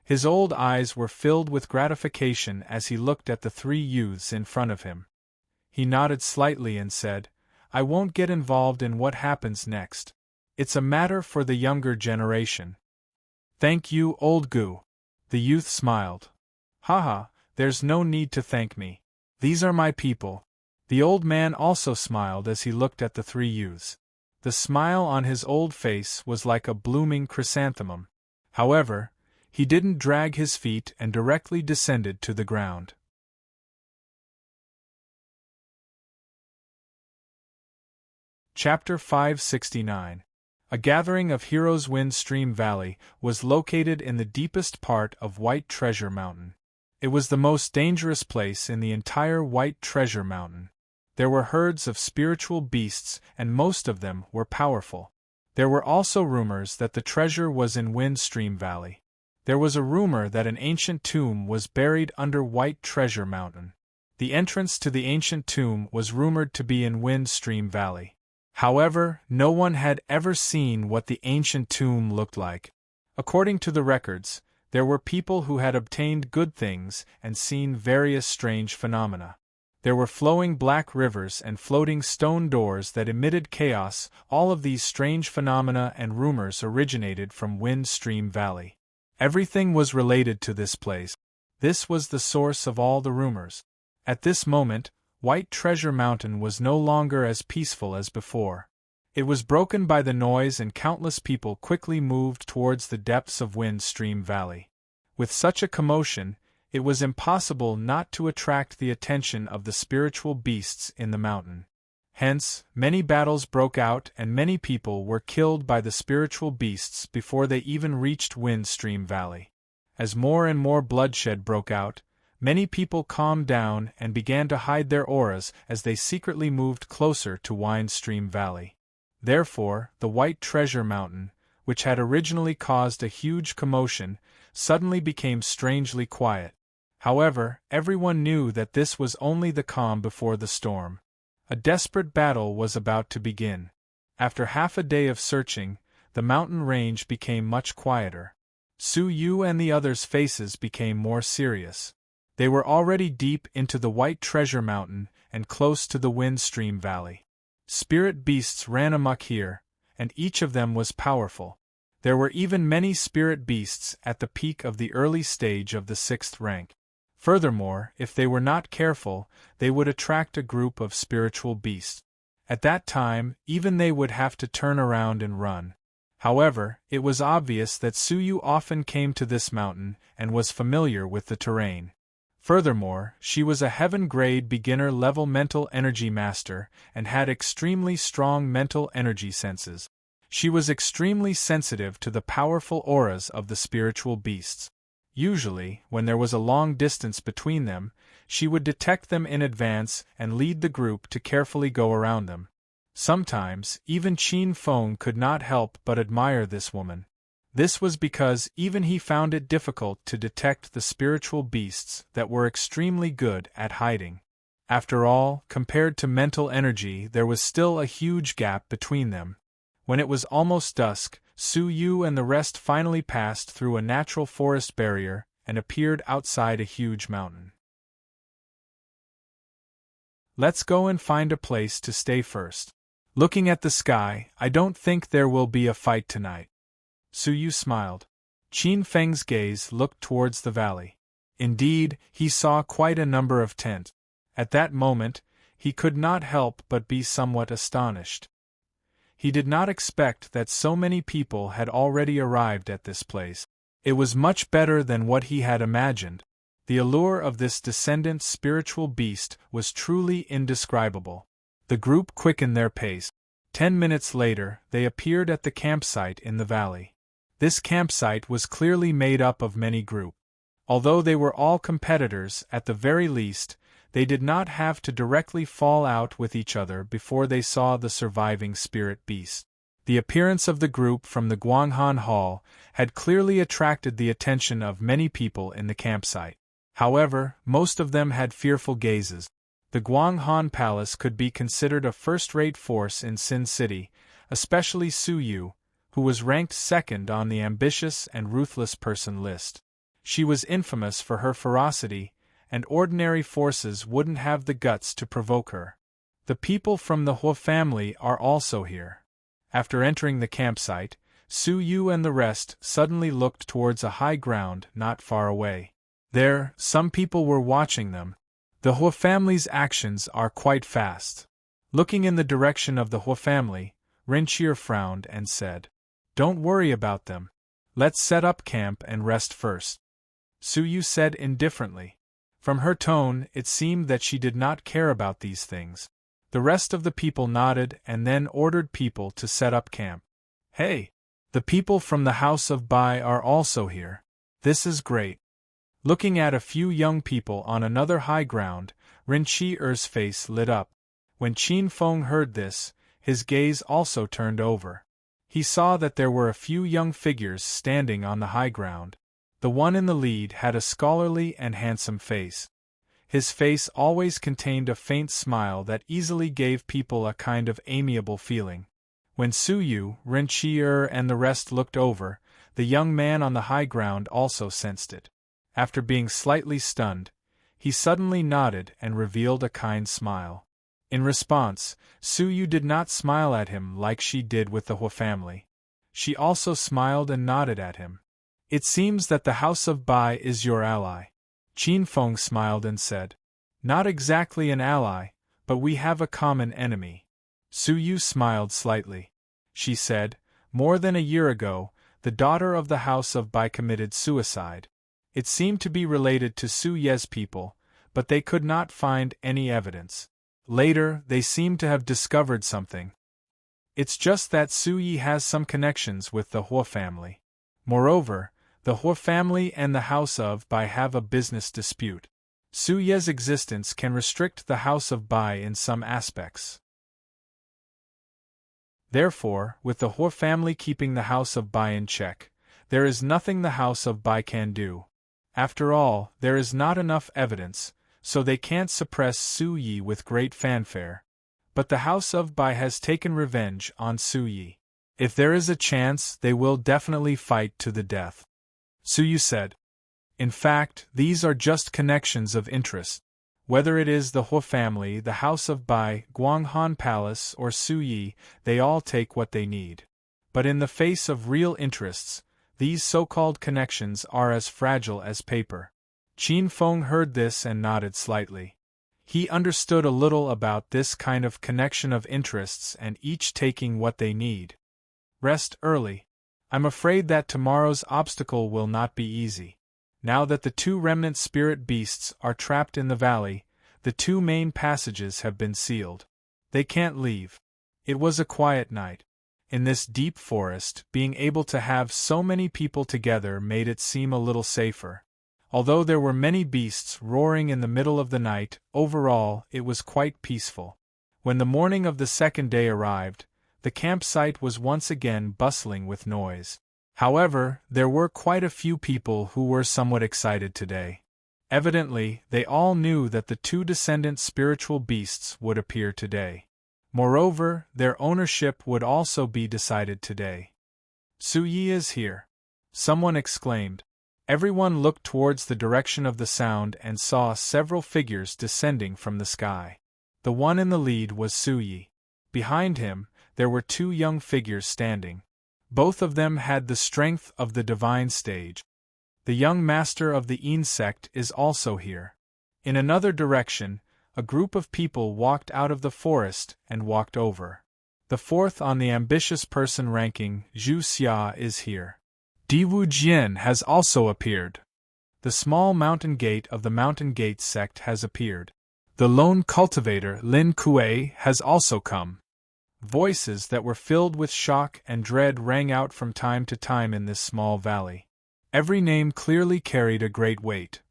His old eyes were filled with gratification as he looked at the 3 youths in front of him. He nodded slightly and said, "I won't get involved in what happens next. It's a matter for the younger generation." "Thank you, old Gu." The youth smiled. "Haha, there's no need to thank me. These are my people." The old man also smiled as he looked at the 3 youths. The smile on his old face was like a blooming chrysanthemum. However, he didn't drag his feet and directly descended to the ground. Chapter 569. A gathering of heroes. Wind Stream Valley was located in the deepest part of White Treasure Mountain. It was the most dangerous place in the entire White Treasure Mountain. There were herds of spiritual beasts, and most of them were powerful. There were also rumors that the treasure was in Wind Stream Valley. There was a rumor that an ancient tomb was buried under White Treasure Mountain. The entrance to the ancient tomb was rumored to be in Wind Stream Valley. However, no one had ever seen what the ancient tomb looked like. According to the records, there were people who had obtained good things and seen various strange phenomena. There were flowing black rivers and floating stone doors that emitted chaos. All of these strange phenomena and rumors originated from Wind Stream Valley. Everything was related to this place. This was the source of all the rumors. At this moment, White Treasure Mountain was no longer as peaceful as before. It was broken by the noise, and countless people quickly moved towards the depths of Wind Stream Valley. With such a commotion, it was impossible not to attract the attention of the spiritual beasts in the mountain. Hence, many battles broke out and many people were killed by the spiritual beasts before they even reached Wind Stream Valley. As more and more bloodshed broke out, many people calmed down and began to hide their auras as they secretly moved closer to Wind Stream Valley. Therefore, the White Treasure Mountain, which had originally caused a huge commotion, suddenly became strangely quiet. However, everyone knew that this was only the calm before the storm. A desperate battle was about to begin. After half a day of searching, the mountain range became much quieter. Su Yu and the others' faces became more serious. They were already deep into the White Treasure Mountain and close to the Wind Stream Valley. Spirit beasts ran amok here, and each of them was powerful. There were even many spirit beasts at the peak of the early stage of the 6th rank. Furthermore, if they were not careful, they would attract a group of spiritual beasts. At that time, even they would have to turn around and run. However, it was obvious that Su Yu often came to this mountain and was familiar with the terrain. Furthermore, she was a heaven-grade beginner-level mental energy master and had extremely strong mental energy senses. She was extremely sensitive to the powerful auras of the spiritual beasts. Usually, when there was a long distance between them, she would detect them in advance and lead the group to carefully go around them. Sometimes, even Qin Feng could not help but admire this woman. This was because even he found it difficult to detect the spiritual beasts that were extremely good at hiding. After all, compared to mental energy, there was still a huge gap between them. When it was almost dusk, Su Yu and the rest finally passed through a natural forest barrier and appeared outside a huge mountain. Let's go and find a place to stay first. Looking at the sky, I don't think there will be a fight tonight. Su Yu smiled. Qin Feng's gaze looked towards the valley. Indeed, he saw quite a number of tents. At that moment, he could not help but be somewhat astonished. He did not expect that so many people had already arrived at this place. It was much better than what he had imagined. The allure of this descendant spiritual beast was truly indescribable. The group quickened their pace. 10 minutes later, they appeared at the campsite in the valley. This campsite was clearly made up of many groups. Although they were all competitors, at the very least, they did not have to directly fall out with each other before they saw the surviving spirit beast. The appearance of the group from the Guanghan Hall had clearly attracted the attention of many people in the campsite. However, most of them had fearful gazes. The Guanghan Palace could be considered a first-rate force in Sin City, especially Su Yu, who was ranked second on the ambitious and ruthless person list. She was infamous for her ferocity, and ordinary forces wouldn't have the guts to provoke her. The people from the Hua family are also here. After entering the campsite, Su Yu and the rest suddenly looked towards a high ground not far away. There, some people were watching them. The Hua family's actions are quite fast. Looking in the direction of the Hua family, Rinqier frowned and said, "Don't worry about them. Let's set up camp and rest first." Su Yu said indifferently. From her tone, it seemed that she did not care about these things. The rest of the people nodded and then ordered people to set up camp. "Hey! The people from the House of Bai are also here. This is great." Looking at a few young people on another high ground, Rinqier's face lit up. When Qin Feng heard this, his gaze also turned over. He saw that there were a few young figures standing on the high ground. The one in the lead had a scholarly and handsome face. His face always contained a faint smile that easily gave people a kind of amiable feeling. When Su Yu, Rinqier and the rest looked over, the young man on the high ground also sensed it. After being slightly stunned, he suddenly nodded and revealed a kind smile. In response, Su Yu did not smile at him like she did with the Hua family. She also smiled and nodded at him. "It seems that the House of Bai is your ally." Qin Feng smiled and said, "Not exactly an ally, but we have a common enemy." Su Yu smiled slightly. She said, "More than a year ago, the daughter of the House of Bai committed suicide. It seemed to be related to Su Ye's people, but they could not find any evidence. Later, they seemed to have discovered something. It's just that Su Yi has some connections with the Hua family. Moreover, the Hua family and the House of Bai have a business dispute. Su Ye's existence can restrict the House of Bai in some aspects. Therefore, with the Hua family keeping the House of Bai in check, there is nothing the House of Bai can do. After all, there is not enough evidence, so they can't suppress Su Yi with great fanfare. But the House of Bai has taken revenge on Su Yi. If there is a chance, they will definitely fight to the death." Su Yu said. "In fact, these are just connections of interest. Whether it is the Hua family, the House of Bai, Guanghan Palace, or Su Yi, they all take what they need. But in the face of real interests, these so-called connections are as fragile as paper." Qin Feng heard this and nodded slightly. He understood a little about this kind of connection of interests and each taking what they need. "Rest early. I'm afraid that tomorrow's obstacle will not be easy. Now that the two remnant spirit beasts are trapped in the valley, the two main passages have been sealed. They can't leave. It was a quiet night. In this deep forest, being able to have so many people together made it seem a little safer. Although there were many beasts roaring in the middle of the night, overall it was quite peaceful. When the morning of the second day arrived, the campsite was once again bustling with noise. However, there were quite a few people who were somewhat excited today. Evidently, they all knew that the two descendant spiritual beasts would appear today. Moreover, their ownership would also be decided today. Suyi is here. Someone exclaimed. Everyone looked towards the direction of the sound and saw several figures descending from the sky. The one in the lead was Suyi. Behind him, there were two young figures standing. Both of them had the strength of the divine stage. The young master of the insect is also here. In another direction, a group of people walked out of the forest and walked over. The fourth on the ambitious person ranking, Zhu Xia, is here. Diwu Jian has also appeared. The small mountain gate of the Mountain Gate sect has appeared. The lone cultivator, Lin Kuei, has also come. Voices that were filled with shock and dread rang out from time to time in this small valley. Every name clearly carried a great weight.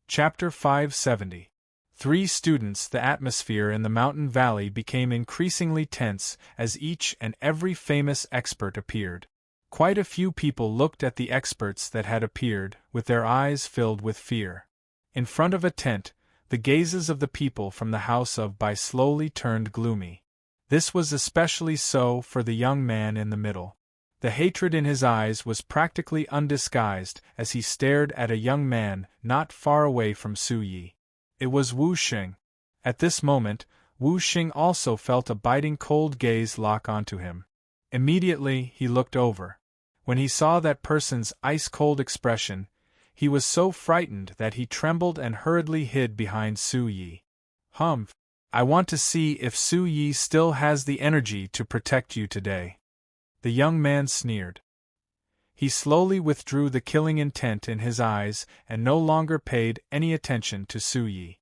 Chapter 570. Three students. The atmosphere in the mountain valley became increasingly tense as each and every famous expert appeared. Quite a few people looked at the experts that had appeared, with their eyes filled with fear. In front of a tent, the gazes of the people from the house of Bai slowly turned gloomy. This was especially so for the young man in the middle. The hatred in his eyes was practically undisguised as he stared at a young man not far away from Suyi. It was Wu Xing. At this moment, Wu Xing also felt a biting cold gaze lock onto him. Immediately, he looked over. When he saw that person's ice-cold expression, he was so frightened that he trembled and hurriedly hid behind Suyi. Humph! I want to see if Suyi still has the energy to protect you today. The young man sneered. He slowly withdrew the killing intent in his eyes and no longer paid any attention to Suyi.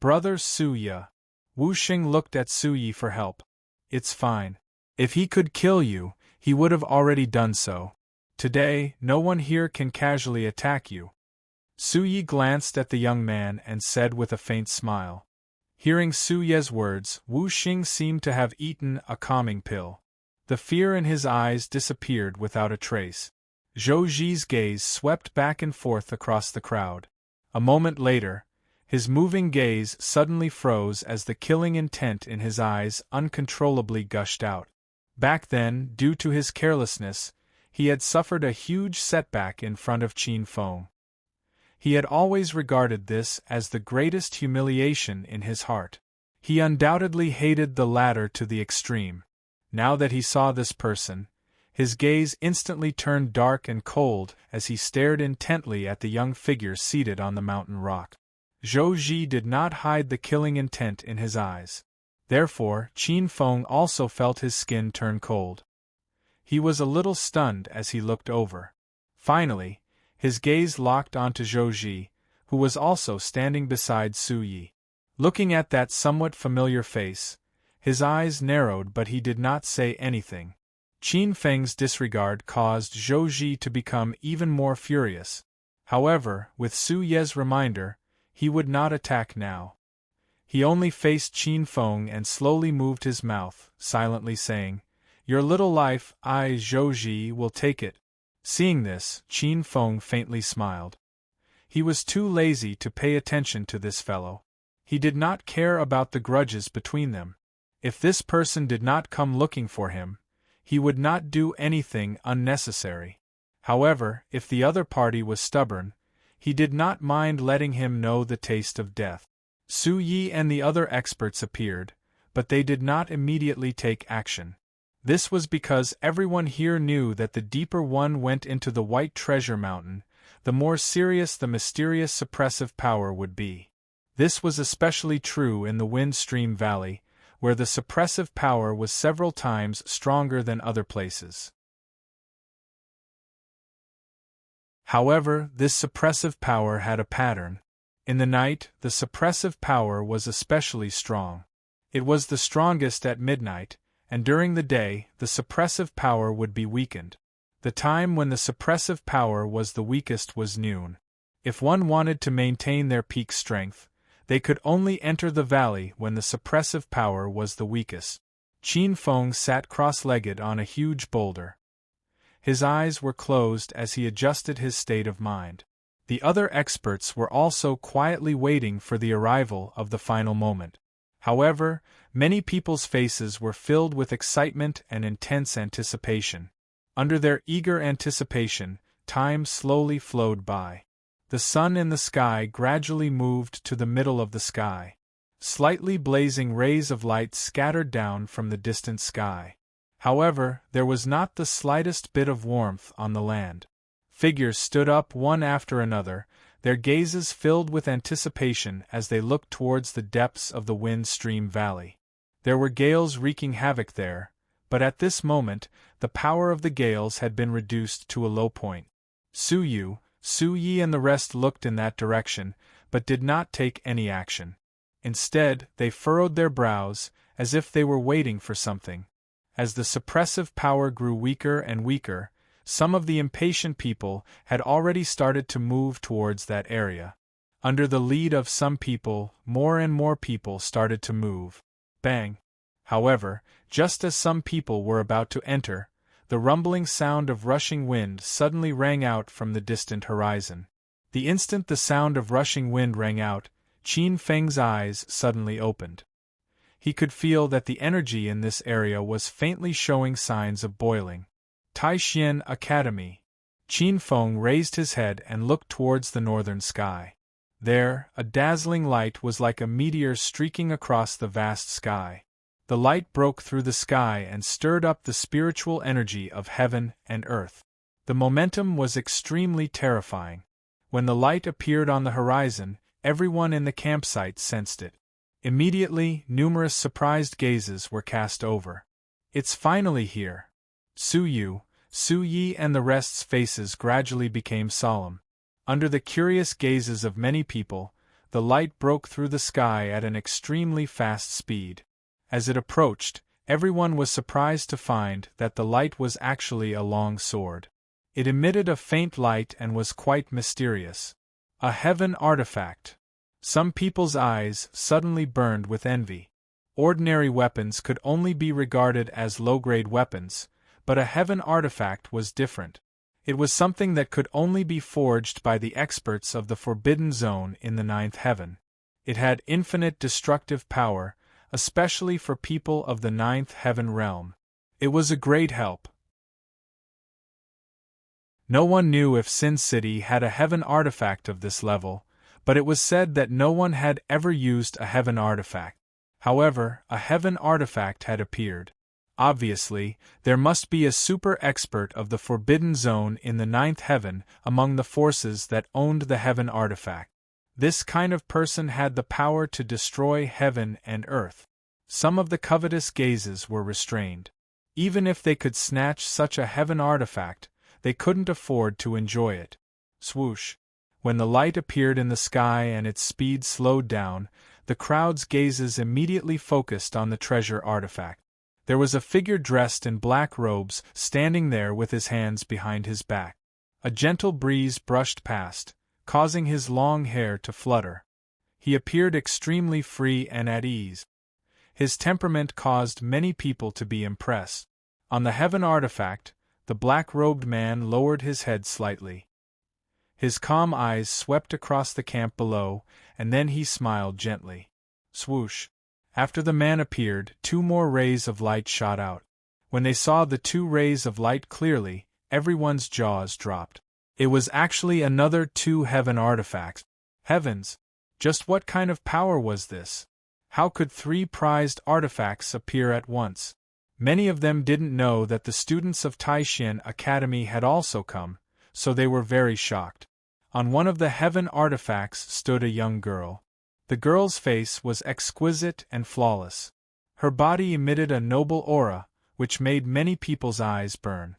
Brother Suya. Wu Xing looked at Suyi for help. It's fine. If he could kill you, he would have already done so. Today, no one here can casually attack you. Suyi glanced at the young man and said with a faint smile. Hearing Suye's words, Wu Xing seemed to have eaten a calming pill. The fear in his eyes disappeared without a trace. Zhou Ji's gaze swept back and forth across the crowd. A moment later, his moving gaze suddenly froze as the killing intent in his eyes uncontrollably gushed out. Back then, due to his carelessness, he had suffered a huge setback in front of Qin Feng. He had always regarded this as the greatest humiliation in his heart. He undoubtedly hated the latter to the extreme. Now that he saw this person, his gaze instantly turned dark and cold as he stared intently at the young figure seated on the mountain rock. Zhou Ji did not hide the killing intent in his eyes. Therefore, Qin Feng also felt his skin turn cold. He was a little stunned as he looked over. Finally, his gaze locked onto Zhou Ji, who was also standing beside Suyi. Looking at that somewhat familiar face, his eyes narrowed but he did not say anything. Qin Feng's disregard caused Zhou Ji to become even more furious. However, with Su Ye's reminder, he would not attack now. He only faced Qin Feng and slowly moved his mouth, silently saying, "Your little life, I, Zhou Ji, will take it." Seeing this, Qin Feng faintly smiled. He was too lazy to pay attention to this fellow. He did not care about the grudges between them. If this person did not come looking for him, he would not do anything unnecessary. However, if the other party was stubborn, he did not mind letting him know the taste of death. Su Yi and the other experts appeared, but they did not immediately take action. This was because everyone here knew that the deeper one went into the White Treasure Mountain, the more serious the mysterious suppressive power would be. This was especially true in the Wind Stream Valley, where the suppressive power was several times stronger than other places. However, this suppressive power had a pattern. In the night, the suppressive power was especially strong. It was the strongest at midnight, and during the day, the suppressive power would be weakened. The time when the suppressive power was the weakest was noon. If one wanted to maintain their peak strength, they could only enter the valley when the suppressive power was the weakest. Qin Feng sat cross-legged on a huge boulder. His eyes were closed as he adjusted his state of mind. The other experts were also quietly waiting for the arrival of the final moment. However, many people's faces were filled with excitement and intense anticipation. Under their eager anticipation, time slowly flowed by. The sun in the sky gradually moved to the middle of the sky. Slightly blazing rays of light scattered down from the distant sky. However, there was not the slightest bit of warmth on the land. Figures stood up one after another, their gazes filled with anticipation as they looked towards the depths of the wind-stream valley. There were gales wreaking havoc there, but at this moment, the power of the gales had been reduced to a low point. Su Yi and the rest looked in that direction, but did not take any action. Instead, they furrowed their brows, as if they were waiting for something. As the suppressive power grew weaker and weaker, some of the impatient people had already started to move towards that area. Under the lead of some people, more and more people started to move. Bang! However, just as some people were about to enter, the rumbling sound of rushing wind suddenly rang out from the distant horizon. The instant the sound of rushing wind rang out, Qin Feng's eyes suddenly opened. He could feel that the energy in this area was faintly showing signs of boiling. Taishan Academy. Qin Feng raised his head and looked towards the northern sky. There, a dazzling light was like a meteor streaking across the vast sky. The light broke through the sky and stirred up the spiritual energy of heaven and earth. The momentum was extremely terrifying. When the light appeared on the horizon, everyone in the campsite sensed it. Immediately, numerous surprised gazes were cast over. It's finally here. Su Yi and the rest's faces gradually became solemn. Under the curious gazes of many people, the light broke through the sky at an extremely fast speed. As it approached, everyone was surprised to find that the light was actually a long sword. It emitted a faint light and was quite mysterious. A heaven artifact. Some people's eyes suddenly burned with envy. Ordinary weapons could only be regarded as low-grade weapons, but a heaven artifact was different. It was something that could only be forged by the experts of the Forbidden Zone in the Ninth Heaven. It had infinite destructive power, especially for people of the Ninth Heaven realm. It was a great help. No one knew if Sin City had a heaven artifact of this level, but it was said that no one had ever used a heaven artifact. However, a heaven artifact had appeared. Obviously, there must be a super expert of the Forbidden Zone in the Ninth Heaven among the forces that owned the heaven artifact. This kind of person had the power to destroy heaven and earth. Some of the covetous gazes were restrained. Even if they could snatch such a heaven artifact, they couldn't afford to enjoy it. Swoosh! When the light appeared in the sky and its speed slowed down, the crowd's gazes immediately focused on the treasure artifact. There was a figure dressed in black robes standing there with his hands behind his back. A gentle breeze brushed past, causing his long hair to flutter. He appeared extremely free and at ease. His temperament caused many people to be impressed. On the heaven artifact, the black-robed man lowered his head slightly. His calm eyes swept across the camp below, and then he smiled gently. Swoosh! After the man appeared, 2 more rays of light shot out. When they saw the 2 rays of light clearly, everyone's jaws dropped. It was actually another 2 heaven artifacts. Heavens! Just what kind of power was this? How could 3 prized artifacts appear at once? Many of them didn't know that the students of Taishan Academy had also come, so they were very shocked. On one of the heaven artifacts stood a young girl. The girl's face was exquisite and flawless. Her body emitted a noble aura, which made many people's eyes burn.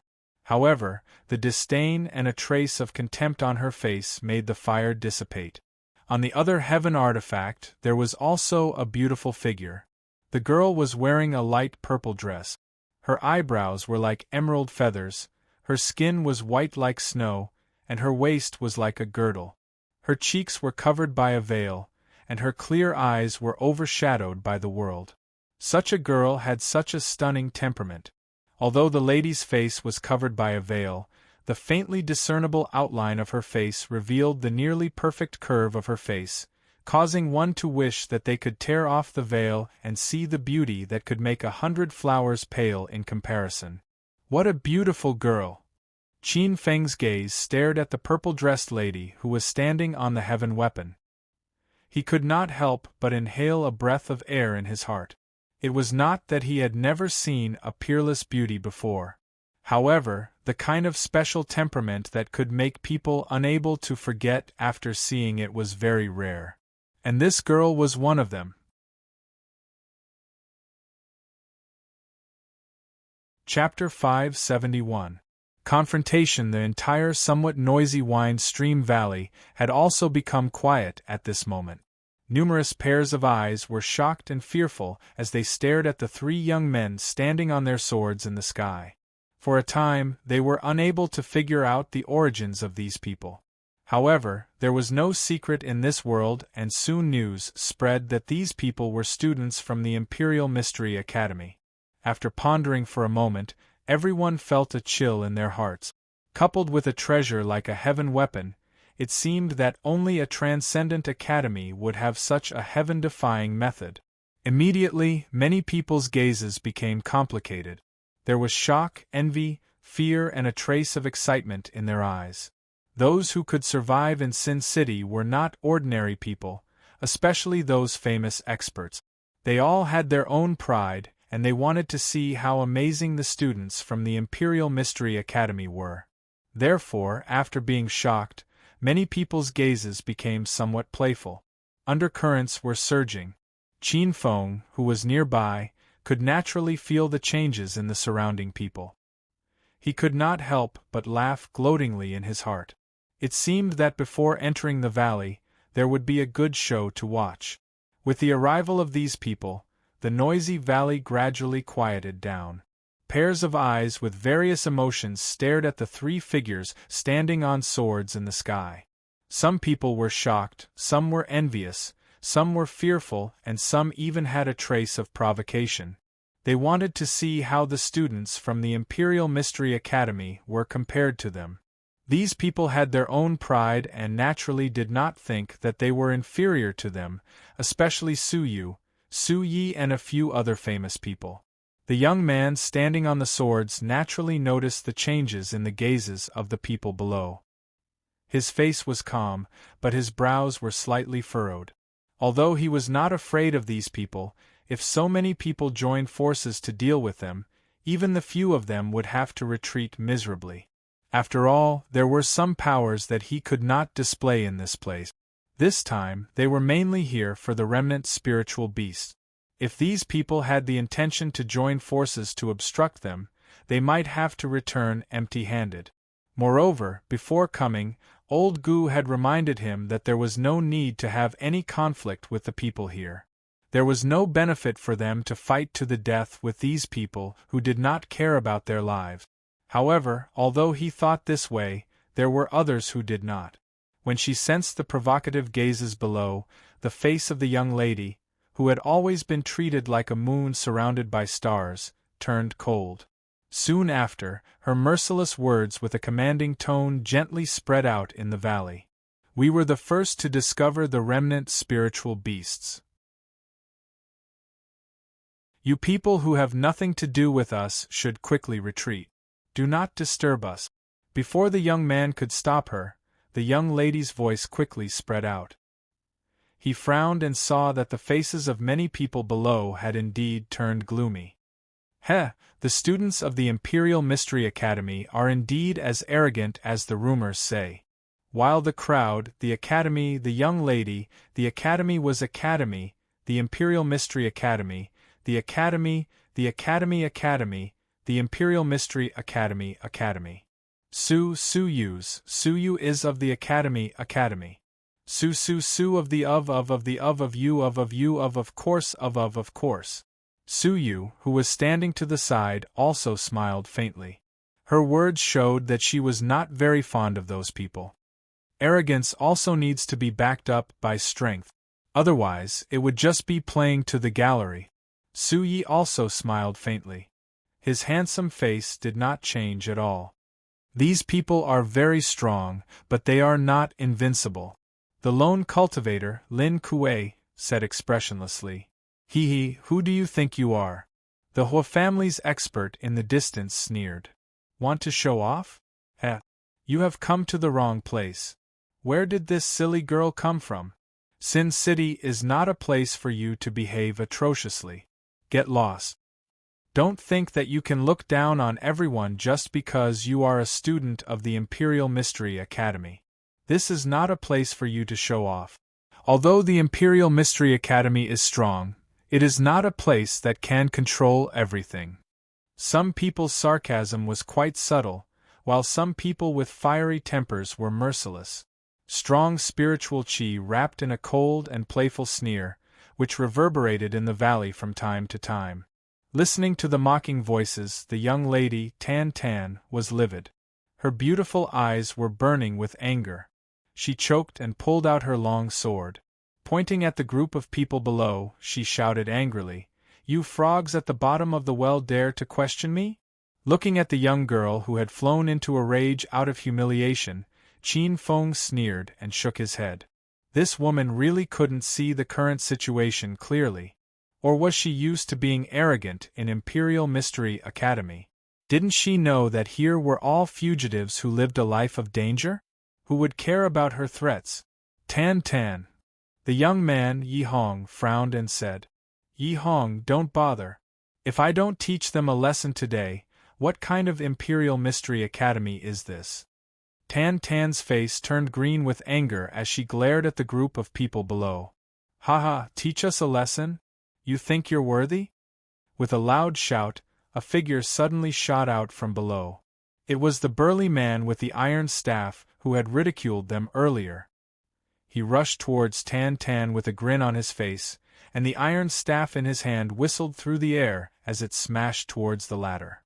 However, the disdain and a trace of contempt on her face made the fire dissipate. On the other heaven artifact there was also a beautiful figure. The girl was wearing a light purple dress. Her eyebrows were like emerald feathers, her skin was white like snow, and her waist was like a girdle. Her cheeks were covered by a veil, and her clear eyes were overshadowed by the world. Such a girl had such a stunning temperament. Although the lady's face was covered by a veil, the faintly discernible outline of her face revealed the nearly perfect curve of her face, causing one to wish that they could tear off the veil and see the beauty that could make 100 flowers pale in comparison. What a beautiful girl! Qin Feng's gaze stared at the purple-dressed lady who was standing on the heaven weapon. He could not help but inhale a breath of air in his heart. It was not that he had never seen a peerless beauty before. However, the kind of special temperament that could make people unable to forget after seeing it was very rare. And this girl was one of them. Chapter 571. Confrontation. The entire somewhat noisy wine stream valley had also become quiet at this moment. Numerous pairs of eyes were shocked and fearful as they stared at the three young men standing on their swords in the sky. For a time, they were unable to figure out the origins of these people. However, there was no secret in this world, and soon news spread that these people were students from the Imperial Mystery Academy. After pondering for a moment, everyone felt a chill in their hearts. Coupled with a treasure like a heaven weapon, it seemed that only a transcendent academy would have such a heaven-defying method. Immediately, many people's gazes became complicated. There was shock, envy, fear, and a trace of excitement in their eyes. Those who could survive in Sin City were not ordinary people, especially those famous experts. They all had their own pride, and they wanted to see how amazing the students from the Imperial Mystery Academy were. Therefore, after being shocked, many people's gazes became somewhat playful. Undercurrents were surging. Qin Feng, who was nearby, could naturally feel the changes in the surrounding people. He could not help but laugh gloatingly in his heart. It seemed that before entering the valley, there would be a good show to watch. With the arrival of these people, the noisy valley gradually quieted down. Pairs of eyes with various emotions stared at the three figures standing on swords in the sky. Some people were shocked, some were envious, some were fearful, and some even had a trace of provocation. They wanted to see how the students from the Imperial Mystery Academy were compared to them. These people had their own pride and naturally did not think that they were inferior to them, especially Su Yu, Su Yi, and a few other famous people. The young man standing on the swords naturally noticed the changes in the gazes of the people below. His face was calm, but his brows were slightly furrowed. Although he was not afraid of these people, if so many people joined forces to deal with them, even the few of them would have to retreat miserably. After all, there were some powers that he could not display in this place. This time, they were mainly here for the remnant spiritual beasts. If these people had the intention to join forces to obstruct them, they might have to return empty-handed. Moreover, before coming, Old Gu had reminded him that there was no need to have any conflict with the people here. There was no benefit for them to fight to the death with these people who did not care about their lives. However, although he thought this way, there were others who did not. When she sensed the provocative gazes below, the face of the young lady, who had always been treated like a moon surrounded by stars, turned cold. Soon after, her merciless words with a commanding tone gently spread out in the valley. We were the first to discover the remnant spiritual beasts. You people who have nothing to do with us should quickly retreat. Do not disturb us. Before the young man could stop her, the young lady's voice quickly spread out. He frowned and saw that the faces of many people below had indeed turned gloomy. The students of the Imperial Mystery Academy are indeed as arrogant as the rumors say. While the crowd, the academy, the young lady, the academy was academy, the Imperial Mystery Academy, the academy, the academy, the Imperial Mystery Academy. Su is of the academy. Su of the of you of course of course. Su Yu, who was standing to the side, also smiled faintly. Her words showed that she was not very fond of those people. Arrogance also needs to be backed up by strength. Otherwise, it would just be playing to the gallery. Su Yi also smiled faintly. His handsome face did not change at all. These people are very strong, but they are not invincible. The lone cultivator, Lin Kuei, said expressionlessly. Who do you think you are? The Hua family's expert in the distance sneered. Want to show off? Heh. You have come to the wrong place. Where did this silly girl come from? Sin City is not a place for you to behave atrociously. Get lost. Don't think that you can look down on everyone just because you are a student of the Imperial Mystery Academy. This is not a place for you to show off. Although the Imperial Mystery Academy is strong, it is not a place that can control everything. Some people's sarcasm was quite subtle, while some people with fiery tempers were merciless. Strong spiritual qi wrapped in a cold and playful sneer, which reverberated in the valley from time to time. Listening to the mocking voices, the young lady, Tan Tan, was livid. Her beautiful eyes were burning with anger. She choked and pulled out her long sword. Pointing at the group of people below, she shouted angrily, "You frogs at the bottom of the well dare to question me?" Looking at the young girl who had flown into a rage out of humiliation, Qin Feng sneered and shook his head. This woman really couldn't see the current situation clearly. Or was she used to being arrogant in Imperial Mystery Academy? Didn't she know that here were all fugitives who lived a life of danger? Who would care about her threats? Tan Tan. The young man, Yi Hong, frowned and said, "Yi Hong, don't bother. If I don't teach them a lesson today, what kind of Imperial Mystery Academy is this?" Tan Tan's face turned green with anger as she glared at the group of people below. "Haha, teach us a lesson? You think you're worthy?" With a loud shout, a figure suddenly shot out from below. It was the burly man with the iron staff who had ridiculed them earlier. He rushed towards Tan Tan with a grin on his face, and the iron staff in his hand whistled through the air as it smashed towards the latter.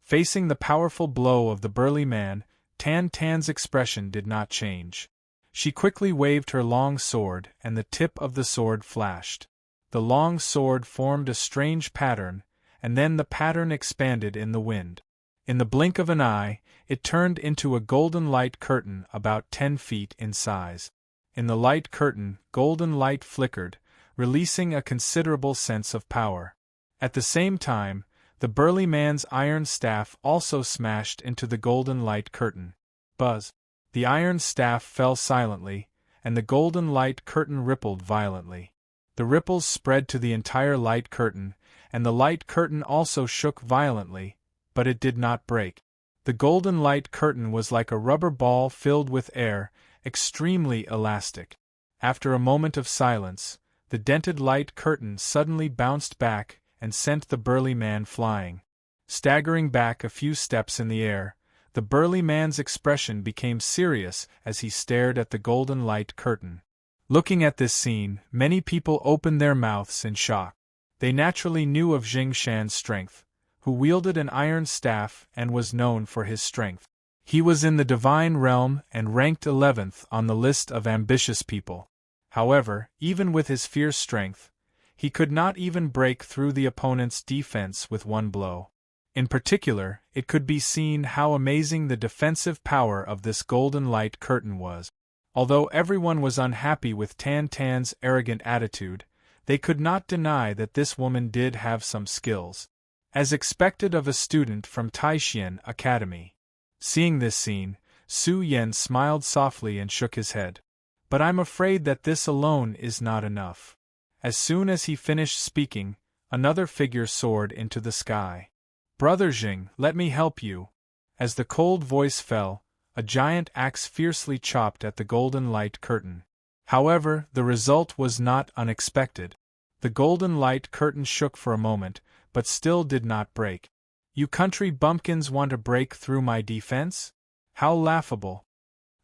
Facing the powerful blow of the burly man, Tan Tan's expression did not change. She quickly waved her long sword, and the tip of the sword flashed. The long sword formed a strange pattern, and then the pattern expanded in the wind. In the blink of an eye, it turned into a golden light curtain about 10 feet in size. In the light curtain, golden light flickered, releasing a considerable sense of power. At the same time, the burly man's iron staff also smashed into the golden light curtain. Buzz! The iron staff fell silently, and the golden light curtain rippled violently. The ripples spread to the entire light curtain, and the light curtain also shook violently, but it did not break. The golden light curtain was like a rubber ball filled with air, extremely elastic. After a moment of silence, the dented light curtain suddenly bounced back and sent the burly man flying. Staggering back a few steps in the air, the burly man's expression became serious as he stared at the golden light curtain. Looking at this scene, many people opened their mouths in shock. They naturally knew of Jing Shan's strength, who wielded an iron staff and was known for his strength. He was in the divine realm and ranked 11th on the list of ambitious people. However, even with his fierce strength, he could not even break through the opponent's defense with one blow. In particular, it could be seen how amazing the defensive power of this golden light curtain was. Although everyone was unhappy with Tan Tan's arrogant attitude, they could not deny that this woman did have some skills. As expected of a student from Taishan Academy. Seeing this scene, Su Yen smiled softly and shook his head. But I'm afraid that this alone is not enough. As soon as he finished speaking, another figure soared into the sky. "Brother Jing, let me help you." As the cold voice fell, a giant axe fiercely chopped at the golden light curtain. However, the result was not unexpected. The golden light curtain shook for a moment, but still did not break. You country bumpkins want to break through my defense? How laughable.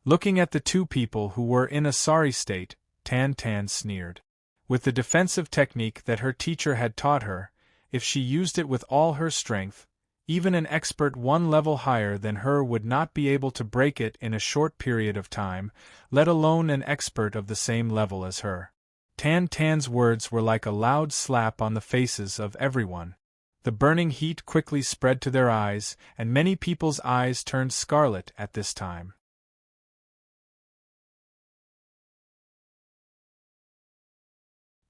Looking at the two people who were in a sorry state, Tan Tan sneered. With the defensive technique that her teacher had taught her, if she used it with all her strength, even an expert one level higher than her would not be able to break it in a short period of time, let alone an expert of the same level as her. Tan Tan's words were like a loud slap on the faces of everyone. The burning heat quickly spread to their eyes, and many people's eyes turned scarlet at this time.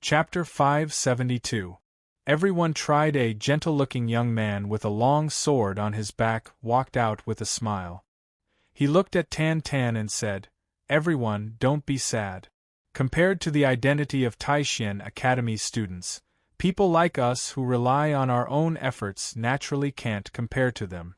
Chapter 572. Everyone tried. A gentle-looking young man with a long sword on his back walked out with a smile. He looked at Tan Tan and said, "Everyone, don't be sad. Compared to the identity of Taishan Academy's students, people like us who rely on our own efforts naturally can't compare to them.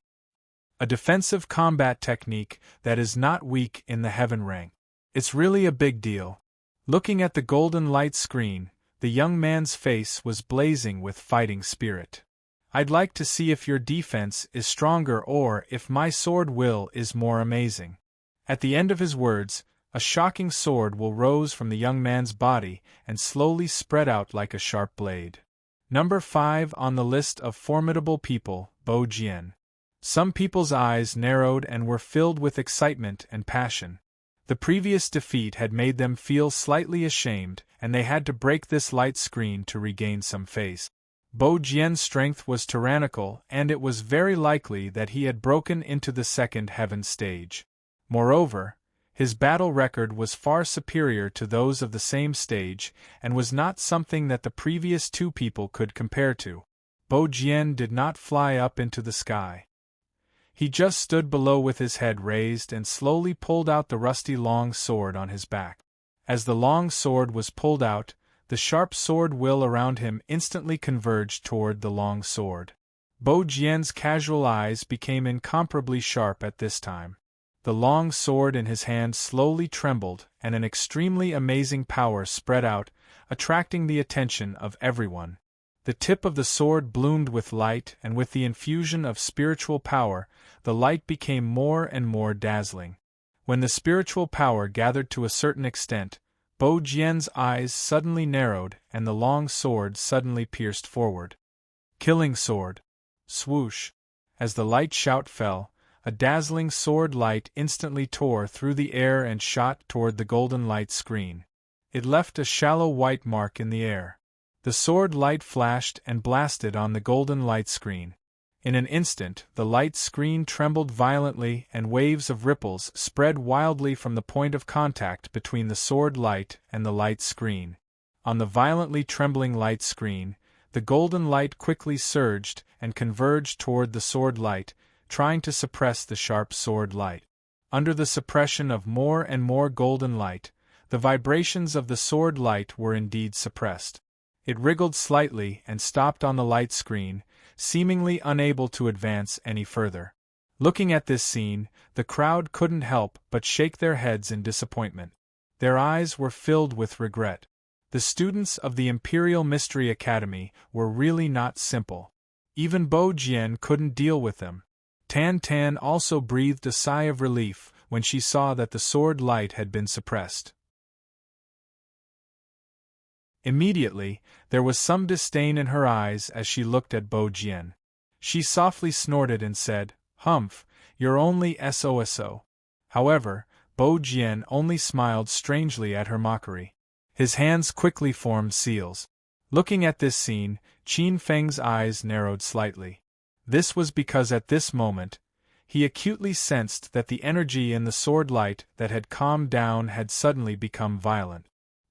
A defensive combat technique that is not weak in the heaven rank. It's really a big deal." Looking at the golden light screen, the young man's face was blazing with fighting spirit. "I'd like to see if your defense is stronger or if my sword will is more amazing." At the end of his words, a shocking sword will rose from the young man's body and slowly spread out like a sharp blade. Number 5 on the list of formidable people, Bo Jian. Some people's eyes narrowed and were filled with excitement and passion. The previous defeat had made them feel slightly ashamed, and they had to break this light screen to regain some face. Bo Jian's strength was tyrannical, and it was very likely that he had broken into the second heaven stage. Moreover, his battle record was far superior to those of the same stage, and was not something that the previous two people could compare to. Bo Jian did not fly up into the sky. He just stood below with his head raised and slowly pulled out the rusty long sword on his back. As the long sword was pulled out, the sharp sword will around him instantly converged toward the long sword. Bo Jian's casual eyes became incomparably sharp at this time. The long sword in his hand slowly trembled, and an extremely amazing power spread out, attracting the attention of everyone. The tip of the sword bloomed with light, and with the infusion of spiritual power, the light became more and more dazzling. When the spiritual power gathered to a certain extent, Bo Jian's eyes suddenly narrowed, and the long sword suddenly pierced forward. Killing sword! Swoosh! As the light shout fell, a dazzling sword light instantly tore through the air and shot toward the golden light screen. It left a shallow white mark in the air. The sword light flashed and blasted on the golden light screen. In an instant, the light screen trembled violently and waves of ripples spread wildly from the point of contact between the sword light and the light screen. On the violently trembling light screen, the golden light quickly surged and converged toward the sword light, trying to suppress the sharp sword light. Under the suppression of more and more golden light, the vibrations of the sword light were indeed suppressed. It wriggled slightly and stopped on the light screen, seemingly unable to advance any further. Looking at this scene, the crowd couldn't help but shake their heads in disappointment. Their eyes were filled with regret. The students of the Imperial Mystery Academy were really not simple. Even Bo Jian couldn't deal with them. Tan Tan also breathed a sigh of relief when she saw that the sword light had been suppressed. Immediately, there was some disdain in her eyes as she looked at Bo Jian. She softly snorted and said, "Humph, you're only SOSO." However, Bo Jian only smiled strangely at her mockery. His hands quickly formed seals. Looking at this scene, Qin Feng's eyes narrowed slightly. This was because at this moment, he acutely sensed that the energy in the sword light that had calmed down had suddenly become violent.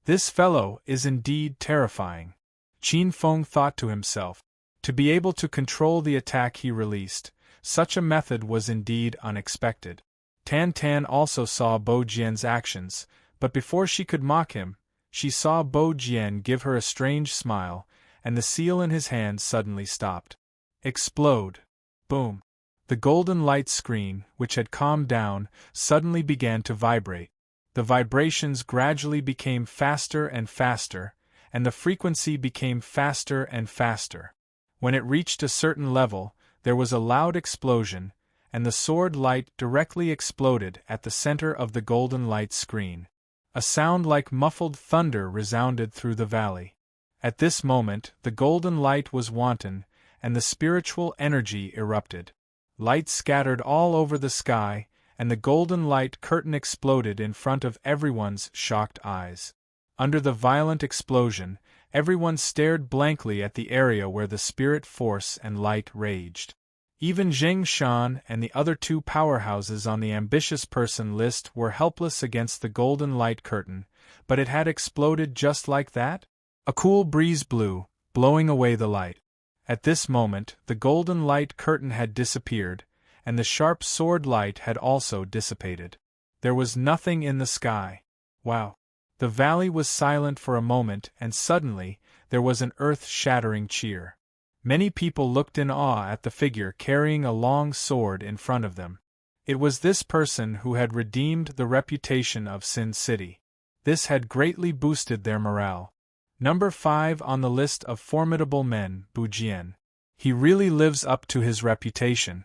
This fellow is indeed terrifying. Qin Feng thought to himself. To be able to control the attack he released, such a method was indeed unexpected. Tan Tan also saw Bo Jian's actions, but before she could mock him, she saw Bo Jian give her a strange smile, and the seal in his hand suddenly stopped. Explode! Boom! The golden light screen, which had calmed down, suddenly began to vibrate. The vibrations gradually became faster and faster, and the frequency became faster and faster. When it reached a certain level, There was a loud explosion, and the sword light directly exploded at the center of the golden light screen. A sound like muffled thunder resounded through the valley. At this moment, the golden light was wanton, and the spiritual energy erupted. Light scattered all over the sky, and the golden light curtain exploded in front of everyone's shocked eyes. Under the violent explosion, everyone stared blankly at the area where the spirit force and light raged. Even Zheng Shan and the other two powerhouses on the ambitious person list were helpless against the golden light curtain, but it had exploded just like that? A cool breeze blew, blowing away the light. At this moment, the golden light curtain had disappeared, and the sharp sword light had also dissipated. There was nothing in the sky. Wow! The valley was silent for a moment, and suddenly, there was an earth-shattering cheer. Many people looked in awe at the figure carrying a long sword in front of them. It was this person who had redeemed the reputation of Sin City. This had greatly boosted their morale. Number 5 on the list of formidable men, Bu Jian. He really lives up to his reputation.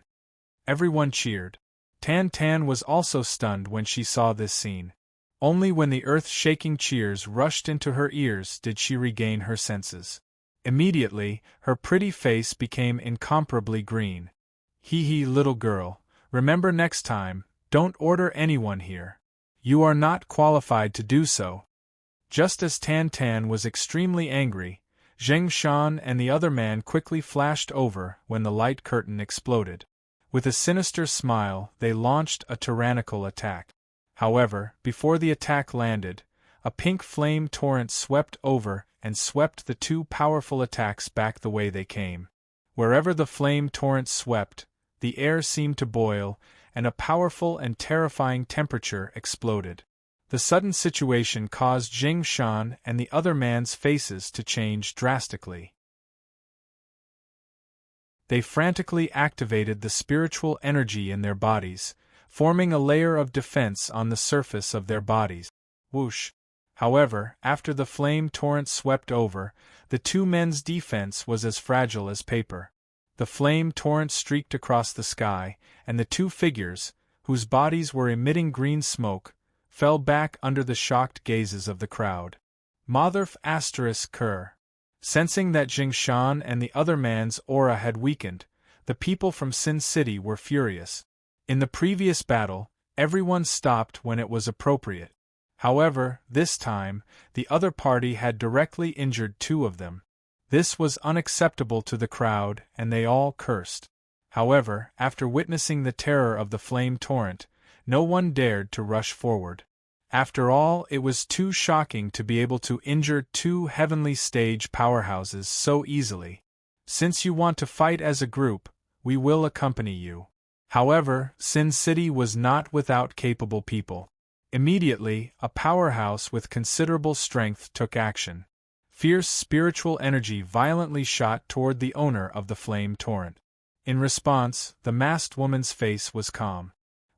Everyone cheered. Tan Tan was also stunned when she saw this scene. Only when the earth-shaking cheers rushed into her ears did she regain her senses. Immediately, her pretty face became incomparably green. Hee, little girl, remember next time, don't order anyone here. You are not qualified to do so. Just as Tan Tan was extremely angry, Zheng Shan and the other man quickly flashed over when the light curtain exploded. With a sinister smile, they launched a tyrannical attack. However, before the attack landed, a pink flame torrent swept over and swept the two powerful attacks back the way they came. Wherever the flame torrent swept, the air seemed to boil, and a powerful and terrifying temperature exploded. The sudden situation caused Zheng Shan and the other man's faces to change drastically. They frantically activated the spiritual energy in their bodies, forming a layer of defense on the surface of their bodies. Whoosh! However, after the flame torrent swept over, the two men's defense was as fragile as paper. The flame torrent streaked across the sky, and the two figures, whose bodies were emitting green smoke, fell back under the shocked gazes of the crowd. Motherf ****. Sensing that Zheng Shan and the other man's aura had weakened, the people from Sin City were furious. In the previous battle, everyone stopped when it was appropriate. However, this time, the other party had directly injured two of them. This was unacceptable to the crowd, and they all cursed. However, after witnessing the terror of the flame torrent, no one dared to rush forward. After all, it was too shocking to be able to injure two heavenly stage powerhouses so easily. Since you want to fight as a group, we will accompany you. However, Sin City was not without capable people. Immediately, a powerhouse with considerable strength took action. Fierce spiritual energy violently shot toward the owner of the flame torrent. In response, the masked woman's face was calm.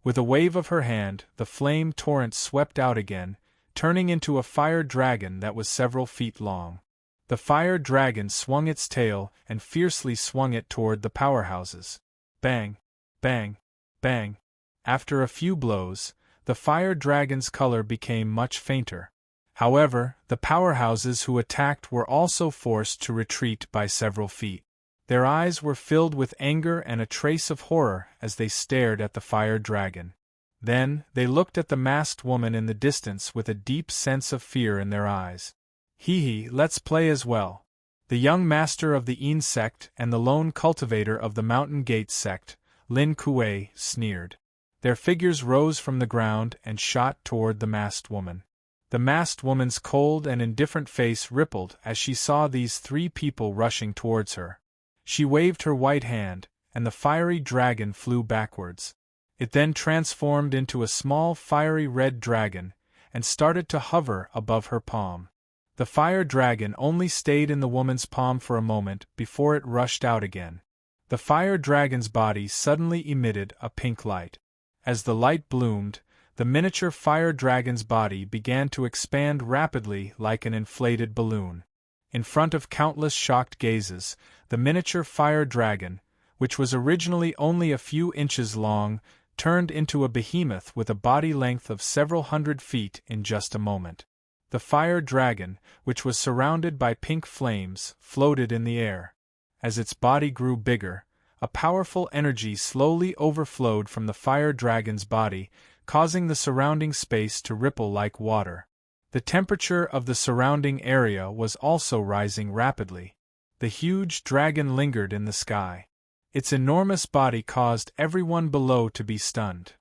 With a wave of her hand, the flame torrent swept out again, turning into a fire dragon that was several feet long. The fire dragon swung its tail and fiercely swung it toward the powerhouses. Bang! Bang! Bang! After a few blows, the fire dragon's color became much fainter. However, the powerhouses who attacked were also forced to retreat by several feet. Their eyes were filled with anger and a trace of horror as they stared at the fire dragon. Then, they looked at the masked woman in the distance with a deep sense of fear in their eyes. Hee, let's play as well. The young master of the Yin sect and the lone cultivator of the Mountain Gate sect, Lin Kuei, sneered. Their figures rose from the ground and shot toward the masked woman. The masked woman's cold and indifferent face rippled as she saw these three people rushing towards her. She waved her white hand, and the fiery dragon flew backwards. It then transformed into a small fiery red dragon, and started to hover above her palm. The fire dragon only stayed in the woman's palm for a moment before it rushed out again. The fire dragon's body suddenly emitted a pink light. As the light bloomed, the miniature fire dragon's body began to expand rapidly like an inflated balloon. In front of countless shocked gazes, the miniature fire dragon, which was originally only a few inches long, turned into a behemoth with a body length of several hundred feet in just a moment. The fire dragon, which was surrounded by pink flames, floated in the air. As its body grew bigger, a powerful energy slowly overflowed from the fire dragon's body, causing the surrounding space to ripple like water. The temperature of the surrounding area was also rising rapidly. The huge dragon lingered in the sky. Its enormous body caused everyone below to be stunned.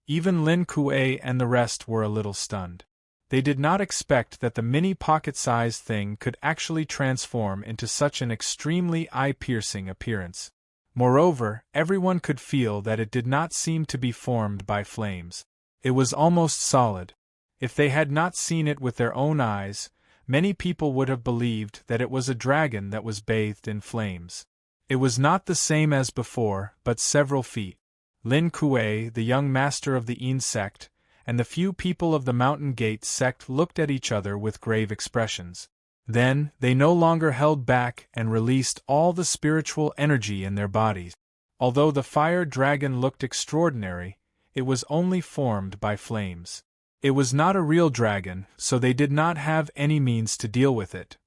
Even Lin Kuei and the rest were a little stunned. They did not expect that the mini pocket-sized thing could actually transform into such an extremely eye-piercing appearance. Moreover, everyone could feel that it did not seem to be formed by flames. It was almost solid. If they had not seen it with their own eyes, many people would have believed that it was a dragon that was bathed in flames. It was not the same as before, but several feet. Lin Kuei, the young master of the Yin sect, and the few people of the Mountain Gate sect looked at each other with grave expressions. Then, they no longer held back and released all the spiritual energy in their bodies. Although the fire dragon looked extraordinary, it was only formed by flames. It was not a real dragon, so they did not have any means to deal with it.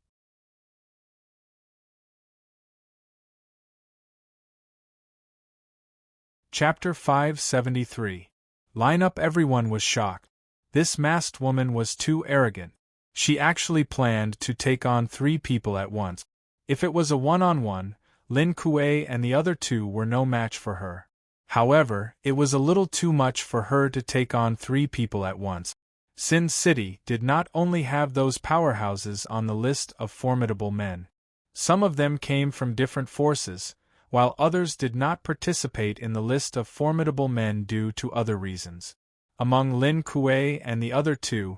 Chapter 573. Line up. Everyone was shocked. This masked woman was too arrogant. She actually planned to take on 3 people at once. If it was a one-on-one, Lin Kuei and the other 2 were no match for her. However, it was a little too much for her to take on 3 people at once. Sin City did not only have those powerhouses on the list of formidable men. Some of them came from different forces, while others did not participate in the list of formidable men due to other reasons. Among Lin Kuei and the other 2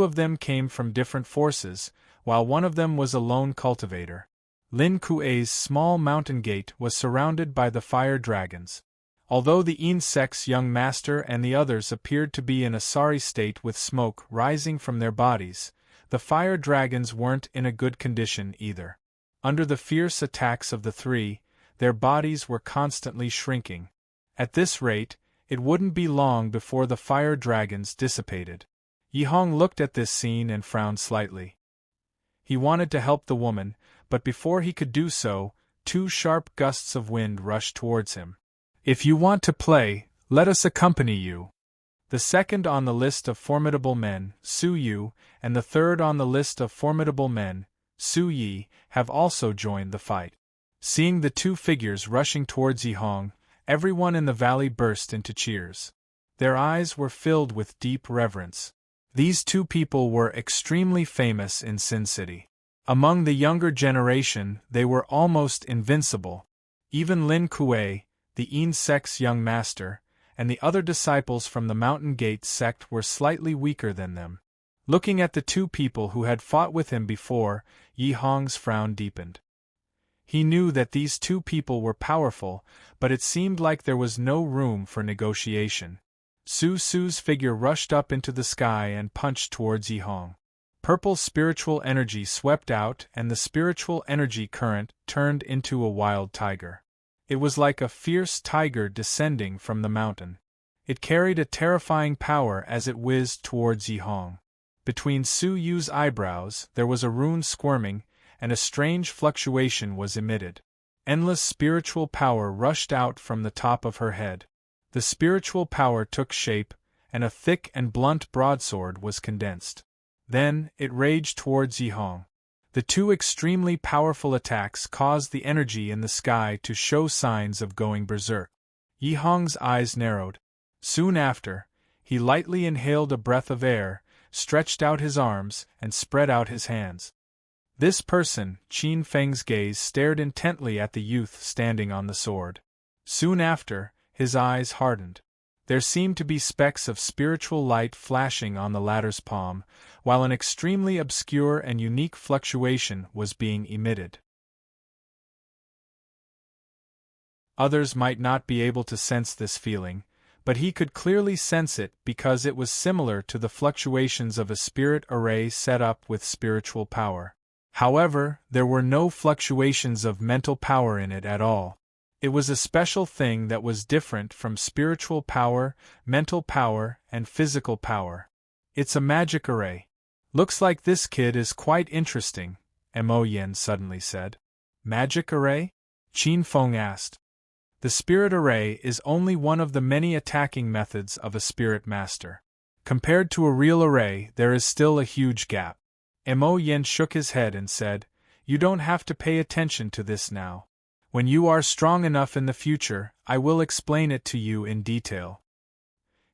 of them came from different forces, while one of them was a lone cultivator. Lin Kuei's small mountain gate was surrounded by the fire dragons. Although the Yin sect's young master and the others appeared to be in a sorry state with smoke rising from their bodies, the fire dragons weren't in a good condition either. Under the fierce attacks of the 3, their bodies were constantly shrinking. At this rate, it wouldn't be long before the fire dragons dissipated. Yihong looked at this scene and frowned slightly. He wanted to help the woman, but before he could do so, 2 sharp gusts of wind rushed towards him. "If you want to play, let us accompany you." The second on the list of formidable men, Su Yu, and the third on the list of formidable men, Su Yi, have also joined the fight. Seeing the 2 figures rushing towards Yihong, everyone in the valley burst into cheers. Their eyes were filled with deep reverence. These 2 people were extremely famous in Sin City. Among the younger generation, they were almost invincible. Even Lin Kuei, the Yin sect's young master, and the other disciples from the Mountain Gate sect were slightly weaker than them. Looking at the 2 people who had fought with him before, Yihong's frown deepened. He knew that these 2 people were powerful, but it seemed like there was no room for negotiation. Su Su's figure rushed up into the sky and punched towards Yihong. Purple spiritual energy swept out and the spiritual energy current turned into a wild tiger. It was like a fierce tiger descending from the mountain. It carried a terrifying power as it whizzed towards Yihong. Between Su Yu's eyebrows there was a rune squirming, and a strange fluctuation was emitted. Endless spiritual power rushed out from the top of her head. The spiritual power took shape, and a thick and blunt broadsword was condensed. Then, it raged towards Yihong. The 2 extremely powerful attacks caused the energy in the sky to show signs of going berserk. Yihong's eyes narrowed. Soon after, he lightly inhaled a breath of air, stretched out his arms, and spread out his hands. This person, Qin Feng's gaze stared intently at the youth standing on the sword. Soon after, his eyes hardened. There seemed to be specks of spiritual light flashing on the latter's palm, while an extremely obscure and unique fluctuation was being emitted. Others might not be able to sense this feeling, but he could clearly sense it because it was similar to the fluctuations of a spirit array set up with spiritual power. However, there were no fluctuations of mental power in it at all. It was a special thing that was different from spiritual power, mental power, and physical power. It's a magic array. Looks like this kid is quite interesting, Mo Yen suddenly said. Magic array? Qin Feng asked. The spirit array is only one of the many attacking methods of a spirit master. Compared to a real array, there is still a huge gap. Mo Yen shook his head and said, "You don't have to pay attention to this now. When you are strong enough in the future, I will explain it to you in detail."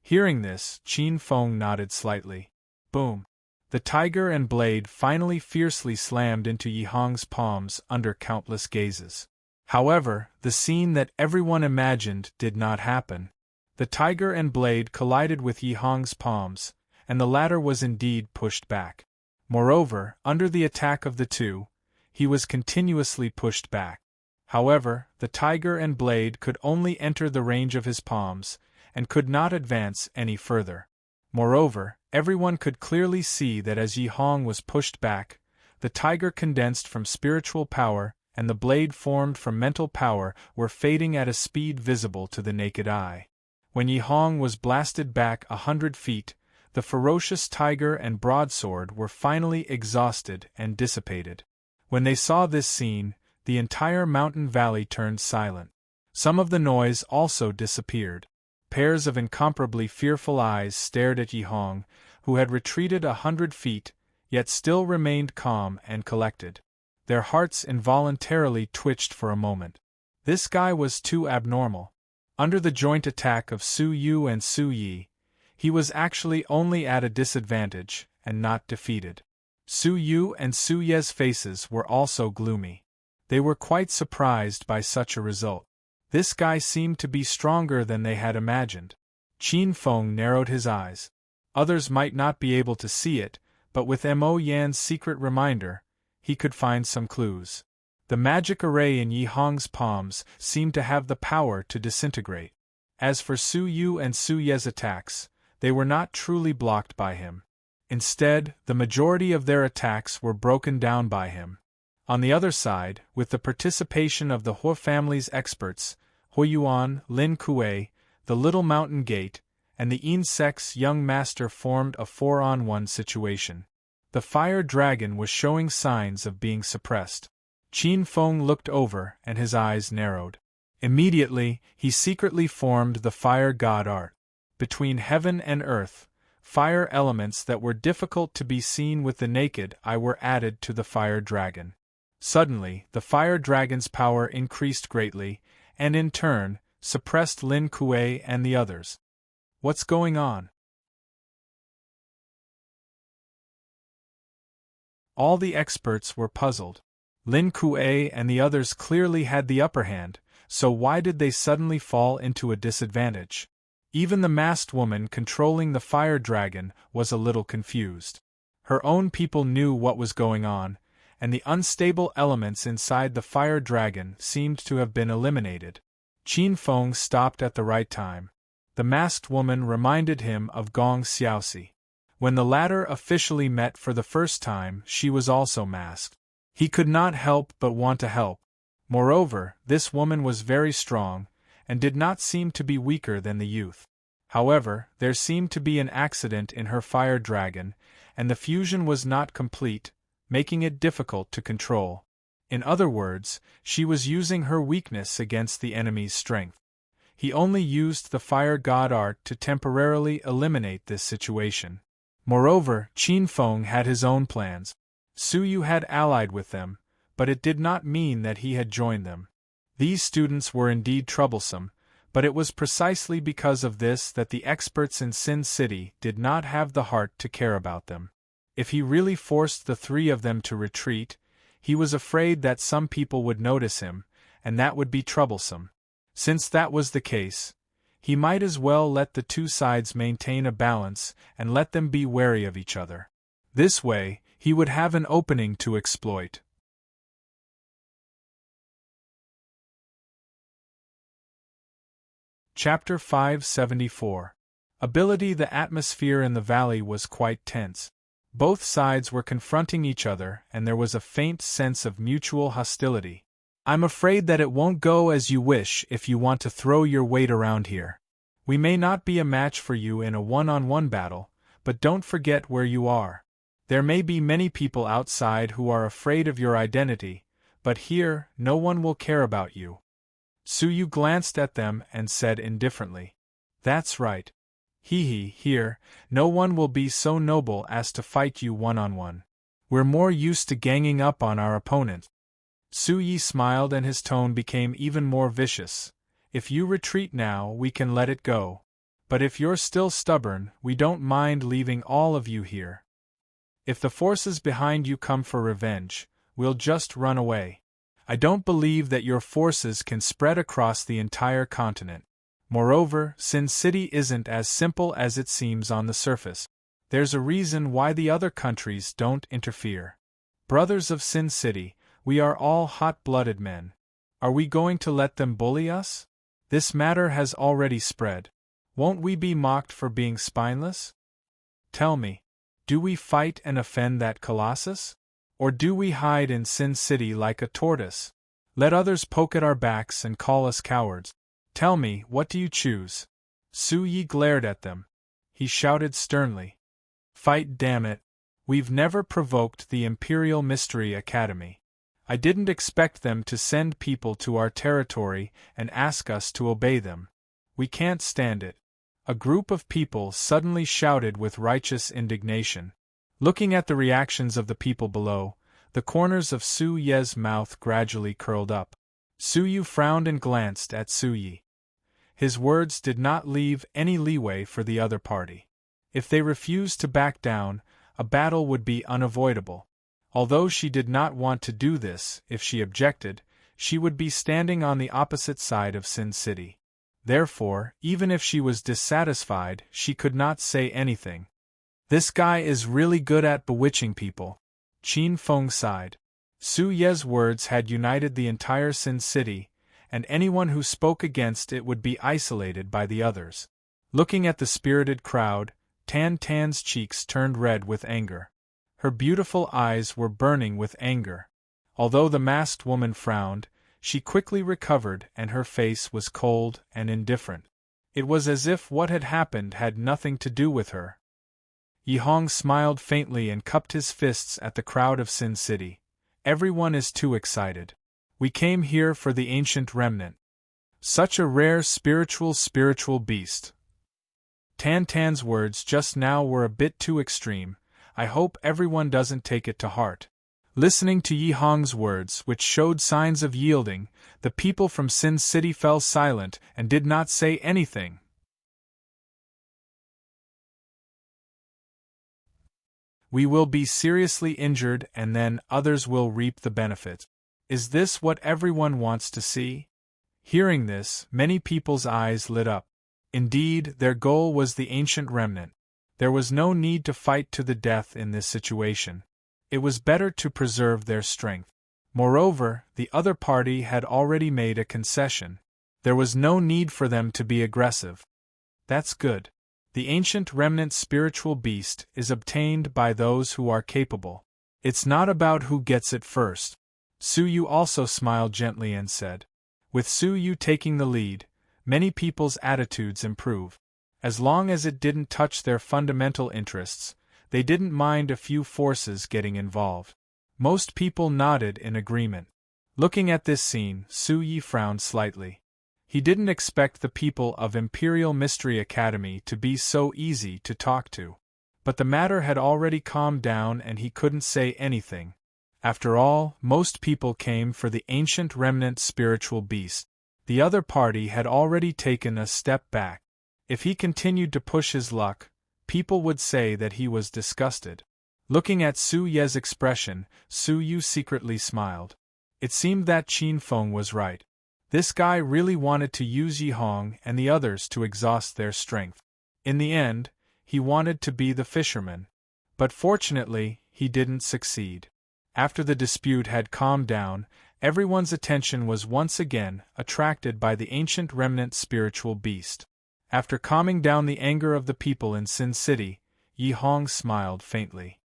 Hearing this, Qin Feng nodded slightly. Boom! The tiger and blade finally fiercely slammed into Yi Hong's palms under countless gazes. However, the scene that everyone imagined did not happen. The tiger and blade collided with Yi Hong's palms, and the latter was indeed pushed back. Moreover, under the attack of the two, he was continuously pushed back. However, the tiger and blade could only enter the range of his palms, and could not advance any further. Moreover, everyone could clearly see that as Yi Hong was pushed back, the tiger condensed from spiritual power, and the blade formed from mental power were fading at a speed visible to the naked eye. When Yi Hong was blasted back 100 feet, the ferocious tiger and broadsword were finally exhausted and dissipated. When they saw this scene, the entire mountain valley turned silent. Some of the noise also disappeared. Pairs of incomparably fearful eyes stared at Yi Hong, who had retreated 100 feet, yet still remained calm and collected. Their hearts involuntarily twitched for a moment. This guy was too abnormal. Under the joint attack of Su Yu and Su Yi, he was actually only at a disadvantage, and not defeated. Su Yu and Su Ye's faces were also gloomy. They were quite surprised by such a result. This guy seemed to be stronger than they had imagined. Qin Feng narrowed his eyes. Others might not be able to see it, but with Mo Yan's secret reminder, he could find some clues. The magic array in Yi Hong's palms seemed to have the power to disintegrate. As for Su Yu and Su Ye's attacks, they were not truly blocked by him. Instead, the majority of their attacks were broken down by him. On the other side, with the participation of the Huo family's experts, Huo Yuan, Lin Kuei, the Little Mountain Gate, and the Insect's young master formed a 4-on-1 situation. The fire dragon was showing signs of being suppressed. Qin Feng looked over and his eyes narrowed. Immediately, he secretly formed the fire god art. Between heaven and earth, fire elements that were difficult to be seen with the naked eye were added to the fire dragon. Suddenly, the fire dragon's power increased greatly, and in turn, suppressed Lin Kuei and the others. What's going on? All the experts were puzzled. Lin Kuei and the others clearly had the upper hand, so why did they suddenly fall into a disadvantage? Even the masked woman controlling the fire dragon was a little confused. Her own people knew what was going on, and the unstable elements inside the fire dragon seemed to have been eliminated. Qin Feng stopped at the right time. The masked woman reminded him of Gong Xiaoxi. When the latter officially met for the first time, she was also masked. He could not help but want to help. Moreover, this woman was very strong, and did not seem to be weaker than the youth. However, there seemed to be an accident in her fire dragon, and the fusion was not complete, making it difficult to control. In other words, she was using her weakness against the enemy's strength. He only used the fire god art to temporarily eliminate this situation. Moreover, Qin Feng had his own plans. Su Yu had allied with them, but it did not mean that he had joined them. These students were indeed troublesome, but it was precisely because of this that the experts in Sin City did not have the heart to care about them. If he really forced the three of them to retreat, he was afraid that some people would notice him, and that would be troublesome. Since that was the case, he might as well let the two sides maintain a balance and let them be wary of each other. This way, he would have an opening to exploit. Chapter 574. Ability. The atmosphere in the valley was quite tense. Both sides were confronting each other, and there was a faint sense of mutual hostility. I'm afraid that it won't go as you wish if you want to throw your weight around here. We may not be a match for you in a one-on-one battle, but don't forget where you are. There may be many people outside who are afraid of your identity, but here, no one will care about you. Suyu glanced at them and said indifferently, "That's right. Here, no one will be so noble as to fight you one-on-one. We're more used to ganging up on our opponent." Suyi smiled and his tone became even more vicious. "If you retreat now, we can let it go. But if you're still stubborn, we don't mind leaving all of you here. If the forces behind you come for revenge, we'll just run away. I don't believe that your forces can spread across the entire continent. Moreover, Sin City isn't as simple as it seems on the surface. There's a reason why the other countries don't interfere. Brothers of Sin City, we are all hot-blooded men. Are we going to let them bully us? This matter has already spread. Won't we be mocked for being spineless? Tell me, do we fight and offend that Colossus? Or do we hide in Sin City like a tortoise? Let others poke at our backs and call us cowards. Tell me, what do you choose?" Suyi glared at them. He shouted sternly, "Fight, damn it! We've never provoked the Imperial Mystery Academy. I didn't expect them to send people to our territory and ask us to obey them. We can't stand it." A group of people suddenly shouted with righteous indignation. Looking at the reactions of the people below, the corners of Su Ye's mouth gradually curled up. Suyu frowned and glanced at Suyi. His words did not leave any leeway for the other party. If they refused to back down, a battle would be unavoidable. Although she did not want to do this, if she objected, she would be standing on the opposite side of Sin City. Therefore, even if she was dissatisfied, she could not say anything. "This guy is really good at bewitching people," Qin Feng sighed. Su Ye's words had united the entire Sin City, and anyone who spoke against it would be isolated by the others. Looking at the spirited crowd, Tan Tan's cheeks turned red with anger. Her beautiful eyes were burning with anger. Although the masked woman frowned, she quickly recovered and her face was cold and indifferent. It was as if what had happened had nothing to do with her. Yi Hong smiled faintly and cupped his fists at the crowd of Sin City. "Everyone is too excited. We came here for the ancient remnant. Such a rare spiritual beast." Tan Tan's words just now were a bit too extreme. I hope everyone doesn't take it to heart. Listening to Yi Hong's words, which showed signs of yielding, the people from Sin City fell silent and did not say anything. "We will be seriously injured and then others will reap the benefit. Is this what everyone wants to see?" Hearing this, many people's eyes lit up. Indeed, their goal was the ancient remnant. There was no need to fight to the death in this situation. It was better to preserve their strength. Moreover, the other party had already made a concession. There was no need for them to be aggressive. That's good. The ancient remnant spiritual beast is obtained by those who are capable. It's not about who gets it first. Suyu also smiled gently and said, "With Suyu taking the lead, many people's attitudes improve. As long as it didn't touch their fundamental interests, they didn't mind a few forces getting involved." Most people nodded in agreement. Looking at this scene, Suyi frowned slightly. He didn't expect the people of Imperial Mystery Academy to be so easy to talk to. But the matter had already calmed down and he couldn't say anything. After all, most people came for the ancient remnant spiritual beast. The other party had already taken a step back. If he continued to push his luck, people would say that he was disgusted. Looking at Su Ye's expression, Su Yu secretly smiled. It seemed that Qin Feng was right. This guy really wanted to use Yi Hong and the others to exhaust their strength. In the end, he wanted to be the fisherman. But fortunately, he didn't succeed. After the dispute had calmed down, everyone's attention was once again attracted by the ancient remnant spiritual beast. After calming down the anger of the people in Sin City, Yi Hong smiled faintly.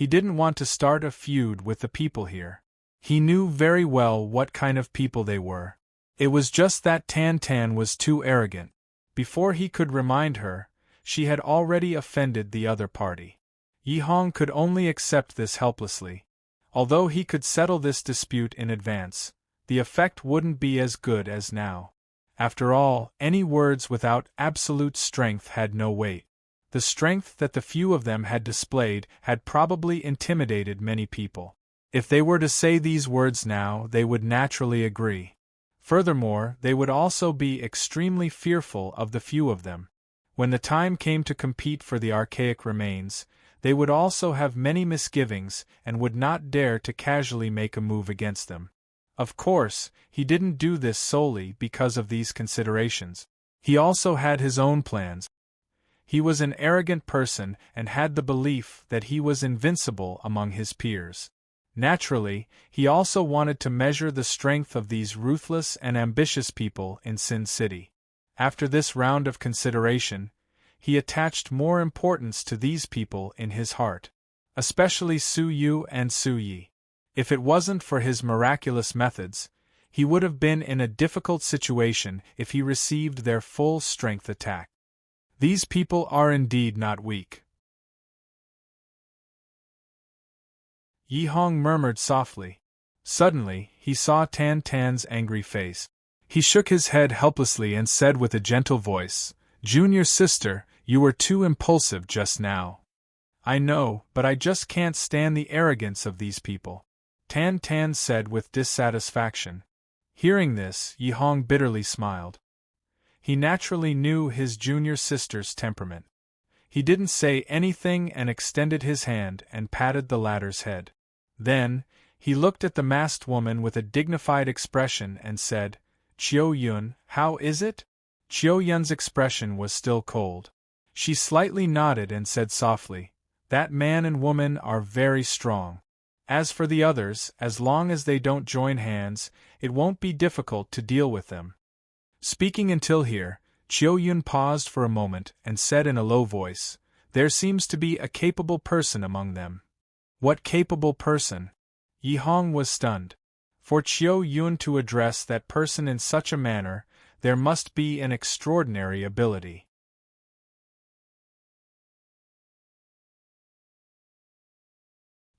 He didn't want to start a feud with the people here. He knew very well what kind of people they were. It was just that Tan Tan was too arrogant. Before he could remind her, she had already offended the other party. Yi Hong could only accept this helplessly. Although he could settle this dispute in advance, the effect wouldn't be as good as now. After all, any words without absolute strength had no weight. The strength that the few of them had displayed had probably intimidated many people. If they were to say these words now, they would naturally agree. Furthermore, they would also be extremely fearful of the few of them. When the time came to compete for the archaic remains, they would also have many misgivings and would not dare to casually make a move against them. Of course, he didn't do this solely because of these considerations. He also had his own plans. He was an arrogant person and had the belief that he was invincible among his peers. Naturally, he also wanted to measure the strength of these ruthless and ambitious people in Sin City. After this round of consideration, he attached more importance to these people in his heart, especially Su Yu and Su Yi. If it wasn't for his miraculous methods, he would have been in a difficult situation if he received their full strength attack. These people are indeed not weak. Yi Hong murmured softly. Suddenly, he saw Tan Tan's angry face. He shook his head helplessly and said with a gentle voice, "Junior sister, you were too impulsive just now." "I know, but I just can't stand the arrogance of these people," Tan Tan said with dissatisfaction. Hearing this, Yi Hong bitterly smiled. He naturally knew his junior sister's temperament. He didn't say anything and extended his hand and patted the latter's head. Then, he looked at the masked woman with a dignified expression and said, "Chiao Yun, how is it?" Chiao Yun's expression was still cold. She slightly nodded and said softly, "That man and woman are very strong. As for the others, as long as they don't join hands, it won't be difficult to deal with them." Speaking until here, Chiao Yun paused for a moment and said in a low voice, "There seems to be a capable person among them." "What capable person?" Yi Hong was stunned. For Chiao Yun to address that person in such a manner, there must be an extraordinary ability.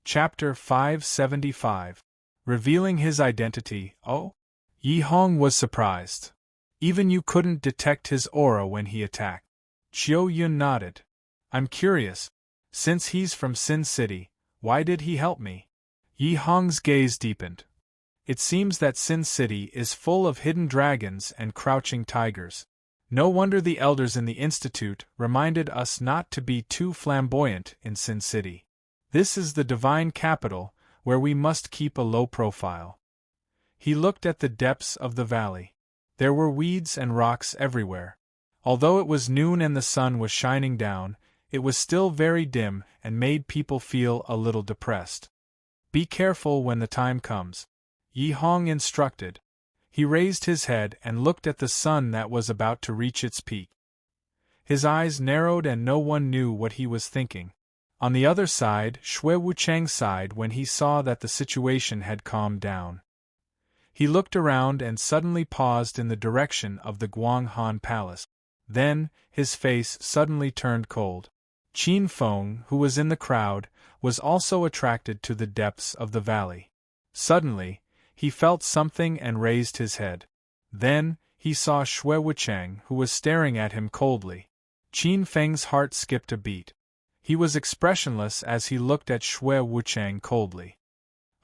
Chapter 575. Revealing his identity. Oh? Yi Hong was surprised. Even you couldn't detect his aura when he attacked. Chiao Yun nodded. "I'm curious. Since he's from Sin City, why did he help me?" Yi Hong's gaze deepened. "It seems that Sin City is full of hidden dragons and crouching tigers. No wonder the elders in the Institute reminded us not to be too flamboyant in Sin City. This is the divine capital, where we must keep a low profile." He looked at the depths of the valley. There were weeds and rocks everywhere. Although it was noon and the sun was shining down, it was still very dim and made people feel a little depressed. "Be careful when the time comes," Yi Hong instructed. He raised his head and looked at the sun that was about to reach its peak. His eyes narrowed and no one knew what he was thinking. On the other side, Xue Wuchang sighed when he saw that the situation had calmed down. He looked around and suddenly paused in the direction of the Guanghan Palace. Then, his face suddenly turned cold. Qin Feng, who was in the crowd, was also attracted to the depths of the valley. Suddenly, he felt something and raised his head. Then, he saw Xue Wuchang, who was staring at him coldly. Qin Feng's heart skipped a beat. He was expressionless as he looked at Xue Wuchang coldly.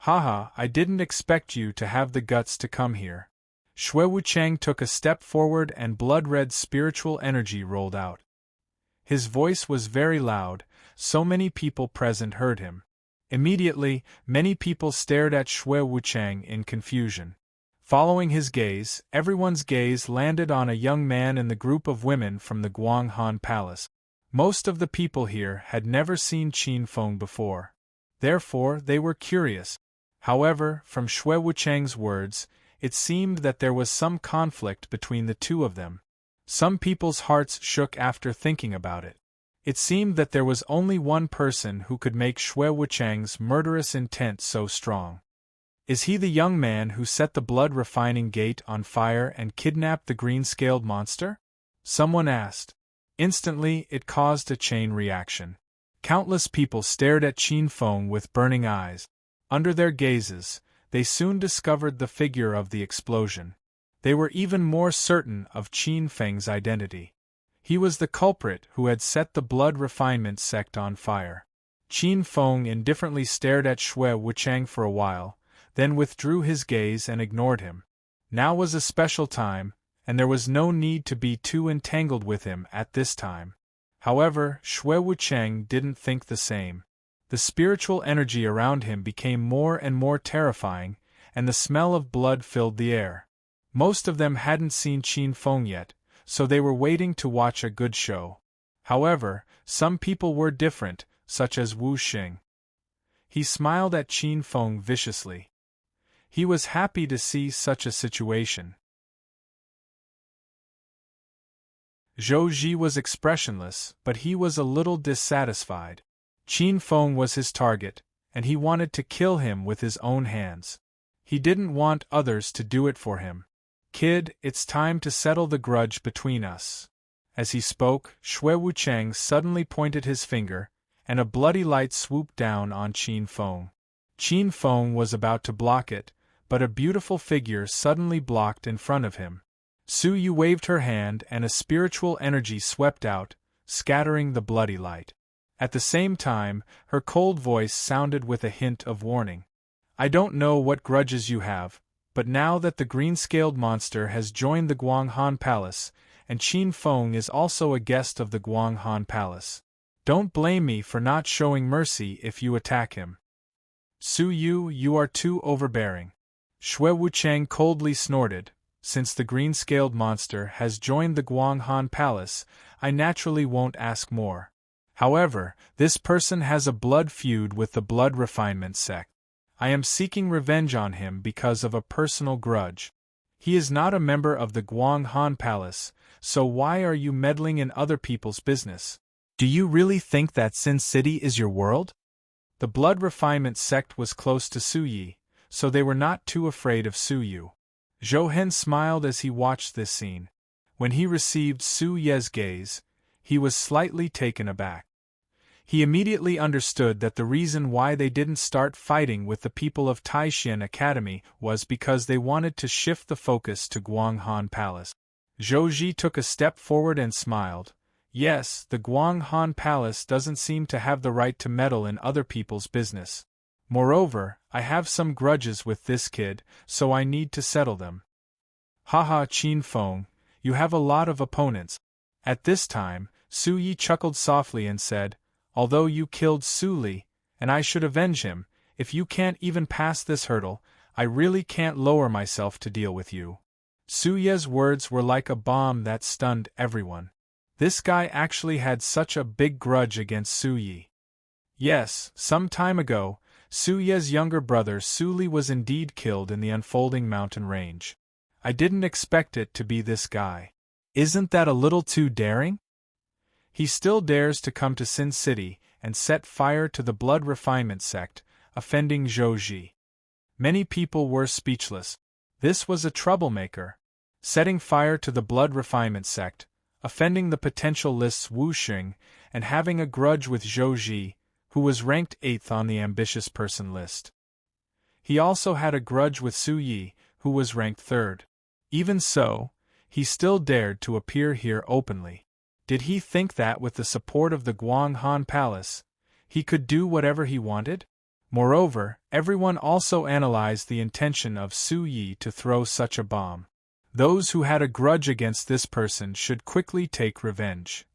"Haha, I didn't expect you to have the guts to come here." Xue Wuchang took a step forward and blood-red spiritual energy rolled out. His voice was very loud, so many people present heard him. Immediately, many people stared at Xue Wuchang in confusion. Following his gaze, everyone's gaze landed on a young man in the group of women from the Guanghan Palace. Most of the people here had never seen Qin Feng before. Therefore, they were curious. However, from Xue Wuchang's words, it seemed that there was some conflict between the two of them. Some people's hearts shook after thinking about it. It seemed that there was only one person who could make Xue Wuchang's murderous intent so strong. Is he the young man who set the blood-refining gate on fire and kidnapped the green-scaled monster? Someone asked. Instantly, it caused a chain reaction. Countless people stared at Qin Feng with burning eyes. Under their gazes, they soon discovered the figure of the explosion. They were even more certain of Qin Feng's identity. He was the culprit who had set the blood refinement sect on fire. Qin Feng indifferently stared at Xue Wuchang for a while, then withdrew his gaze and ignored him. Now was a special time, and there was no need to be too entangled with him at this time. However, Xue Wuchang didn't think the same. The spiritual energy around him became more and more terrifying, and the smell of blood filled the air. Most of them hadn't seen Qin Feng yet, so they were waiting to watch a good show. However, some people were different, such as Wu Xing. He smiled at Qin Feng viciously. He was happy to see such a situation. Zhou Ji was expressionless, but he was a little dissatisfied. Qin Feng was his target, and he wanted to kill him with his own hands. He didn't want others to do it for him. Kid, it's time to settle the grudge between us. As he spoke, Xue Wuchang suddenly pointed his finger, and a bloody light swooped down on Qin Feng. Qin Feng was about to block it, but a beautiful figure suddenly blocked in front of him. Su Yu waved her hand and a spiritual energy swept out, scattering the bloody light. At the same time, her cold voice sounded with a hint of warning. I don't know what grudges you have, but now that the green-scaled monster has joined the Guanghan Palace, and Qin Feng is also a guest of the Guanghan Palace, don't blame me for not showing mercy if you attack him. Su Yu, you are too overbearing. Xue Wuchang coldly snorted. Since the green-scaled monster has joined the Guanghan Palace, I naturally won't ask more. However, this person has a blood feud with the blood refinement sect. I am seeking revenge on him because of a personal grudge. He is not a member of the Guanghan Palace, so why are you meddling in other people's business? Do you really think that Sin City is your world? The blood refinement sect was close to Su Yi, so they were not too afraid of Su Yu. Zhou Hen smiled as he watched this scene. When he received Su Ye's gaze, he was slightly taken aback. He immediately understood that the reason why they didn't start fighting with the people of Taishan Academy was because they wanted to shift the focus to Guanghan Palace. Zhou Ji took a step forward and smiled. Yes, the Guanghan Palace doesn't seem to have the right to meddle in other people's business. Moreover, I have some grudges with this kid, so I need to settle them. Haha, Qin Feng, you have a lot of opponents. At this time, Su Yi chuckled softly and said, although you killed Su Li, and I should avenge him, if you can't even pass this hurdle, I really can't lower myself to deal with you. Su Ye's words were like a bomb that stunned everyone. This guy actually had such a big grudge against Su Yi. Yes, some time ago, Su Ye's younger brother Su Li was indeed killed in the unfolding mountain range. I didn't expect it to be this guy. Isn't that a little too daring? He still dares to come to Sin City and set fire to the blood refinement sect, offending Zhou Ji. Many people were speechless. This was a troublemaker. Setting fire to the blood refinement sect, offending the potential list's Wu Xing, and having a grudge with Zhou Ji, who was ranked 8th on the ambitious person list. He also had a grudge with Su Yi, who was ranked 3rd. Even so, he still dared to appear here openly. Did he think that with the support of the Guanghan Palace, he could do whatever he wanted? Moreover, everyone also analyzed the intention of Su Yi to throw such a bomb. Those who had a grudge against this person should quickly take revenge.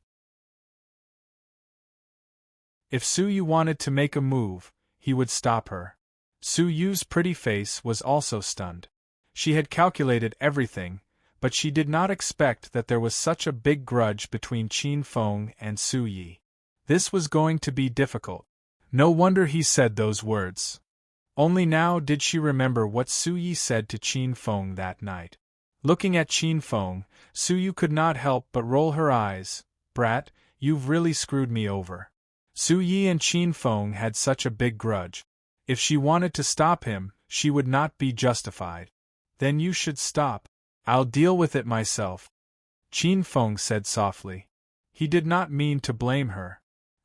If Su Yu wanted to make a move, he would stop her. Su Yu's pretty face was also stunned. She had calculated everything, but she did not expect that there was such a big grudge between Qin Feng and Su Yi. This was going to be difficult. No wonder he said those words. Only now did she remember what Su Yi said to Qin Feng that night. Looking at Qin Feng, Su Yu could not help but roll her eyes. Brat, you've really screwed me over. Su Yi and Qin Feng had such a big grudge. If she wanted to stop him, she would not be justified. Then you should stop. I'll deal with it myself, Qin Feng said softly. He did not mean to blame her.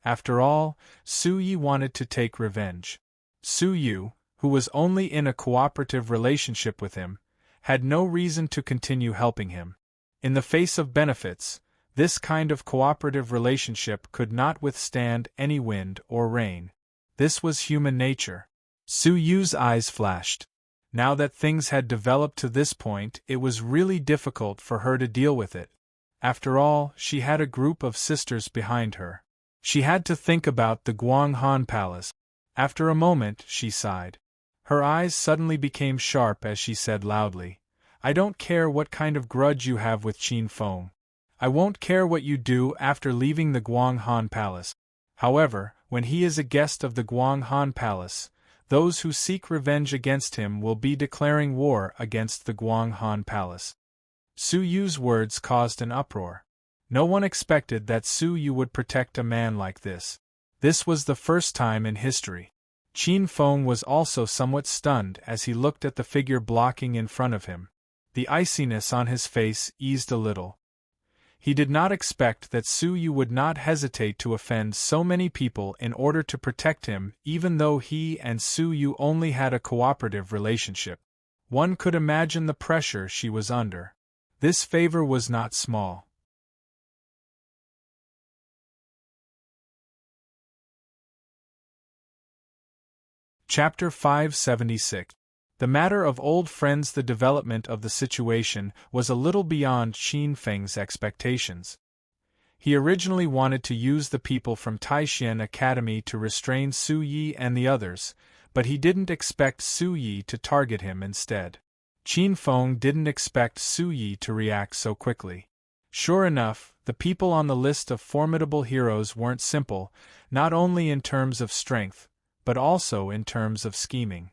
After all, Su Yi wanted to take revenge. Su Yu, who was only in a cooperative relationship with him, had no reason to continue helping him. In the face of benefits, this kind of cooperative relationship could not withstand any wind or rain. This was human nature. Su Yu's eyes flashed. Now that things had developed to this point, it was really difficult for her to deal with it. After all, she had a group of sisters behind her. She had to think about the Guanghan Palace. After a moment, she sighed. Her eyes suddenly became sharp as she said loudly, I don't care what kind of grudge you have with Qin Feng. I won't care what you do after leaving the Guanghan Palace. However, when he is a guest of the Guanghan Palace, those who seek revenge against him will be declaring war against the Guanghan Palace. Su Yu's words caused an uproar. No one expected that Su Yu would protect a man like this. This was the first time in history. Qin Feng was also somewhat stunned as he looked at the figure blocking in front of him. The iciness on his face eased a little. He did not expect that Su Yu would not hesitate to offend so many people in order to protect him, even though he and Su Yu only had a cooperative relationship. One could imagine the pressure she was under. This favor was not small. Chapter 576. The matter of old friends. The development of the situation was a little beyond Qin Feng's expectations. He originally wanted to use the people from Taishan Academy to restrain Su Yi and the others, but he didn't expect Su Yi to target him instead. Qin Feng didn't expect Su Yi to react so quickly. Sure enough, the people on the list of formidable heroes weren't simple, not only in terms of strength, but also in terms of scheming.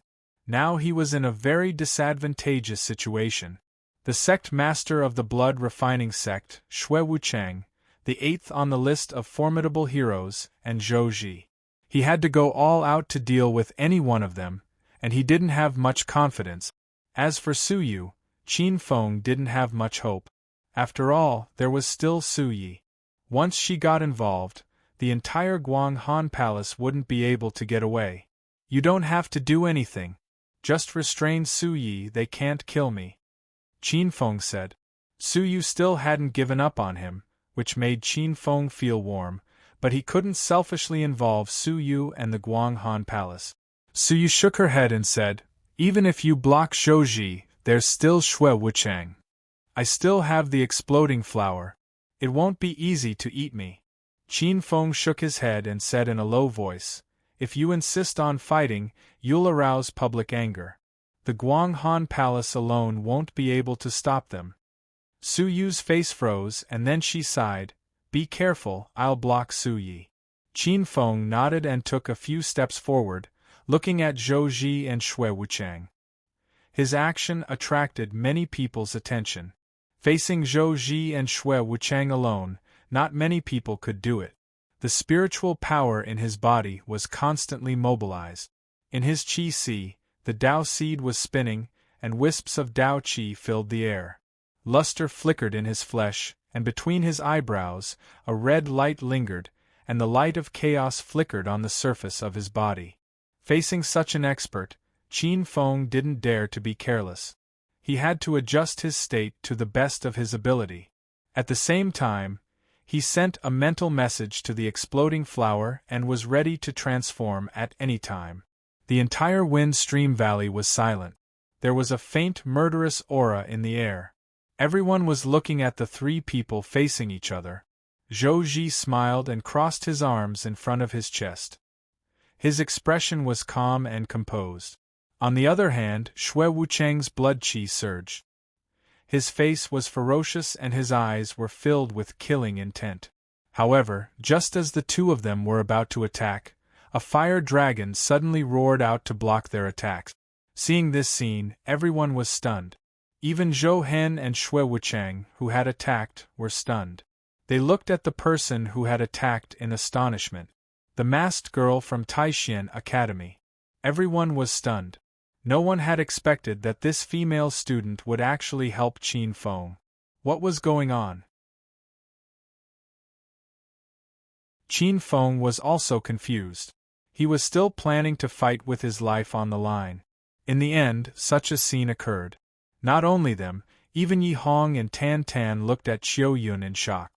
Now he was in a very disadvantageous situation. The sect master of the blood refining sect, Xue Wuchang, the 8th on the list of formidable heroes, and Zhou Ji. He had to go all out to deal with any one of them, and he didn't have much confidence. As for Su Yu, Qin Feng didn't have much hope. After all, there was still Su Yi. Once she got involved, the entire Guanghan Palace wouldn't be able to get away. You don't have to do anything. Just restrain Su Yi, they can't kill me, Qin Feng said. Su Yu still hadn't given up on him, which made Qin Feng feel warm, but he couldn't selfishly involve Su Yu and the Guanghan Palace. Su Yu shook her head and said, even if you block Zhou Ji, there's still Xue Wuchang. I still have the exploding flower. It won't be easy to eat me. Qin Feng shook his head and said in a low voice, if you insist on fighting, you'll arouse public anger. The Guanghan Palace alone won't be able to stop them. Su Yu's face froze and then she sighed, be careful, I'll block Su Yi. Qin Feng nodded and took a few steps forward, looking at Zhou Ji and Xue Wuchang. His action attracted many people's attention. Facing Zhou Ji and Xue Wuchang alone, not many people could do it. The spiritual power in his body was constantly mobilized. In his qi si, the Dao seed was spinning, and wisps of Dao qi filled the air. Luster flickered in his flesh, and between his eyebrows, a red light lingered, and the light of chaos flickered on the surface of his body. Facing such an expert, Qin Feng didn't dare to be careless. He had to adjust his state to the best of his ability. At the same time, he sent a mental message to the exploding flower and was ready to transform at any time. The entire Wind Stream Valley was silent. There was a faint murderous aura in the air. Everyone was looking at the three people facing each other. Zhou Ji smiled and crossed his arms in front of his chest. His expression was calm and composed. On the other hand, Xue Wuchang's blood qi surged. His face was ferocious and his eyes were filled with killing intent. However, just as the two of them were about to attack, a fire dragon suddenly roared out to block their attacks. Seeing this scene, everyone was stunned. Even Zhou Hen and Xue Wuchang, who had attacked, were stunned. They looked at the person who had attacked in astonishment. The masked girl from Taishan Academy. Everyone was stunned. No one had expected that this female student would actually help Qin Feng. What was going on? Qin Feng was also confused. He was still planning to fight with his life on the line. In the end, such a scene occurred. Not only them, even Yi Hong and Tan Tan looked at Qiu Yun in shock.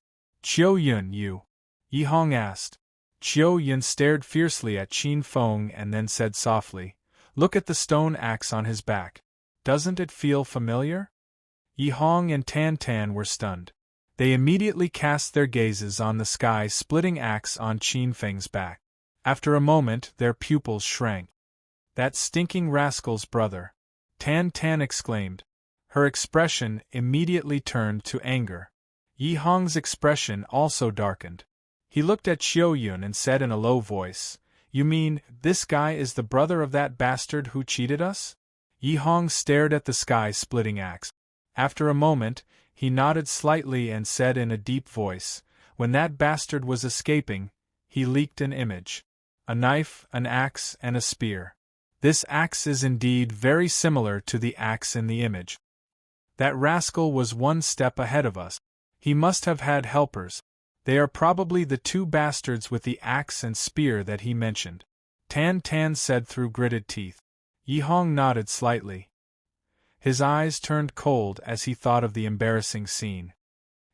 Qiu Yun, you? Yi Hong asked. Qiu Yun stared fiercely at Qin Feng and then said softly, "Look at the stone axe on his back. Doesn't it feel familiar?" Yi Hong and Tan Tan were stunned. They immediately cast their gazes on the sky-splitting axe on Qin Feng's back. After a moment, their pupils shrank. "That stinking rascal's brother!" Tan Tan exclaimed. Her expression immediately turned to anger. Yi Hong's expression also darkened. He looked at Qiu Yun and said in a low voice, "You mean, this guy is the brother of that bastard who cheated us?" Yi Hong stared at the sky-splitting axe. After a moment, he nodded slightly and said in a deep voice, "When that bastard was escaping, he leaked an image. A knife, an axe, and a spear. This axe is indeed very similar to the axe in the image. That rascal was one step ahead of us. He must have had helpers. They are probably the two bastards with the axe and spear that he mentioned," Tan Tan said through gritted teeth. Yi Hong nodded slightly. His eyes turned cold as he thought of the embarrassing scene.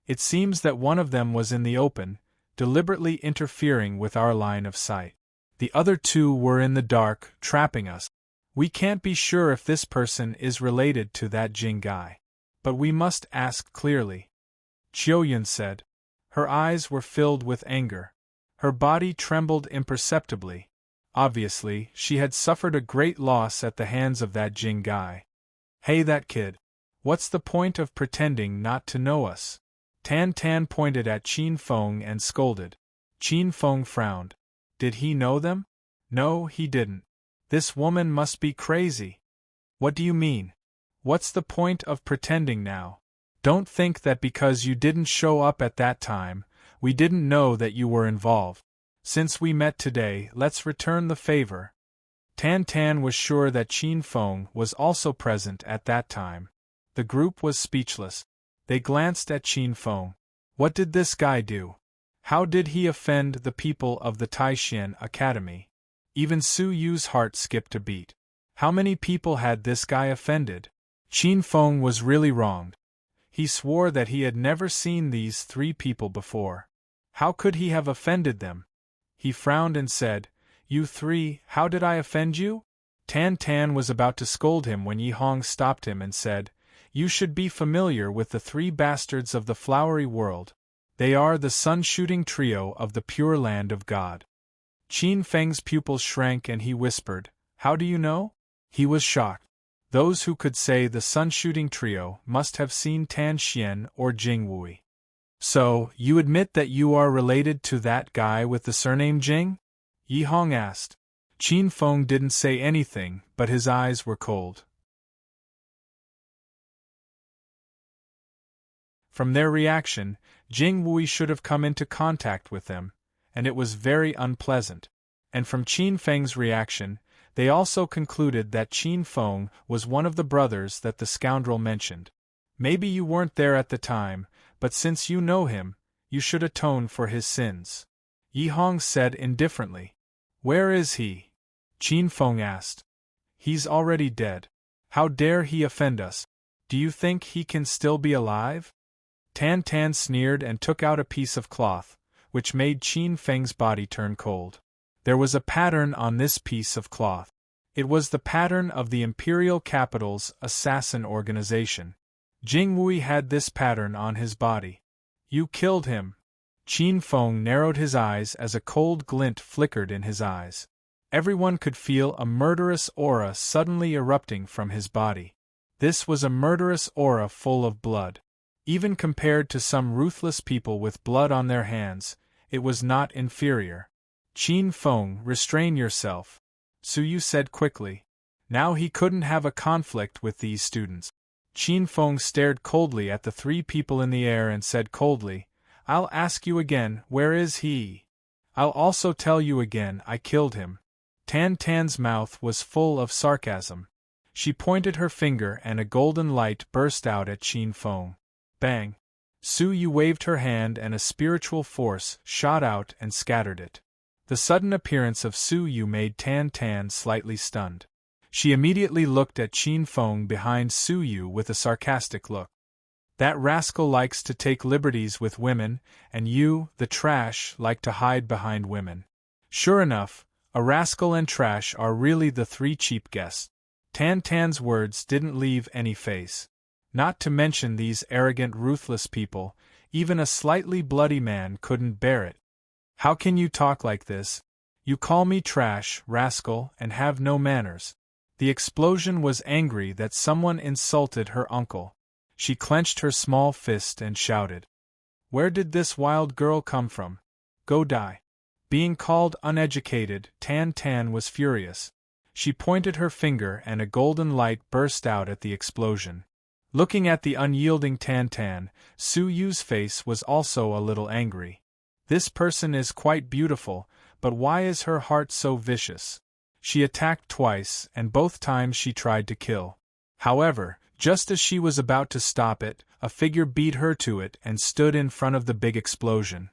"It seems that one of them was in the open, deliberately interfering with our line of sight. The other two were in the dark, trapping us. We can't be sure if this person is related to that Jing guy. But we must ask clearly," Qiu Yun said. Her eyes were filled with anger. Her body trembled imperceptibly. Obviously, she had suffered a great loss at the hands of that Jing guy. "Hey, that kid! What's the point of pretending not to know us?" Tan Tan pointed at Qin Feng and scolded. Qin Feng frowned. Did he know them? No, he didn't. This woman must be crazy. "What do you mean? What's the point of pretending now? Don't think that because you didn't show up at that time, we didn't know that you were involved. Since we met today, let's return the favor." Tan Tan was sure that Qin Feng was also present at that time. The group was speechless. They glanced at Qin Feng. What did this guy do? How did he offend the people of the Taishan Academy? Even Su Yu's heart skipped a beat. How many people had this guy offended? Qin Feng was really wronged. He swore that he had never seen these three people before. How could he have offended them? He frowned and said, "You three, how did I offend you?" Tan Tan was about to scold him when Yi Hong stopped him and said, "You should be familiar with the three bastards of the flowery world. They are the sun-shooting trio of the pure land of God." Qin Feng's pupils shrank and he whispered, "How do you know?" He was shocked. Those who could say the sun-shooting trio must have seen Tan Xian or Jing Wui. "So, you admit that you are related to that guy with the surname Jing?" Yi Hong asked. Qin Feng didn't say anything, but his eyes were cold. From their reaction, Jing Wui should have come into contact with them, and it was very unpleasant. And from Qin Feng's reaction, they also concluded that Qin Feng was one of the brothers that the scoundrel mentioned. "Maybe you weren't there at the time, but since you know him, you should atone for his sins," Yi Hong said indifferently. "Where is he?" Qin Feng asked. "He's already dead. How dare he offend us? Do you think he can still be alive?" Tan Tan sneered and took out a piece of cloth, which made Qin Feng's body turn cold. There was a pattern on this piece of cloth. It was the pattern of the Imperial Capital's assassin organization. Jing Wui had this pattern on his body. "You killed him." Qin Feng narrowed his eyes as a cold glint flickered in his eyes. Everyone could feel a murderous aura suddenly erupting from his body. This was a murderous aura full of blood. Even compared to some ruthless people with blood on their hands, it was not inferior. "Qin Feng, restrain yourself," Su Yu said quickly. Now he couldn't have a conflict with these students. Qin Feng stared coldly at the three people in the air and said coldly, I'll ask you again, where is he? I'll also tell you again, I killed him. Tan Tan's mouth was full of sarcasm. She pointed her finger and a golden light burst out at Qin Feng. Bang! Su Yu waved her hand and a spiritual force shot out and scattered it. The sudden appearance of Su Yu made Tan Tan slightly stunned. She immediately looked at Qin Feng behind Su Yu with a sarcastic look. That rascal likes to take liberties with women, and you, the trash, like to hide behind women. Sure enough, a rascal and trash are really the three cheap guests. Tan Tan's words didn't leave any face. Not to mention these arrogant, ruthless people, even a slightly bloody man couldn't bear it. How can you talk like this? You call me trash, rascal, and have no manners. The explosion was angry that someone insulted her uncle. She clenched her small fist and shouted. Where did this wild girl come from? Go die. Being called uneducated, Tan Tan was furious. She pointed her finger and a golden light burst out at the explosion. Looking at the unyielding Tan Tan, Su Yu's face was also a little angry. This person is quite beautiful, but why is her heart so vicious? She attacked twice, and both times she tried to kill. However, just as she was about to stop it, a figure beat her to it and stood in front of the big explosion.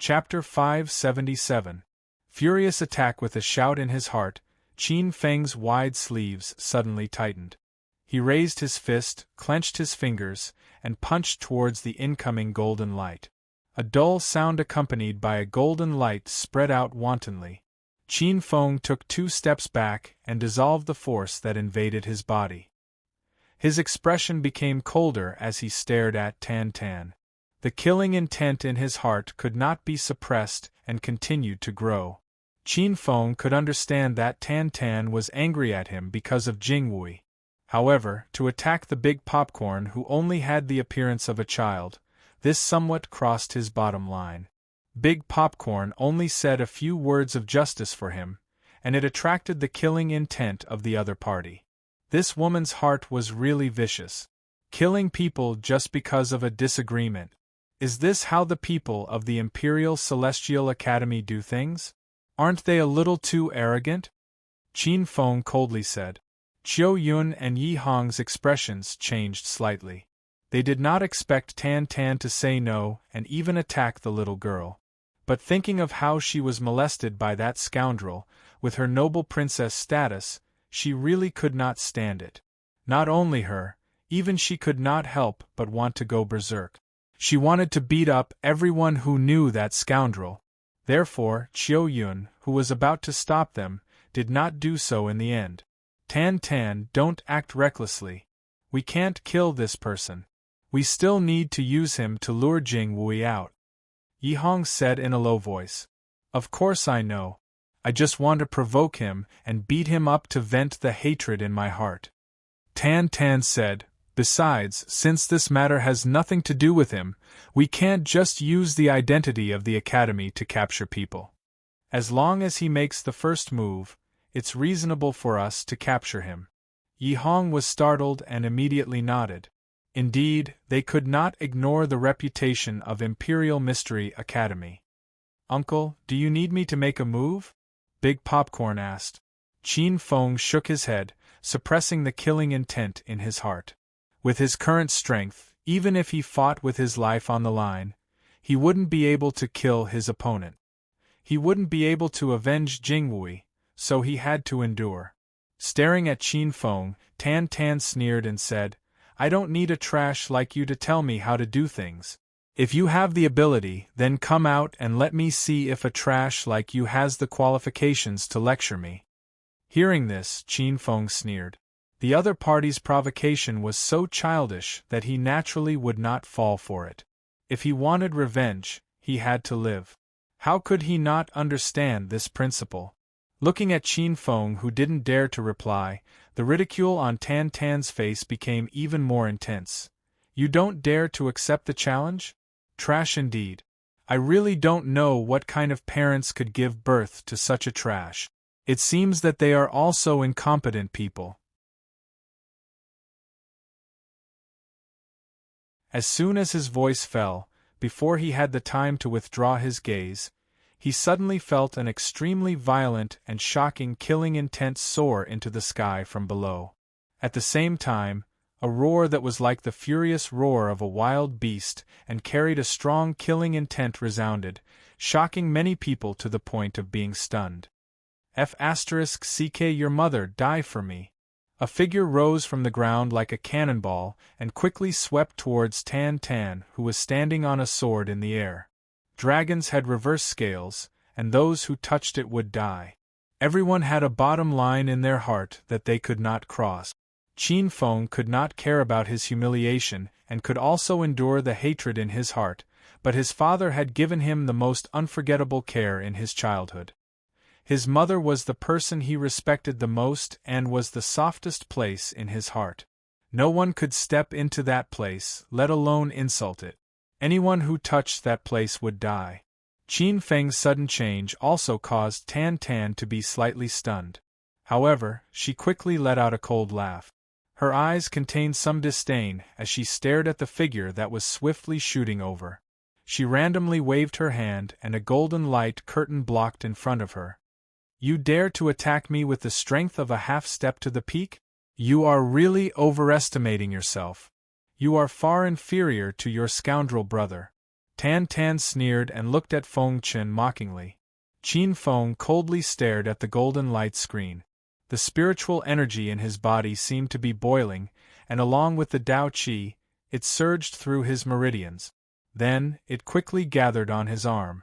Chapter 577. Furious attack. With a shout in his heart, Qin Feng's wide sleeves suddenly tightened. He raised his fist, clenched his fingers, and punched towards the incoming golden light. A dull sound accompanied by a golden light spread out wantonly. Qin Feng took 2 steps back and dissolved the force that invaded his body. His expression became colder as he stared at Tan Tan. The killing intent in his heart could not be suppressed and continued to grow. Qin Feng could understand that Tan Tan was angry at him because of Jingwei. However, to attack the big popcorn who only had the appearance of a child, this somewhat crossed his bottom line. Big Popcorn only said a few words of justice for him, and it attracted the killing intent of the other party. This woman's heart was really vicious. Killing people just because of a disagreement. Is this how the people of the Imperial Celestial Academy do things? Aren't they a little too arrogant? Qin Feng coldly said. Qiu Yun and Yi Hong's expressions changed slightly. They did not expect Tan Tan to say no and even attack the little girl. But thinking of how she was molested by that scoundrel, with her noble princess status, she really could not stand it. Not only her, even she could not help but want to go berserk. She wanted to beat up everyone who knew that scoundrel. Therefore, Qiu Yun, who was about to stop them, did not do so in the end. Tan Tan, don't act recklessly. We can't kill this person. We still need to use him to lure Jingwei out. Yi Hong said in a low voice. Of course I know. I just want to provoke him and beat him up to vent the hatred in my heart. Tan Tan said, besides, since this matter has nothing to do with him, we can't just use the identity of the Academy to capture people. As long as he makes the first move, it's reasonable for us to capture him. Yi Hong was startled and immediately nodded. Indeed, they could not ignore the reputation of Imperial Mystery Academy. Uncle, do you need me to make a move? Big Popcorn asked. Qin Feng shook his head, suppressing the killing intent in his heart. With his current strength, even if he fought with his life on the line, he wouldn't be able to kill his opponent. He wouldn't be able to avenge Jingwei, so he had to endure. Staring at Qin Feng, Tan Tan sneered and said, I don't need a trash like you to tell me how to do things. If you have the ability, then come out and let me see if a trash like you has the qualifications to lecture me. Hearing this, Qin Feng sneered. The other party's provocation was so childish that he naturally would not fall for it. If he wanted revenge, he had to live. How could he not understand this principle? Looking at Qin Feng, who didn't dare to reply, the ridicule on Tan Tan's face became even more intense. You don't dare to accept the challenge? Trash indeed. I really don't know what kind of parents could give birth to such a trash. It seems that they are also incompetent people. As soon as his voice fell, before he had the time to withdraw his gaze, he suddenly felt an extremely violent and shocking killing intent soar into the sky from below. At the same time, a roar that was like the furious roar of a wild beast and carried a strong killing intent resounded, shocking many people to the point of being stunned. F***ck your mother die for me. A figure rose from the ground like a cannonball and quickly swept towards Tan Tan, who was standing on a sword in the air. Dragons had reverse scales, and those who touched it would die. Everyone had a bottom line in their heart that they could not cross. Qin Feng could not care about his humiliation and could also endure the hatred in his heart, but his father had given him the most unforgettable care in his childhood. His mother was the person he respected the most and was the softest place in his heart. No one could step into that place, let alone insult it. Anyone who touched that place would die. Qin Feng's sudden change also caused Tan Tan to be slightly stunned. However, she quickly let out a cold laugh. Her eyes contained some disdain as she stared at the figure that was swiftly shooting over. She randomly waved her hand and a golden light curtain blocked in front of her. You dare to attack me with the strength of a half-step to the peak? You are really overestimating yourself. You are far inferior to your scoundrel brother. Tan Tan sneered and looked at Feng Chen mockingly. Qin Feng coldly stared at the golden light screen. The spiritual energy in his body seemed to be boiling, and along with the Dao Qi, it surged through his meridians. Then, it quickly gathered on his arm.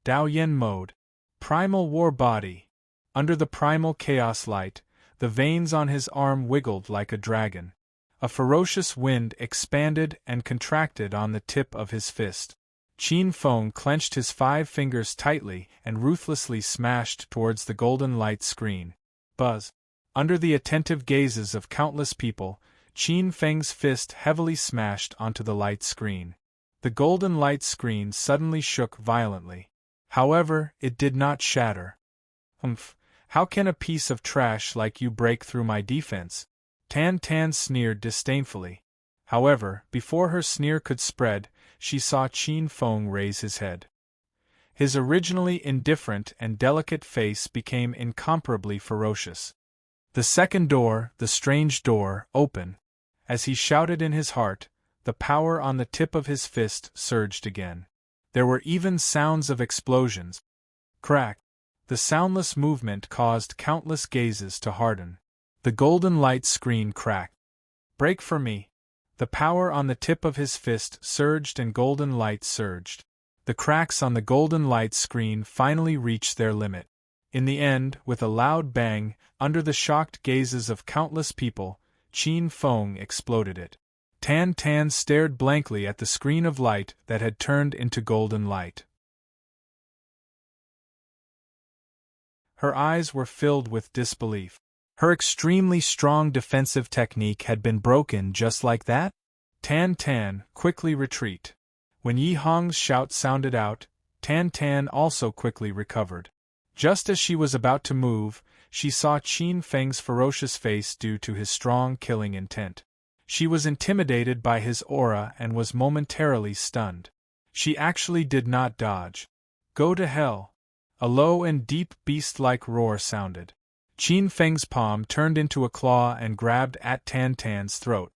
Dao Yen mode. Primal war body. Under the primal chaos light, the veins on his arm wiggled like a dragon. A ferocious wind expanded and contracted on the tip of his fist. Qin Feng clenched his 5 fingers tightly and ruthlessly smashed towards the golden light screen. Buzz. Under the attentive gazes of countless people, Qin Feng's fist heavily smashed onto the light screen. The golden light screen suddenly shook violently. However, it did not shatter. How can a piece of trash like you break through my defense? Tan Tan sneered disdainfully. However, before her sneer could spread, she saw Qin Feng raise his head. His originally indifferent and delicate face became incomparably ferocious. The second door, the strange door, open. As he shouted in his heart, the power on the tip of his fist surged again. There were even sounds of explosions. Crack. The soundless movement caused countless gazes to harden. The golden light screen cracked. Break for me. The power on the tip of his fist surged and golden light surged. The cracks on the golden light screen finally reached their limit. In the end, with a loud bang, under the shocked gazes of countless people, Qin Feng exploded it. Tan Tan stared blankly at the screen of light that had turned into golden light. Her eyes were filled with disbelief. Her extremely strong defensive technique had been broken just like that? Tan Tan, quickly retreat. When Yi Hong's shout sounded out, Tan Tan also quickly recovered. Just as she was about to move, she saw Qin Feng's ferocious face due to his strong killing intent. She was intimidated by his aura and was momentarily stunned. She actually did not dodge. Go to hell. A low and deep beast-like roar sounded. Qin Feng's palm turned into a claw and grabbed at Tan Tan's throat.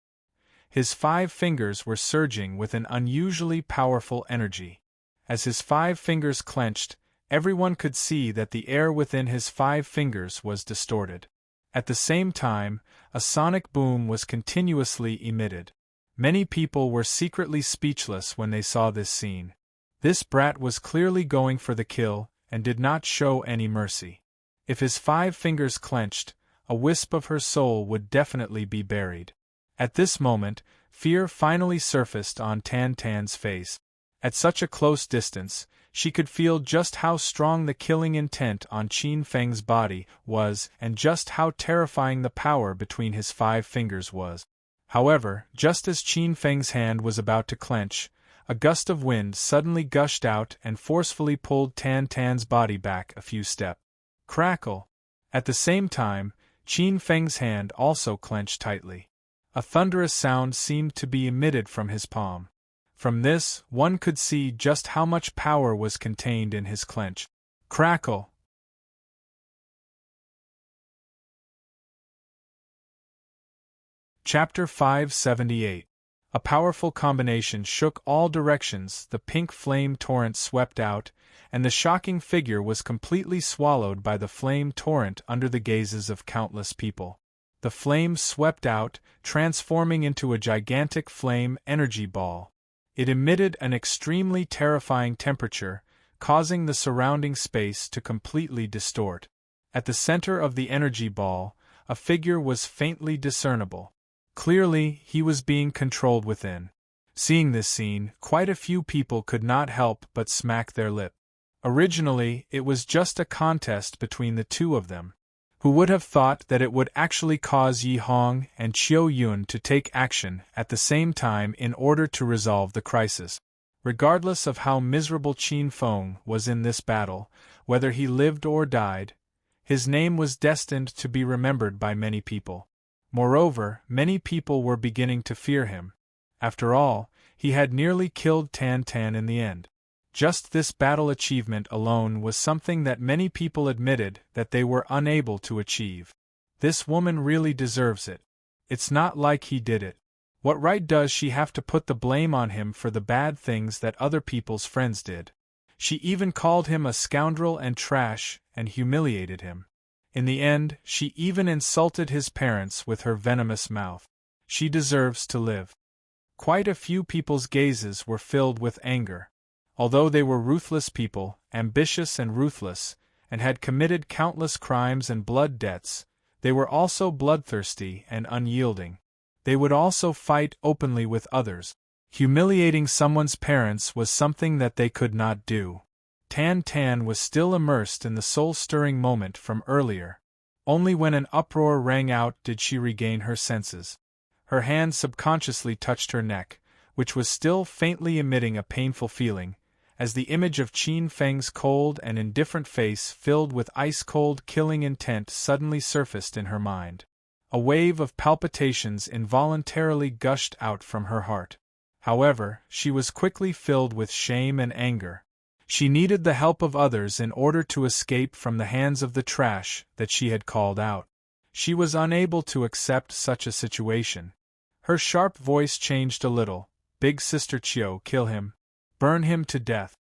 His 5 fingers were surging with an unusually powerful energy. As his 5 fingers clenched, everyone could see that the air within his 5 fingers was distorted. At the same time, a sonic boom was continuously emitted. Many people were secretly speechless when they saw this scene. This brat was clearly going for the kill and did not show any mercy. If his 5 fingers clenched, a wisp of her soul would definitely be buried. At this moment, fear finally surfaced on Tan Tan's face. At such a close distance, she could feel just how strong the killing intent on Qin Feng's body was and just how terrifying the power between his 5 fingers was. However, just as Qin Feng's hand was about to clench, a gust of wind suddenly gushed out and forcefully pulled Tan Tan's body back a few steps. Crackle! At the same time, Qin Feng's hand also clenched tightly. A thunderous sound seemed to be emitted from his palm. From this, one could see just how much power was contained in his clench. Crackle! Chapter 578. A powerful combination shook all directions, the pink flame torrent swept out, and the shocking figure was completely swallowed by the flame torrent under the gazes of countless people. The flame swept out, transforming into a gigantic flame energy ball. It emitted an extremely terrifying temperature, causing the surrounding space to completely distort. At the center of the energy ball, a figure was faintly discernible. Clearly, he was being controlled within. Seeing this scene, quite a few people could not help but smack their lip. Originally, it was just a contest between the two of them. Who would have thought that it would actually cause Yi Hong and Qiu Yun to take action at the same time in order to resolve the crisis? Regardless of how miserable Qin Feng was in this battle, whether he lived or died, his name was destined to be remembered by many people. Moreover, many people were beginning to fear him. After all, he had nearly killed Tan Tan in the end. Just this battle achievement alone was something that many people admitted that they were unable to achieve. This woman really deserves it. It's not like he did it. What right does she have to put the blame on him for the bad things that other people's friends did? She even called him a scoundrel and trash, and humiliated him. In the end, she even insulted his parents with her venomous mouth. She deserves to live. Quite a few people's gazes were filled with anger. Although they were ruthless people, ambitious and ruthless, and had committed countless crimes and blood debts, they were also bloodthirsty and unyielding. They would also fight openly with others. Humiliating someone's parents was something that they could not do. Tan Tan was still immersed in the soul-stirring moment from earlier. Only when an uproar rang out did she regain her senses. Her hand subconsciously touched her neck, which was still faintly emitting a painful feeling, as the image of Qin Feng's cold and indifferent face filled with ice-cold killing intent suddenly surfaced in her mind. A wave of palpitations involuntarily gushed out from her heart. However, she was quickly filled with shame and anger. She needed the help of others in order to escape from the hands of the trash that she had called out. She was unable to accept such a situation. Her sharp voice changed a little. Big Sister Qiu, kill him. Burn him to death.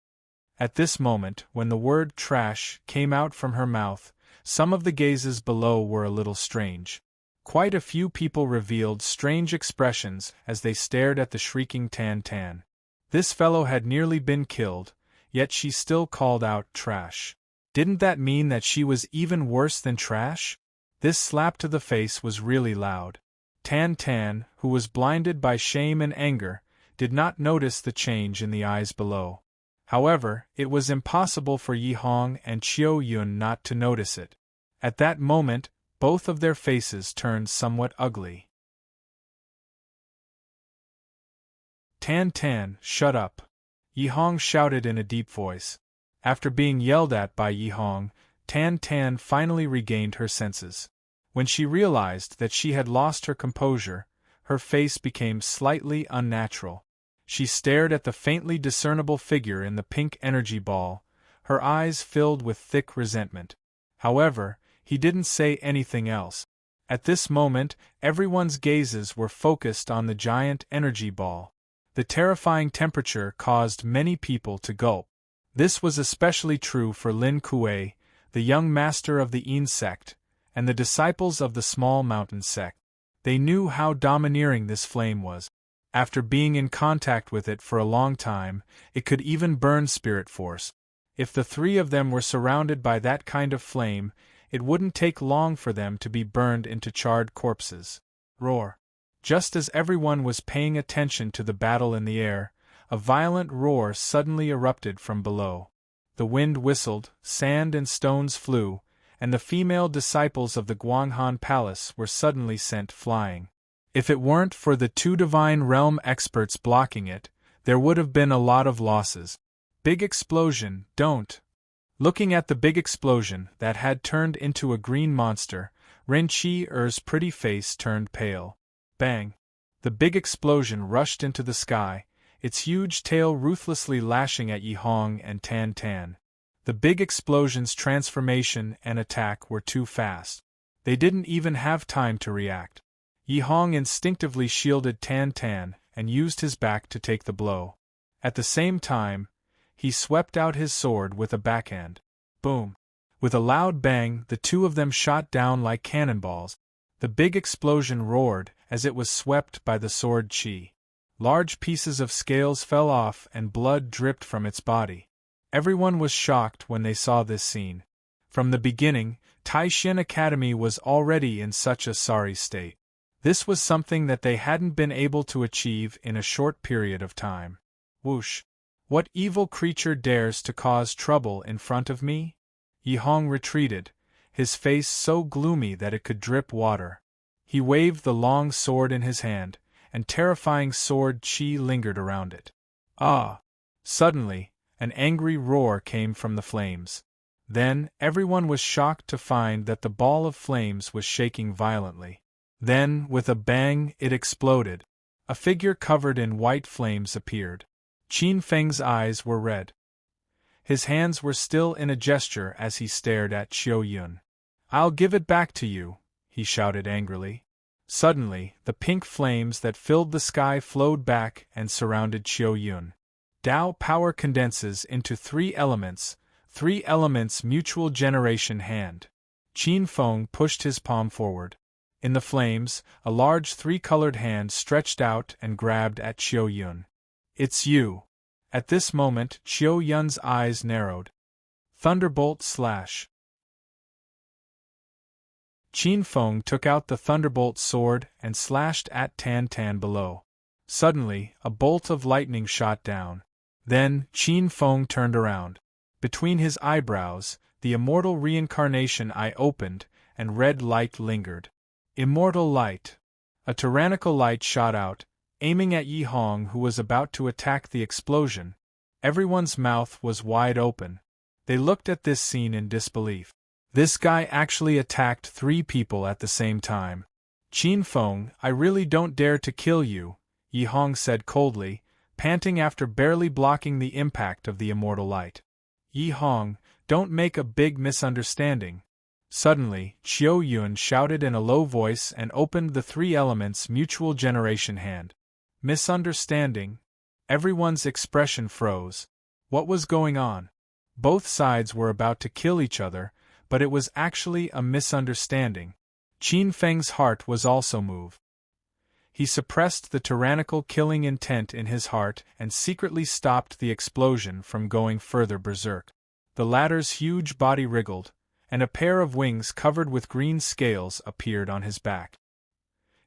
At this moment, when the word trash came out from her mouth, some of the gazes below were a little strange. Quite a few people revealed strange expressions as they stared at the shrieking Tan Tan. This fellow had nearly been killed, yet she still called out trash. Didn't that mean that she was even worse than trash? This slap to the face was really loud. Tan Tan, who was blinded by shame and anger, did not notice the change in the eyes below. However, it was impossible for Yi Hong and Qiu Yun not to notice it. At that moment, both of their faces turned somewhat ugly. Tan Tan, shut up! Yi Hong shouted in a deep voice. After being yelled at by Yi Hong, Tan Tan finally regained her senses. When she realized that she had lost her composure, her face became slightly unnatural. She stared at the faintly discernible figure in the pink energy ball, her eyes filled with thick resentment. However, he didn't say anything else. At this moment, everyone's gazes were focused on the giant energy ball. The terrifying temperature caused many people to gulp. This was especially true for Lin Kuei, the young master of the Yin sect, and the disciples of the small mountain sect. They knew how domineering this flame was. After being in contact with it for a long time, it could even burn spirit force. If the three of them were surrounded by that kind of flame, it wouldn't take long for them to be burned into charred corpses. Roar! Just as everyone was paying attention to the battle in the air, a violent roar suddenly erupted from below. The wind whistled, sand and stones flew, and the female disciples of the Guanghan Palace were suddenly sent flying. If it weren't for the two Divine Realm experts blocking it, there would have been a lot of losses. Big explosion, don't! Looking at the big explosion that had turned into a green monster, Ren Qi-er's pretty face turned pale. Bang! The big explosion rushed into the sky, its huge tail ruthlessly lashing at Yi Hong and Tan Tan. The big explosion's transformation and attack were too fast. They didn't even have time to react. Yi Hong instinctively shielded Tan Tan and used his back to take the blow. At the same time, he swept out his sword with a backhand. Boom! With a loud bang, the two of them shot down like cannonballs. The big explosion roared as it was swept by the sword chi. Large pieces of scales fell off and blood dripped from its body. Everyone was shocked when they saw this scene. From the beginning, Taishan Academy was already in such a sorry state. This was something that they hadn't been able to achieve in a short period of time. Whoosh! What evil creature dares to cause trouble in front of me? Yi Hong retreated, his face so gloomy that it could drip water. He waved the long sword in his hand, and terrifying sword chi lingered around it. Ah! Suddenly, an angry roar came from the flames. Then, everyone was shocked to find that the ball of flames was shaking violently. Then, with a bang, it exploded. A figure covered in white flames appeared. Qin Feng's eyes were red. His hands were still in a gesture as he stared at Qiu Yun. "I'll give it back to you," he shouted angrily. Suddenly, the pink flames that filled the sky flowed back and surrounded Qiu Yun. Tao power condenses into three elements mutual generation hand. Qin Feng pushed his palm forward. In the flames, a large three-colored hand stretched out and grabbed at Qiu Yun. "It's you." At this moment, Qiu Yun's eyes narrowed. Thunderbolt slash. Qin Feng took out the thunderbolt sword and slashed at Tan Tan below. Suddenly, a bolt of lightning shot down. Then, Qin Feng turned around. Between his eyebrows, the immortal reincarnation eye opened, and red light lingered. Immortal light. A tyrannical light shot out, aiming at Yi Hong, who was about to attack the explosion. Everyone's mouth was wide open. They looked at this scene in disbelief. This guy actually attacked three people at the same time. "Qin Feng, I really don't dare to kill you," Yi Hong said coldly, panting after barely blocking the impact of the immortal light. "Yi Hong, don't make a big misunderstanding." Suddenly, Qiu Yun shouted in a low voice and opened the three elements mutual generation hand. Misunderstanding? Everyone's expression froze. What was going on? Both sides were about to kill each other, but it was actually a misunderstanding. Qin Feng's heart was also moved. He suppressed the tyrannical killing intent in his heart and secretly stopped the explosion from going further berserk. The latter's huge body wriggled, and a pair of wings covered with green scales appeared on his back.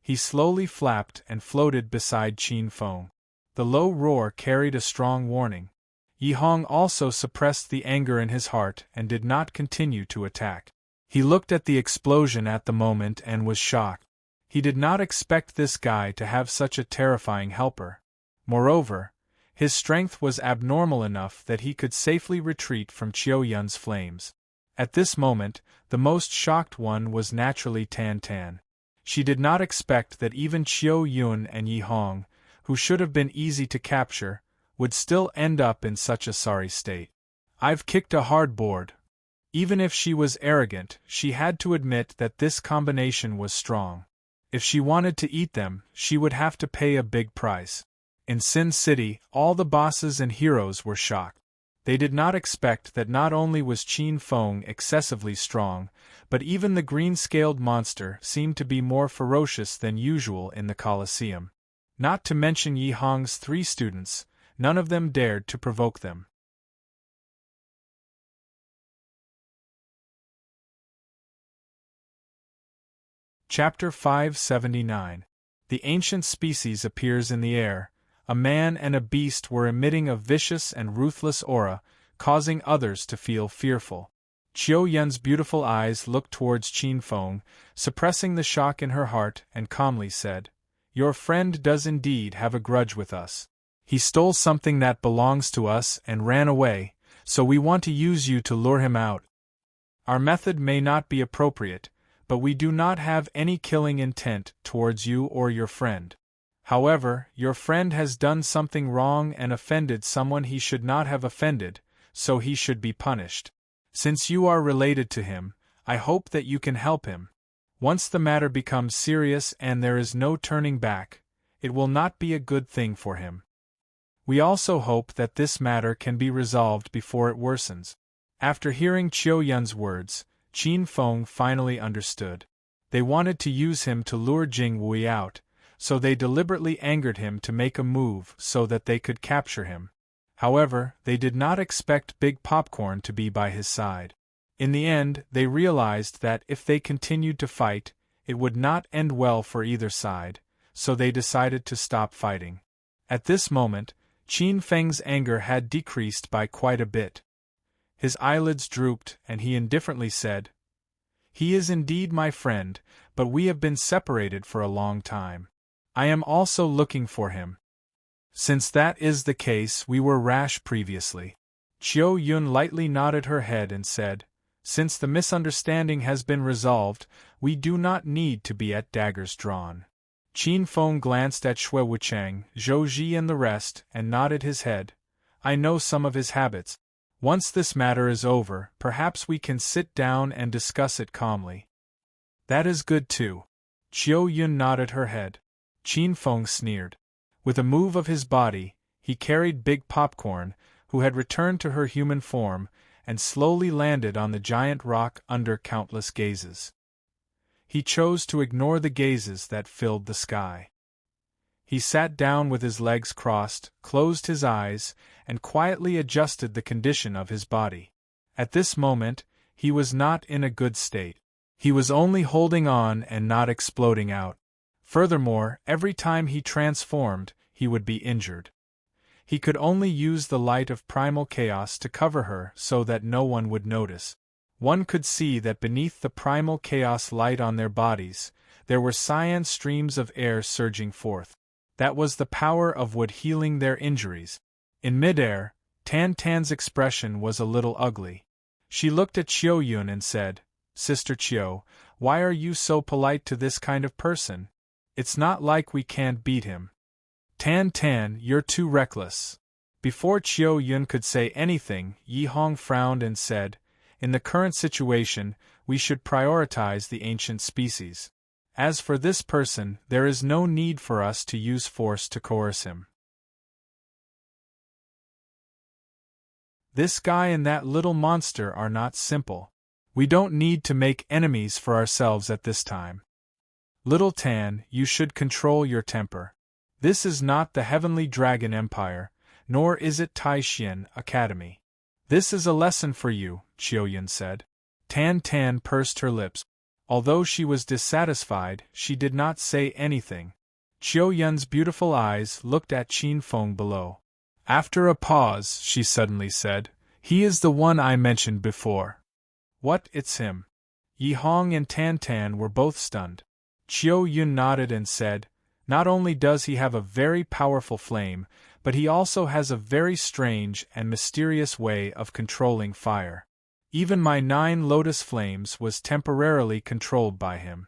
He slowly flapped and floated beside Qin Feng. The low roar carried a strong warning. Yi Hong also suppressed the anger in his heart and did not continue to attack. He looked at the explosion at the moment and was shocked. He did not expect this guy to have such a terrifying helper. Moreover, his strength was abnormal enough that he could safely retreat from Qiu Yun's flames. At this moment, the most shocked one was naturally Tan Tan. She did not expect that even Qiu Yun and Yi Hong, who should have been easy to capture, would still end up in such a sorry state. "I've kicked a hard board." Even if she was arrogant, she had to admit that this combination was strong. If she wanted to eat them, she would have to pay a big price. In Sin City, all the bosses and heroes were shocked. They did not expect that not only was Qin Feng excessively strong, but even the green-scaled monster seemed to be more ferocious than usual in the Colosseum. Not to mention Yi Hong's three students, none of them dared to provoke them. Chapter 579. The ancient species appears in the air. A man and a beast were emitting a vicious and ruthless aura, causing others to feel fearful. Qiu Yun's beautiful eyes looked towards Qin Feng, suppressing the shock in her heart, and calmly said, "Your friend does indeed have a grudge with us. He stole something that belongs to us and ran away, so we want to use you to lure him out. Our method may not be appropriate, but we do not have any killing intent towards you or your friend. However, your friend has done something wrong and offended someone he should not have offended, so he should be punished. Since you are related to him, I hope that you can help him. Once the matter becomes serious and there is no turning back, it will not be a good thing for him. We also hope that this matter can be resolved before it worsens. After hearing Qiu Yun's words, Qin Feng finally understood. They wanted to use him to lure Jing Wei out, so they deliberately angered him to make a move so that they could capture him. However, they did not expect Big Popcorn to be by his side. In the end, they realized that if they continued to fight, it would not end well for either side, so they decided to stop fighting. At this moment, Qin Feng's anger had decreased by quite a bit. His eyelids drooped and he indifferently said, "He is indeed my friend, but we have been separated for a long time. I am also looking for him. Since that is the case, we were rash previously." Qiu Yun lightly nodded her head and said, "Since the misunderstanding has been resolved, we do not need to be at daggers drawn." Qin Feng glanced at Xue Wuchang, Zhou Ji and the rest, and nodded his head. "I know some of his habits. Once this matter is over, perhaps we can sit down and discuss it calmly." "That is good too." Qiu Yun nodded her head. Qin Feng sneered. With a move of his body, he carried Big Popcorn, who had returned to her human form, and slowly landed on the giant rock under countless gazes. He chose to ignore the gazes that filled the sky. He sat down with his legs crossed, closed his eyes, and quietly adjusted the condition of his body. At this moment, he was not in a good state. He was only holding on and not exploding out. Furthermore, every time he transformed, he would be injured. He could only use the light of primal chaos to cover her so that no one would notice. One could see that beneath the primal chaos light on their bodies, there were cyan streams of air surging forth. That was the power of wood healing their injuries. In midair, Tan Tan's expression was a little ugly. She looked at Qiu Yun and said, "Sister Qiu, why are you so polite to this kind of person? It's not like we can't beat him." "Tan Tan, you're too reckless." Before Qiu Yun could say anything, Yi Hong frowned and said, "In the current situation, we should prioritize the ancient species. As for this person, there is no need for us to use force to coerce him. This guy and that little monster are not simple. We don't need to make enemies for ourselves at this time. Little Tan, you should control your temper. This is not the Heavenly Dragon Empire, nor is it Taixin Academy. This is a lesson for you," Qiu Yun said. Tan Tan pursed her lips. Although she was dissatisfied, she did not say anything. Qiu Yun's beautiful eyes looked at Qin Feng below. After a pause, she suddenly said, "He is the one I mentioned before." "What, it's him?" Yi Hong and Tan Tan were both stunned. Qiu Yun nodded and said, "Not only does he have a very powerful flame, but he also has a very strange and mysterious way of controlling fire. Even my 9 lotus flames was temporarily controlled by him.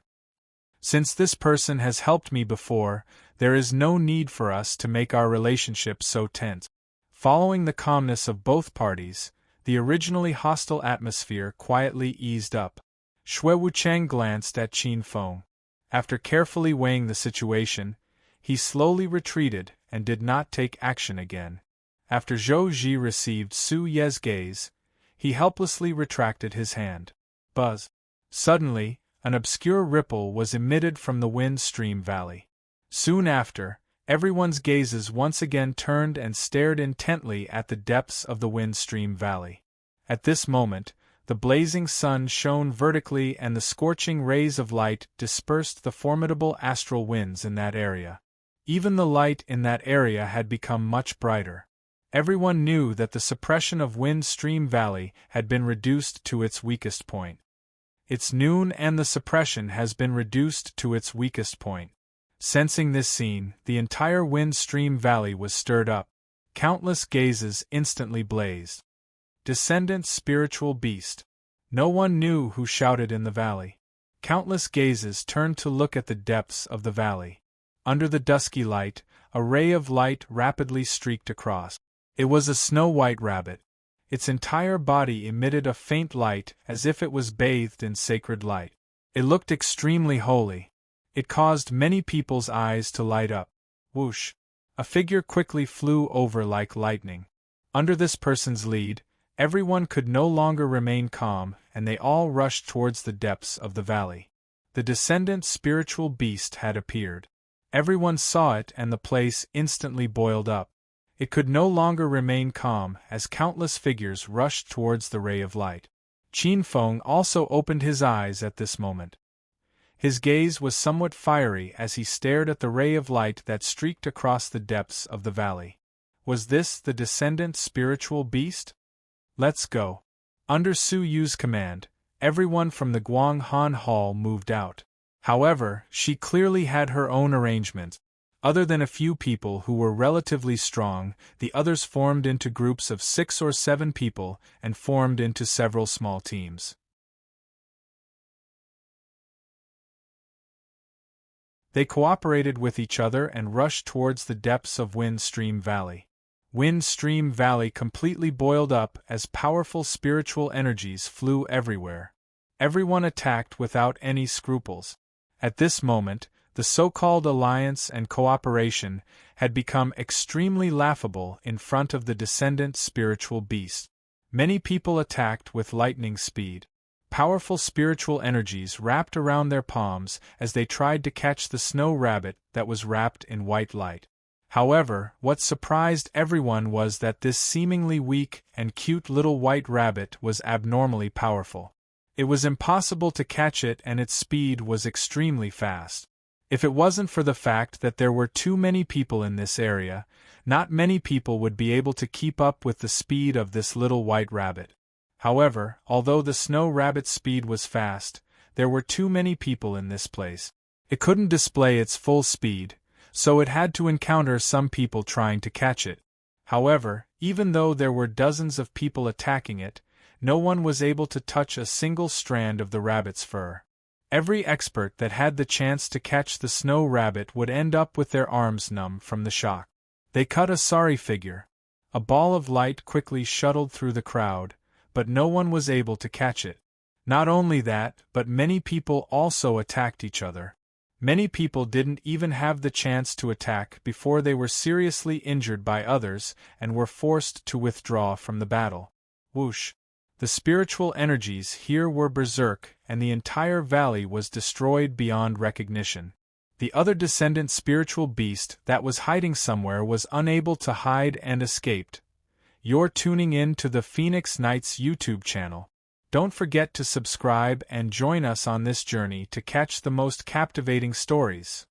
Since this person has helped me before, there is no need for us to make our relationship so tense." Following the calmness of both parties, the originally hostile atmosphere quietly eased up. Xue Wuchang glanced at Qin Feng. After carefully weighing the situation, he slowly retreated and did not take action again. After Zhou Ji received Su Ye's gaze, he helplessly retracted his hand. Buzz! Suddenly, an obscure ripple was emitted from the wind stream valley. Soon after, everyone's gazes once again turned and stared intently at the depths of the wind stream valley. At this moment, the blazing sun shone vertically and the scorching rays of light dispersed the formidable astral winds in that area. Even the light in that area had become much brighter. Everyone knew that the suppression of Wind Stream Valley had been reduced to its weakest point. It's noon and the suppression has been reduced to its weakest point. Sensing this scene, the entire Wind Stream Valley was stirred up. Countless gazes instantly blazed. Descendant spiritual beast. No one knew who shouted in the valley. Countless gazes turned to look at the depths of the valley. Under the dusky light, a ray of light rapidly streaked across. It was a snow-white rabbit. Its entire body emitted a faint light as if it was bathed in sacred light. It looked extremely holy. It caused many people's eyes to light up. Whoosh! A figure quickly flew over like lightning. Under this person's lead, everyone could no longer remain calm, and they all rushed towards the depths of the valley. The descendant spiritual beast had appeared. Everyone saw it and the place instantly boiled up. It could no longer remain calm as countless figures rushed towards the ray of light. Qin Feng also opened his eyes at this moment. His gaze was somewhat fiery as he stared at the ray of light that streaked across the depths of the valley. Was this the descendant spiritual beast? Let's go. Under Su Yu's command, everyone from the Guang Han Hall moved out. However, she clearly had her own arrangements. Other than a few people who were relatively strong, the others formed into groups of 6 or 7 people and formed into several small teams. They cooperated with each other and rushed towards the depths of Wind Stream Valley. Wind Stream Valley completely boiled up as powerful spiritual energies flew everywhere. Everyone attacked without any scruples. At this moment, the so-called alliance and cooperation had become extremely laughable in front of the descendant spiritual beast. Many people attacked with lightning speed. Powerful spiritual energies wrapped around their palms as they tried to catch the snow rabbit that was wrapped in white light. However, what surprised everyone was that this seemingly weak and cute little white rabbit was abnormally powerful. It was impossible to catch it and its speed was extremely fast. If it wasn't for the fact that there were too many people in this area, not many people would be able to keep up with the speed of this little white rabbit. However, although the snow rabbit's speed was fast, there were too many people in this place. It couldn't display its full speed, so it had to encounter some people trying to catch it. However, even though there were dozens of people attacking it, no one was able to touch a single strand of the rabbit's fur. Every expert that had the chance to catch the snow rabbit would end up with their arms numb from the shock. They cut a sorry figure. A ball of light quickly shuttled through the crowd, but no one was able to catch it. Not only that, but many people also attacked each other. Many people didn't even have the chance to attack before they were seriously injured by others and were forced to withdraw from the battle. Whoosh! The spiritual energies here were berserk, and the entire valley was destroyed beyond recognition. The other descendant spiritual beast that was hiding somewhere was unable to hide and escaped. You're tuning in to the Phoenix Knights YouTube channel. Don't forget to subscribe and join us on this journey to catch the most captivating stories.